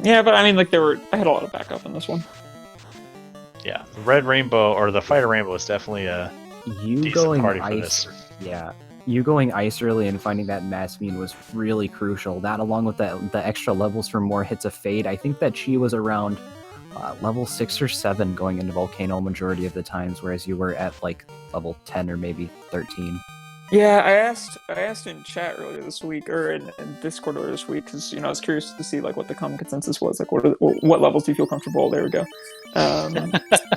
Yeah, but I mean, like I had a lot of backup in this one. Yeah, the red rainbow or the fighter rainbow is definitely a You decent going party for ice, this. yeah. You going ice early and finding that mass mean was really crucial. That, along with the extra levels for more hits of fade, I think that she was around level 6 or 7 going into Volcano majority of the times, whereas you were at like level 10 or maybe 13. Yeah, I asked in chat earlier this week, or in Discord earlier this week, because I was curious to see like what the common consensus was. Like, what levels do you feel comfortable? There we go.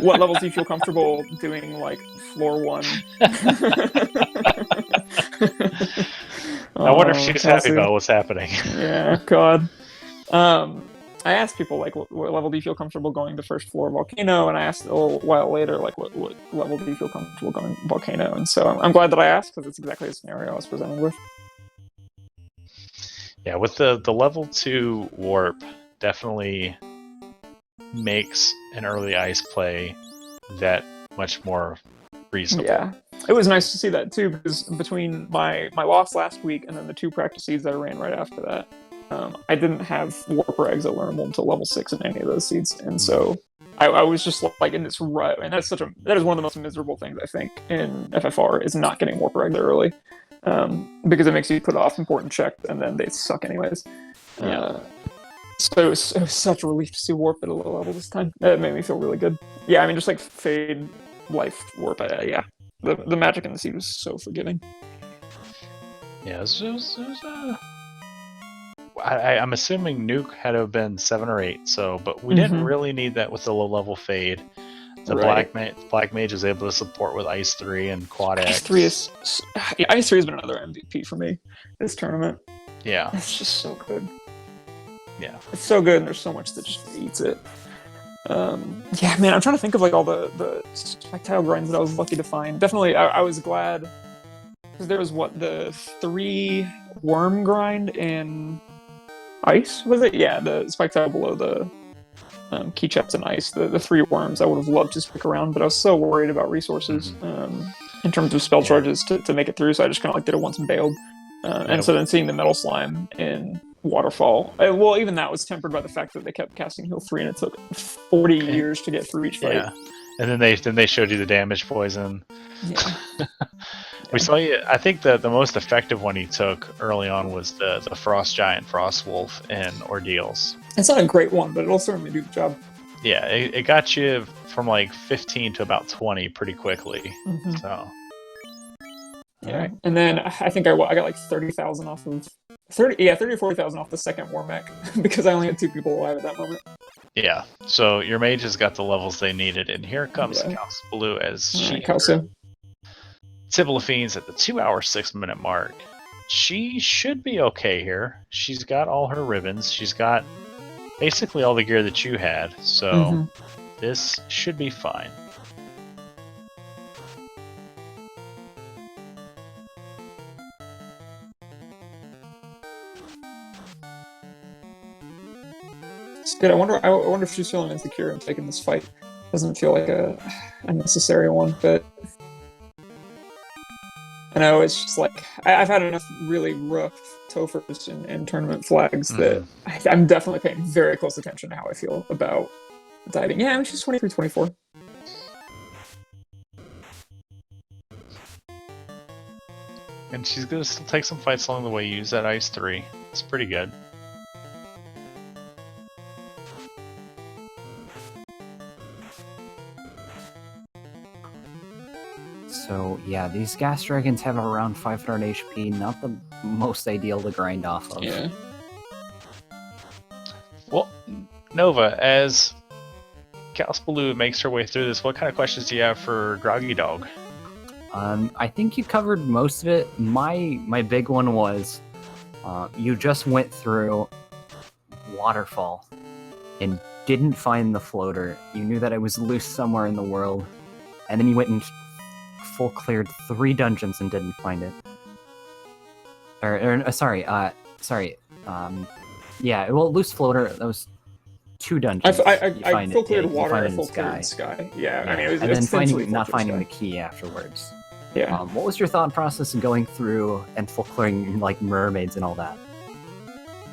What levels do you feel comfortable doing like floor 1? I wonder if she's happy about what's happening. Yeah, God. I asked people like, what level do you feel comfortable going to first floor volcano? And I asked a little while later, like, what level do you feel comfortable going volcano? And so I'm glad that I asked, because it's exactly the scenario I was presented with. Yeah, with the level 2 warp, definitely makes an early ice play that much more reasonable. Yeah, it was nice to see that too, because between my loss last week and then the 2 practice seeds that I ran right after that, I didn't have warp regs at learnable until level 6 in any of those seeds, and so I was just like in this rut, and that is one of the most miserable things I think in FFR is not getting warp reg early, because it makes you put off important checks and then they suck anyways. Yeah. So it was such a relief to see warp at a low level this time. It made me feel really good. Yeah, I mean, just like fade, life, warp. Yeah, the magic in the seed was so forgiving. Yeah, I'm assuming nuke had to have been 7 or 8. So, but we didn't really need that with the low level fade. The black mage is able to support with Ice 3 and Quad X. Ice 3 has been another MVP for me this tournament. Yeah, it's just so good. Yeah, it's so good, and there's so much that just eats it. Yeah, man, I'm trying to think of like all the spectile grinds that I was lucky to find. Definitely, I was glad because there was the 3 worm grind in ice, was it? Yeah, the spectile below the key chests in ice, the 3 worms I would have loved to stick around, but I was so worried about resources in terms of spell charges to make it through, so I just kind of like did it once and bailed. And so then seeing the metal slime in Waterfall, well, even that was tempered by the fact that they kept casting heal 3 and it took 40 years to get through each fight. Yeah, and then they showed you the damage poison. Yeah. We saw you. I think the most effective one he took early on was the Frost Giant, Frost Wolf, and Ordeals. It's not a great one, but it'll certainly do the job. Yeah, it got you from like 15 to about 20 pretty quickly. So. Yeah, and then I think I got like 30,000 off of 30 or 40,000 off the second war mech because I only had 2 people alive at that moment. Yeah, so your mages got the levels they needed, and here comes kaosubaloo as she Tibble-Fiends at the 2 hour 6 minute mark. She should be okay here. She's got all her ribbons. She's got basically all the gear that you had, so this should be fine. It's good. I wonder if she's feeling insecure and taking this fight. Doesn't feel like a necessary one, but I know it's just like I've had enough really rough Tophers and tournament flags that I'm definitely paying very close attention to how I feel about diving. Yeah, I mean, she's 23-24. And she's gonna still take some fights along the way. Use that Ice 3. It's pretty good. So yeah, these gas dragons have around 500 HP, not the most ideal to grind off of. Yeah. Well, Nova, as kaosubaloo makes her way through this, what kind of questions do you have for groggydog? I think you covered most of it. My big one was, you just went through Waterfall and didn't find the floater. You knew that it was loose somewhere in the world, and then you went and full cleared 3 dungeons and didn't find it. Yeah, well, loose floater, that was 2 dungeons. I full cleared you water. find I it in full cleared sky. Yeah, I mean, it was and then essentially not full finding sky. the key afterwards. Yeah. What was your thought process in going through and full clearing like mermaids and all that?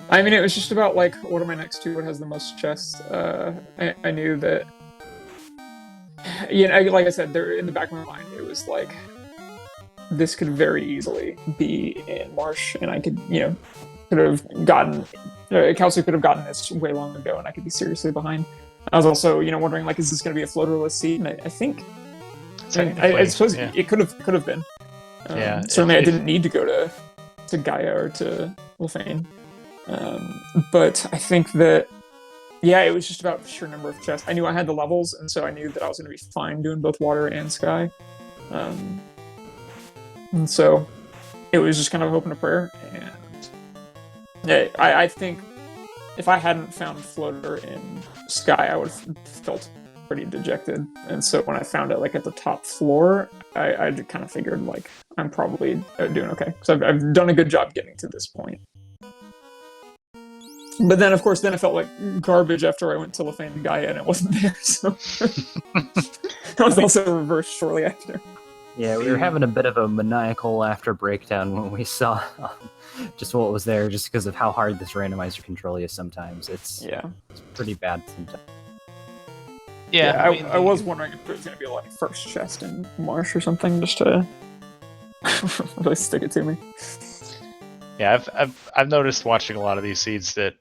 I mean, it was just about like, what am I next to? What has the most chests? I knew that. You know, like I said, there in the back of my mind, it was like, this could very easily be in Marsh, and I could, could have gotten. Kelsey could have gotten this way long ago, and I could be seriously behind. I was also, wondering like, is this going to be a floaterless seed? And I think, I suppose it could have been. Certainly, I didn't need to go to Gaia or to Lefane. But I think that, it was just about the sheer number of chests. I knew I had the levels, and so I knew that I was going to be fine doing both water and sky. And so it was just kind of hope and a prayer. And I think if I hadn't found Floater in Sky, I would have felt pretty dejected. And so when I found it like at the top floor, I kind of figured like I'm probably doing okay because I've done a good job getting to this point. But then, of course, I felt like garbage after I went to Lefane and Gaia and it wasn't there. So that was also reversed shortly after. Yeah, we were having a bit of a maniacal laughter breakdown when we saw just what was there, just because of how hard this randomizer control is sometimes. It's pretty bad sometimes. Yeah, I was wondering if there was going to be like first chest in Marsh or something, just to really stick it to me. Yeah, I've noticed watching a lot of these seeds that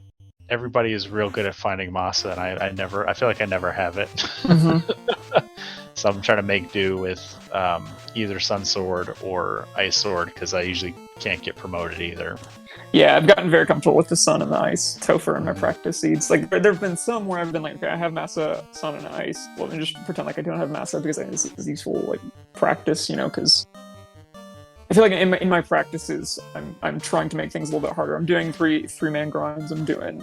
everybody is real good at finding Masa, and I feel like I never have it. Mm-hmm. So I'm trying to make do with either Sun Sword or Ice Sword because I usually can't get promoted either. Yeah, I've gotten very comfortable with the Sun and the Ice Topher in my practice seeds. Like, there have been some where I've been like, okay, I have Masa, Sun, and Ice. Well, then just pretend like I don't have Masa because I think this is useful, like, practice, because I feel like in my practices, I'm trying to make things a little bit harder. I'm doing three-man grinds. I'm doing,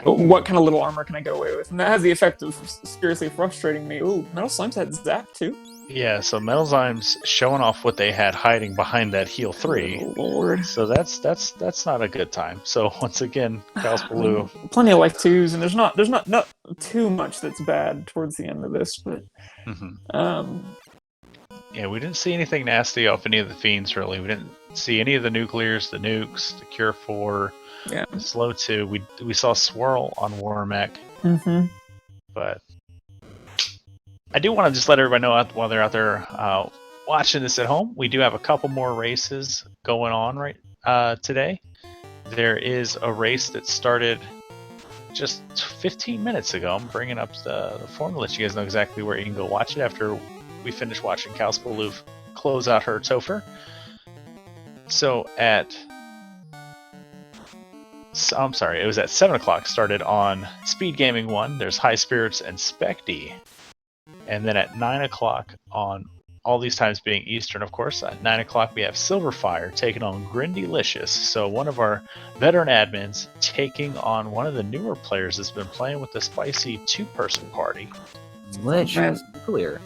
what kind of little armor can I get away with? And that has the effect of seriously frustrating me. Ooh, Metal Slimes had Zap too? Yeah, so Metal Slimes showing off what they had hiding behind that heal 3. Oh, Lord. So that's not a good time. So once again, kaosubaloo. Plenty of life 2s, and there's not too much that's bad towards the end of this, but yeah, we didn't see anything nasty off any of the fiends, really. We didn't see any of the nuclears, the nukes, the Cure 4, the Slow 2. We saw Swirl on Warmech. Mm-hmm. But I do want to just let everybody know while they're out there watching this at home, we do have a couple more races going on today. There is a race that started just 15 minutes ago. I'm bringing up the form to let you guys know exactly where you can go watch it after we finished watching kaosubaloo close out her Topher. So it was at 7 o'clock, started on Speed Gaming 1, there's High Spirits and Specty. And then at 9 o'clock, on all these times being Eastern, of course, at 9 o'clock we have Silverfire taking on Grindylicious. So one of our veteran admins taking on one of the newer players that's been playing with the spicy 2-person party. Lich is clear.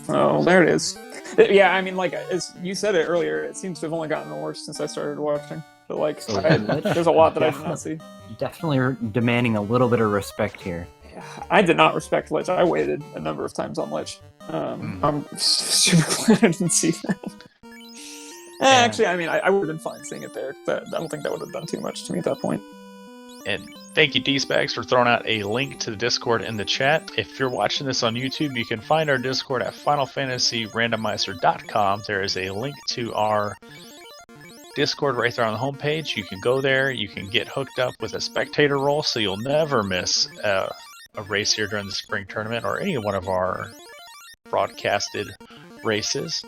Oh, there it is. Yeah, I mean, like, as you said it earlier, it seems to have only gotten worse since I started watching. But, like, there's a lot that I did not see. Definitely demanding a little bit of respect here. Yeah, I did not respect Lich. I waited a number of times on Lich. I'm super glad I didn't see that. Actually, I mean, I would have been fine seeing it there. I don't think that would have done too much to me at that point. And thank you, D-Spags, for throwing out a link to the Discord in the chat. If you're watching this on YouTube, you can find our Discord at FinalFantasyRandomizer.com. There is a link to our Discord right there on the homepage. You can go there. You can get hooked up with a spectator role, so you'll never miss a race here during the spring tournament or any one of our broadcasted races.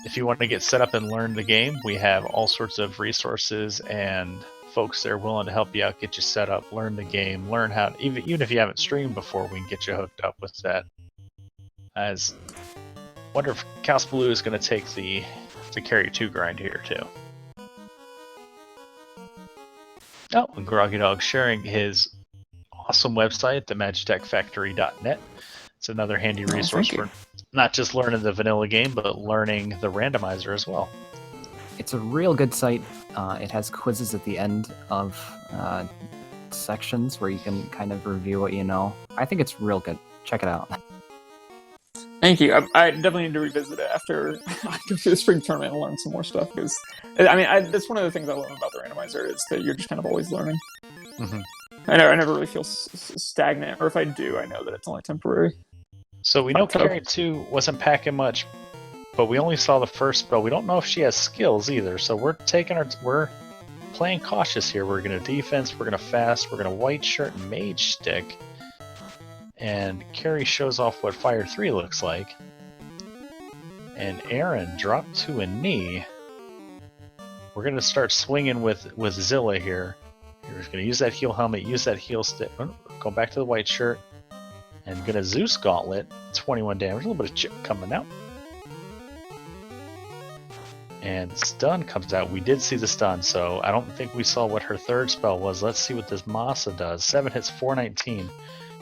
If you want to get set up and learn the game, we have all sorts of resources and folks there willing to help you out, get you set up, learn the game, learn how to, even if you haven't streamed before, we can get you hooked up with that. As wonder if kaosubaloo is going to take the carry 2 grind here too. Oh, and groggydog sharing his awesome website, themagitechfactory.net. It's another handy resource for not just learning the vanilla game, but learning the randomizer as well. It's a real good site. It has quizzes at the end of sections where you can kind of review what you know. I think it's real good. Check it out. Thank you. I definitely need to revisit it after I go through the spring tournament and learn some more stuff. Because that's one of the things I love about the randomizer is that you're just kind of always learning. Mm-hmm. I never really feel stagnant, or if I do, I know that it's only temporary. So we know Carrie 2 wasn't packing much, but we only saw the first spell. We don't know if she has skills either, so we're playing cautious here. We're going to defense, we're going to fast, we're going to white shirt and mage stick. And Carrie shows off what Fire 3 looks like. And Aaron dropped to a knee. We're going to start swinging with Zilla here. You're going to use that heal helmet, use that heal stick. Go back to the white shirt. And going to Zeus Gauntlet. 21 damage. A little bit of chip coming out. And stun comes out. We did see the stun, so I don't think we saw what her third spell was. Let's see what this Masa does. 7 hits, 419.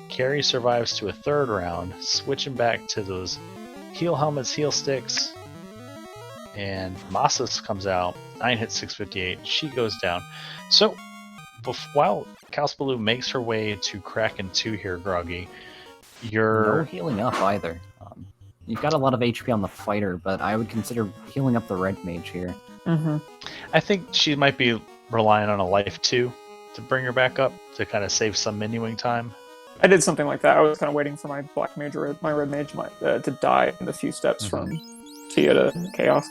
Carrie survives to a third round, switching back to those heal helmets, heal sticks, and Masa comes out, 9 hits, 658. She goes down. So, while kaosubaloo makes her way to Kraken 2 here, Groggy, No healing up either. You've got a lot of HP on the fighter, but I would consider healing up the red mage here. Mm-hmm. I think she might be relying on a life 2 to bring her back up, to kind of save some minuing time. I did something like that. I was kind of waiting for my black mage or my red mage to die in the few steps from Tia to Chaos.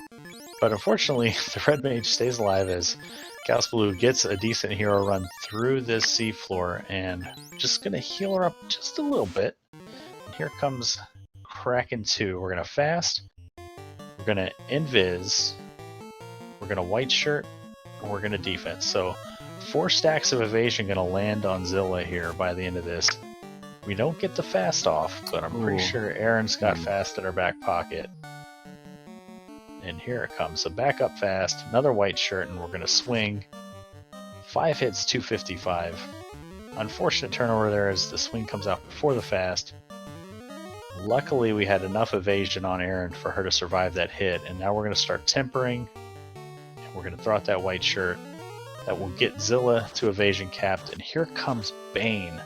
But unfortunately, the red mage stays alive as kaosubaloo gets a decent hero run through this seafloor, and just going to heal her up just a little bit. And here comes Kraken 2. We're going to fast, we're going to invis, we're going to white shirt, and we're going to defense. So 4 stacks of evasion going to land on Zilla here by the end of this. We don't get the fast off, but I'm pretty sure Aaron's got fast in her back pocket. And here it comes. So back up fast, another white shirt, and we're going to swing. 5 hits, 255. Unfortunate turnover there as the swing comes out before the fast. Luckily, we had enough evasion on Aaron for her to survive that hit, and now we're going to start tempering. And we're going to throw out that white shirt. That will get Zilla to evasion capped, and here comes Bane.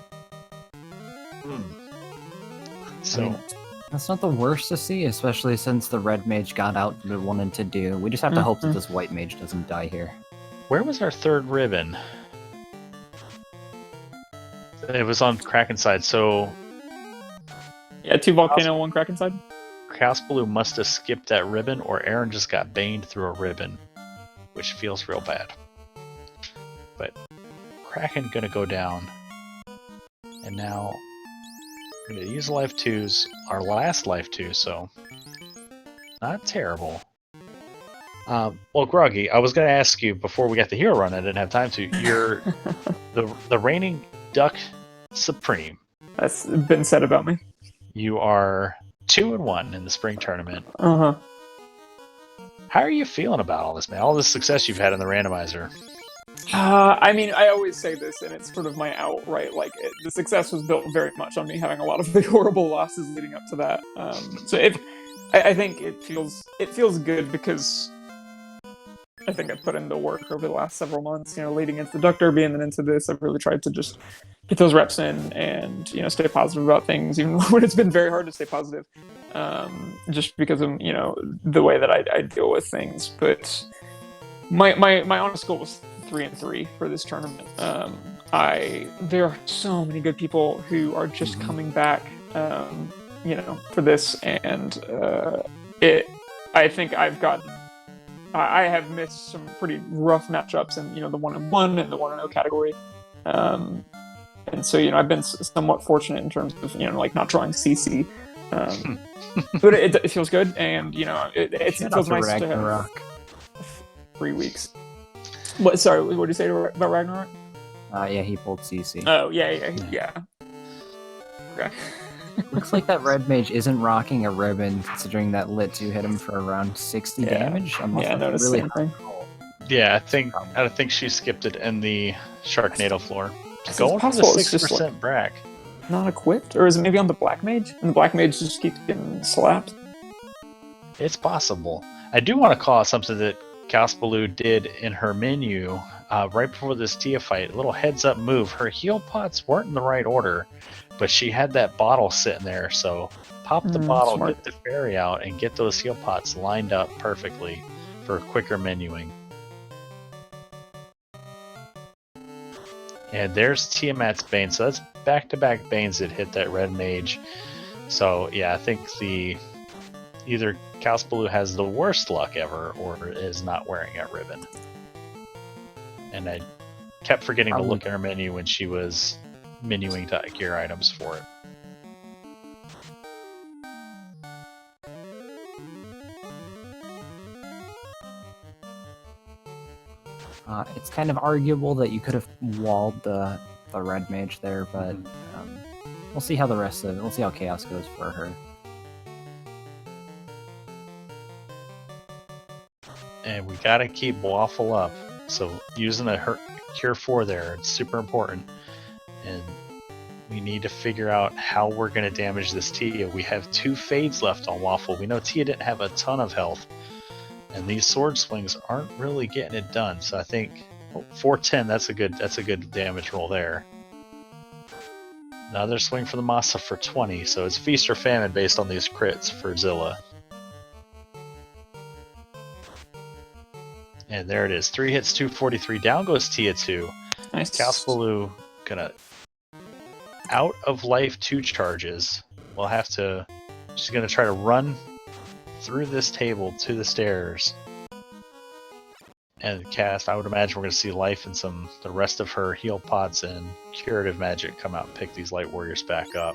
So, I mean, that's not the worst to see, especially since the red mage got out what it wanted to do. We just have to hope that this white mage doesn't die here. where was our third ribbon? It was on Kraken side, so Yeah, 2 volcano, 1 Kraken side. kaosubaloo must have skipped that ribbon, or Aaron just got baned through a ribbon, which feels real bad. But Kraken gonna go down, and now we're gonna use life 2s, our last life 2, so not terrible. Well, Groggy, I was gonna ask you before we got the hero run. I didn't have time to. You're the reigning Duck Supreme. That's been said about me. You are 2-1 in the spring tournament. Uh-huh. How are you feeling about all this, man? All this success you've had in the randomizer. I mean, I always say this, and it's sort of my outright, the success was built very much on me having a lot of the horrible losses leading up to that. I think it feels good because I think I put in the work over the last several months, leading into the Duck Derby and then into this. I've really tried to just get those reps in and, stay positive about things, even when it's been very hard to stay positive, just because of, the way that I deal with things. But my honest goal was 3-3 for this tournament. There are so many good people who are just coming back, for this, and I think I have missed some pretty rough matchups in, the 1-on-1 and the 1-0 category. And so, I've been somewhat fortunate in terms of, not drawing CC. But it feels good, and, it feels nice to have 3 weeks. Sorry, what did you say about Ragnarok? Yeah, he pulled CC. Oh, yeah. Okay. Looks like that red mage isn't rocking a ribbon, considering that lit 2 hit him for around 60 damage. I noticed the same thing. Yeah, I think she skipped it in the Sharknado floor. Going for the 6% Brack. Not equipped? Or is it maybe on the Black Mage? And the Black Mage just keeps getting slapped? It's possible. I do want to call out something that kaosubaloo did in her menu. right before this Tia fight, a little heads up move. Her heal pots weren't in the right order, but she had that bottle sitting there. So pop the bottle, smart. get the fairy out, and get those heal pots lined up perfectly for quicker menuing. And there's Tiamat's Bane. So that's back-to-back Banes that hit that red mage. So yeah, I think either kaosubaloo has the worst luck ever or is not wearing a ribbon. And I kept forgetting to look at her menu when she was menuing to gear items for it. It's kind of arguable that you could have walled the red mage there, but we'll see how the rest of it. We'll see how chaos goes for her. And we gotta keep Waffle up. So using a Cure 4 there, it's super important. And we need to figure out how we're gonna damage this Tia. We have 2 fades left on Waffle. We know Tia didn't have a ton of health. And these sword swings aren't really getting it done. So I think 410, that's a good damage roll there. Another swing for the Masa for 20, so it's feast or famine based on these crits for Zilla. And there it is. 3 hits, 243. Down goes Tia 2. Nice. kaosubaloo gonna out of life 2 charges. We'll have to. She's gonna try to run through this table to the stairs and cast. I would imagine we're going to see life and the rest of her heal pots and curative magic come out and pick these light warriors back up.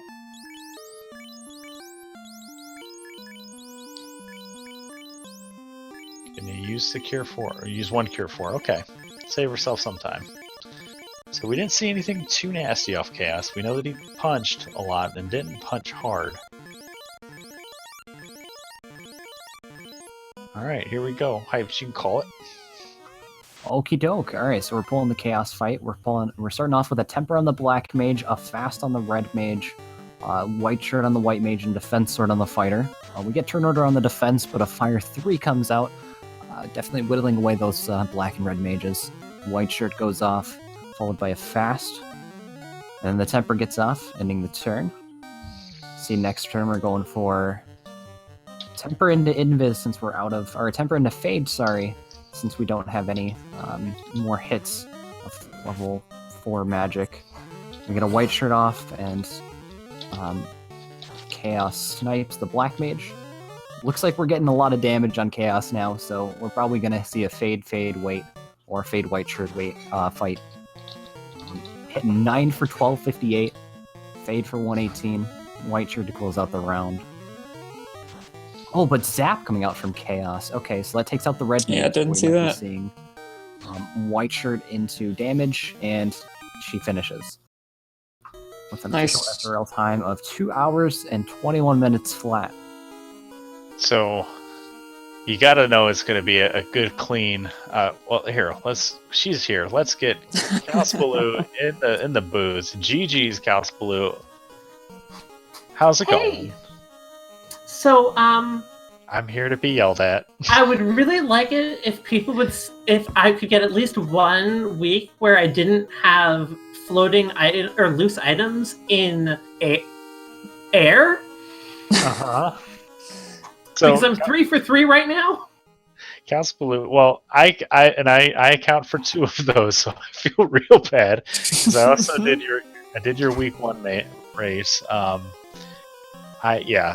Can you use the cure 4 or use 1 cure 4? Okay, save herself some time. So we didn't see anything too nasty off Chaos. We know that he punched a lot and didn't punch hard. Alright, here we go. Hypes, you can call it. Okie doke. Alright, so we're pulling the chaos fight. We're starting off with a temper on the black mage, a fast on the red mage, white shirt on the white mage, and defense sword on the fighter. We get turn order on the defense, but a fire 3 comes out, definitely whittling away those black and red mages. White shirt goes off, followed by a fast. And then the temper gets off, ending the turn. See, next turn we're going for temper into invis since we're out of, or temper into fade, sorry, since we don't have any more hits of level 4 magic. We get a white shirt off, and chaos snipes the black mage. Looks like we're getting a lot of damage on chaos now, so we're probably going to see a fade wait, or fade white shirt wait fight. Hitting 9 for 1258, fade for 118, white shirt to close out the round. Oh, but Zap coming out from Chaos. Okay, so that takes out the red mage. Yeah, didn't see that. Seeing, white shirt into damage, and she finishes. With an official SRL time of 2 hours and 21 minutes flat. So, you gotta know it's gonna be a good, clean... well, here, she's here. Let's get kaosubaloo in the booth. GG's kaosubaloo. How's it going? So, I'm here to be yelled at. I would really like it if I could get at least 1 week where I didn't have floating or loose items in air. So, because I'm 3 for 3 right now. kaosubaloo. Well, I account for 2 of those, so I feel real bad because I also did your week 1 race.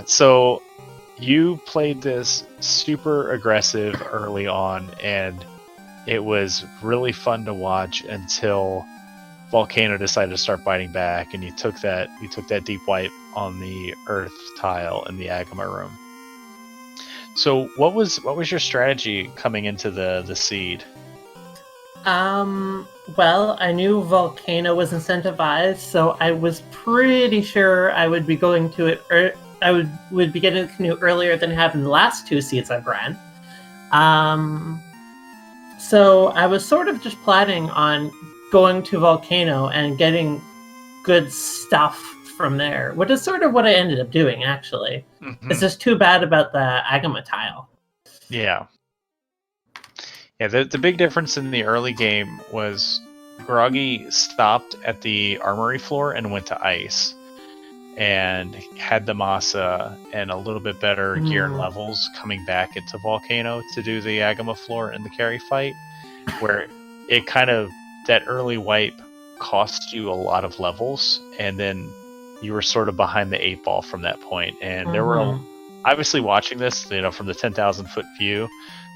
So you played this super aggressive early on, and it was really fun to watch until Volcano decided to start biting back, and you took that deep wipe on the earth tile in the Agama room. So what was your strategy coming into the seed? Well, I knew Volcano was incentivized, so I was pretty sure I would be going to it. I would be getting the canoe earlier than having the last 2 seeds I've ran. So I was sort of just planning on going to Volcano and getting good stuff from there, which is sort of what I ended up doing, actually. Mm-hmm. It's just too bad about the Agama tile. Yeah. Yeah, the big difference in the early game was Groggy stopped at the armory floor and went to ice, and had the Masa and a little bit better gear and levels coming back into Volcano to do the Agama floor and the carry fight, where it kind of, that early wipe cost you a lot of levels, and then you were sort of behind the 8 ball from that point. And there were, obviously watching this, from the 10,000 foot view,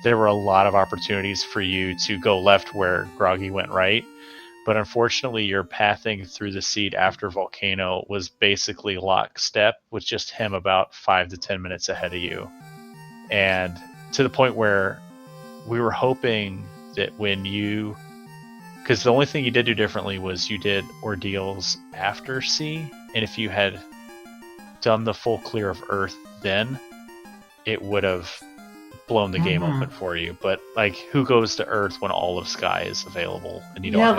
there were a lot of opportunities for you to go left where Groggy went right. But unfortunately, your pathing through the seed after Volcano was basically lockstep with just him about 5 to 10 minutes ahead of you. And to the point where we were hoping that when you... Because the only thing you did do differently was you did ordeals after C, and if you had done the full clear of Earth then, it would have blown the game open for you. But like, who goes to Earth when all of Sky is available and you don't have...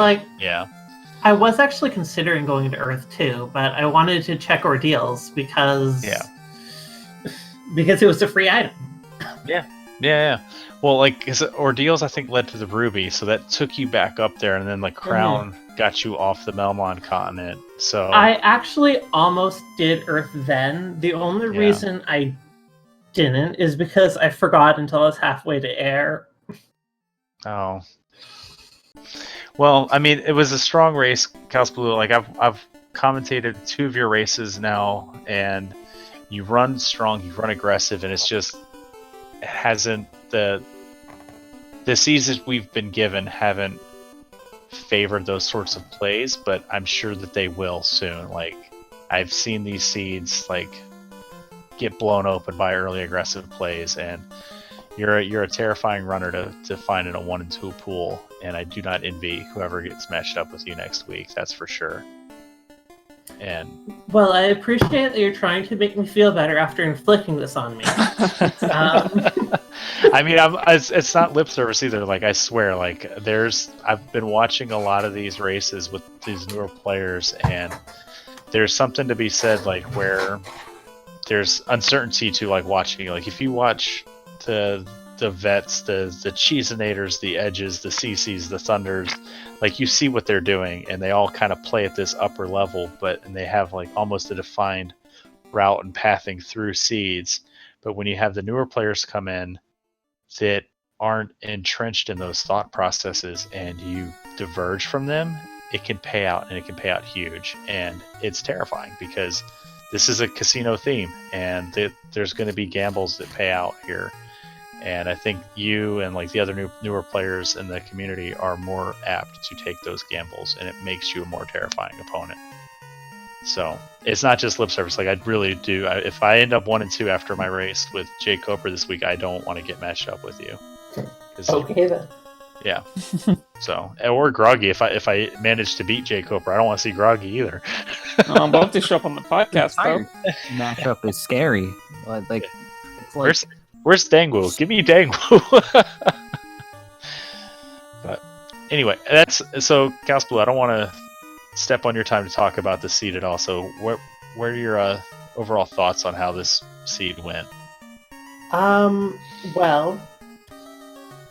I was actually considering going to Earth too, but I wanted to check ordeals because it was a free item. Yeah. Well, like, ordeals I think led to the Ruby, so that took you back up there, and then like Crown got you off the Melmon continent. So I actually almost did Earth then. The only reason I didn't is because I forgot until I was halfway to Air. Oh. Well, I mean, it was a strong race, kaosubaloo. Like, I've commentated 2 of your races now, and you run strong, you run aggressive, and it's just, it hasn't, the seasons we've been given haven't favored those sorts of plays, but I'm sure that they will soon. Like, I've seen these seeds like get blown open by early aggressive plays, and you're a terrifying runner to find in a 1 and 2 pool, and I do not envy whoever gets matched up with you next week, that's for sure. And well, I appreciate that you're trying to make me feel better after inflicting this on me. I mean, it's not lip service either. Like, I swear, like, I've been watching a lot of these races with these newer players, and there's something to be said, like, where there's uncertainty to, like, watching. Like, if you watch the vets, the Cheesinators, the Edges, the CCs, the Thunders, like, you see what they're doing, and they all kind of play at this upper level, and they have like almost a defined route and pathing through seeds. But when you have the newer players come in that aren't entrenched in those thought processes, and you diverge from them, it can pay out, and it can pay out huge. And it's terrifying because this is a casino theme, and there's going to be gambles that pay out here. And I think you and like the other newer players in the community are more apt to take those gambles, and it makes you a more terrifying opponent. So it's not just lip service. Like, I really do. If I end up 1 and 2 after my race with Jay Coper this week, I don't want to get matched up with you. Okay then. Yeah. So, or Groggy. If I manage to beat Jay Coper, I don't want to see Groggy either. I'm about to show up on the podcast though. Matchup is scary. Like, it's like... Where's Dangwoo? Give me Dangwoo. But anyway, that's so kaosubaloo. I don't want to step on your time to talk about the seed at all. So what are your overall thoughts on how this seed went? Well,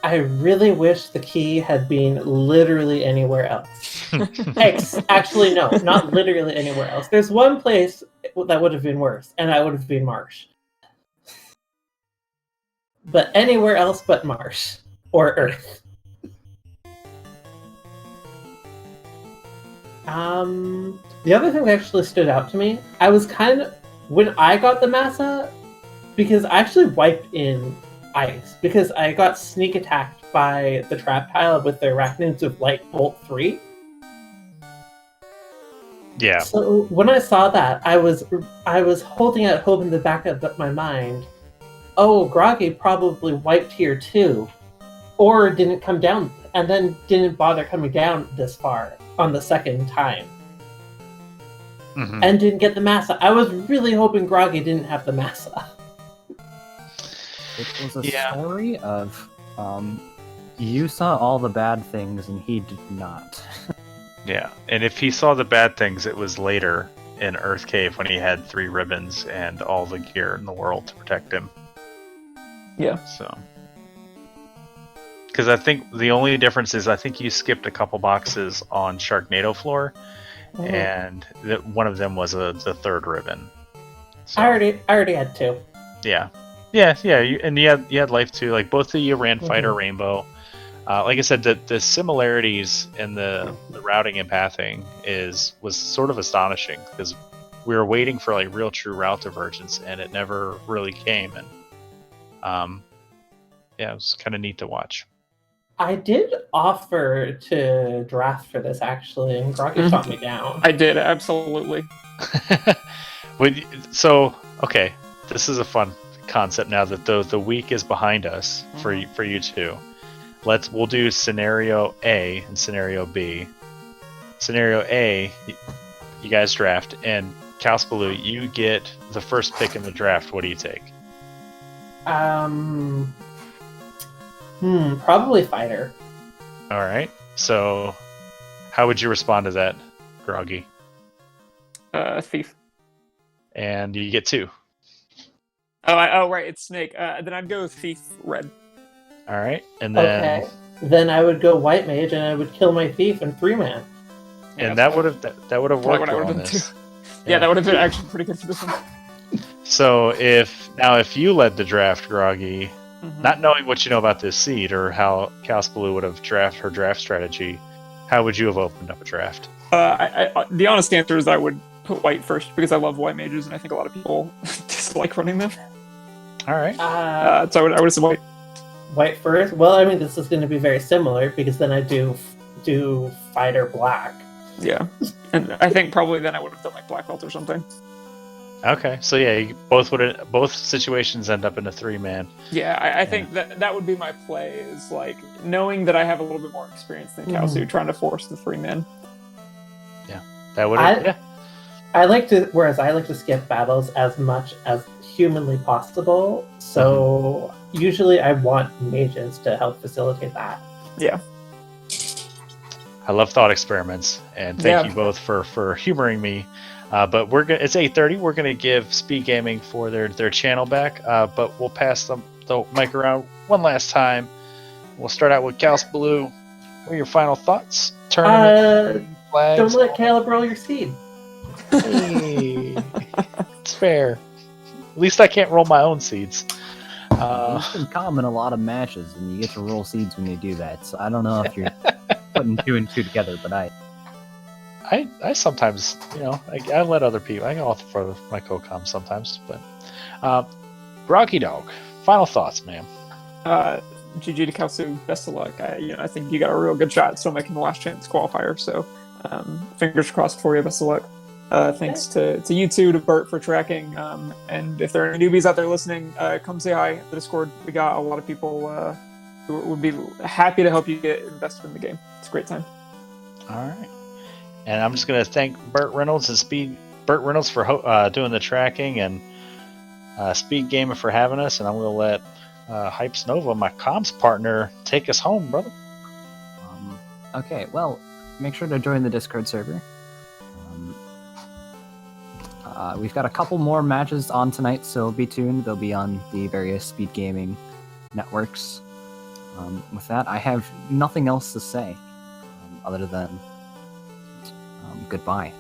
I really wish the key had been literally anywhere else. Actually, no, not literally anywhere else. There's one place that would have been worse, and that would have been Marsh. But anywhere else but Marsh or Earth. The other thing that actually stood out to me, I was kind of, when I got the Massa, because I actually wiped in ice, because I got sneak attacked by the trap tile with the Arachnids of Light Bolt 3. Yeah. So when I saw that, I was holding out hope in the back of my mind. Oh, Groggy probably wiped here too, or didn't come down, and then didn't bother coming down this far on the second time, and didn't get the Massa. I was really hoping Groggy didn't have the Massa. It was a story of you saw all the bad things and he did not. Yeah, and if he saw the bad things, it was later in Earth Cave when he had 3 ribbons and all the gear in the world to protect him. Yeah. So, Because I think the only difference is I think you skipped a couple boxes on Sharknado floor, and one of them was the third ribbon. So, I already had 2. yeah. You had life too. Like both of you ran Fighter Rainbow. Like I said, the similarities in the routing and pathing was sort of astonishing because we were waiting for like real true route divergence and it never really came. And it was kind of neat to watch. I did offer to draft for this actually, and Groggy shot me down. I did, absolutely. Okay, this is a fun concept now that the week is behind us for you two. We'll do scenario A and scenario B. Scenario A, you guys draft, and kaosubaloo, you get the first pick in the draft. What do you take? Probably Fighter. All right. So, how would you respond to that, Groggy? Thief. And you get 2. Oh, right, it's Snake. Then I'd go Thief Red. All right, and then Okay. Then I would go White Mage, and I would kill my Thief and 3-man. and that would have worked what I well would've on been this. too. Yeah, that would have been actually pretty good for this one. So if you led the draft, Groggy, not knowing what you know about this seed or how kaosubaloo would have her draft strategy, how would you have opened up a draft? The honest answer is I would put White first because I love White Mages and I think a lot of people dislike running them. All right. So I would have said White. White first. Well, I mean, this is going to be very similar because then I do Fighter Black. Yeah, and I think probably then I would have done like Black Belt or something. Okay, so yeah, both situations end up in a 3-man. Yeah, I think that would be my play, is like knowing that I have a little bit more experience than kaosu, trying to force the 3-man. Yeah, that would have. I like to skip battles as much as humanly possible. So usually I want mages to help facilitate that. Yeah. I love thought experiments, and thank you both for humoring me. But it's 8:30. We're gonna give Speed Gaming for their channel back. But we'll pass the mic around one last time. We'll start out with kaosubaloo. What are your final thoughts? Tournament flags. Don't let Caleb roll your seed. Hey, it's fair. At least I can't roll my own seeds. It's been common in a lot of matches, and you get to roll seeds when you do that. So I don't know if you're putting 2 and 2 together, but I sometimes, I let other people. I go off for my co-com sometimes, but groggydog. Final thoughts, man. GG to kaosu. Best of luck. I think you got a real good shot at still making the last chance qualifier. So fingers crossed for you. Best of luck. Thanks to you two, to Bert for tracking. And if there are any newbies out there listening, come say hi at the Discord. We got a lot of people who would be happy to help you get invested in the game. It's a great time. All right. And I'm just going to thank Bert Reynolds for doing the tracking, and Speed Gamer for having us. And I'm going to let Hypes Nova, my comms partner, take us home, brother. Okay, well, make sure to join the Discord server. We've got a couple more matches on tonight, so be tuned. They'll be on the various Speed Gaming networks. With that, I have nothing else to say other than goodbye.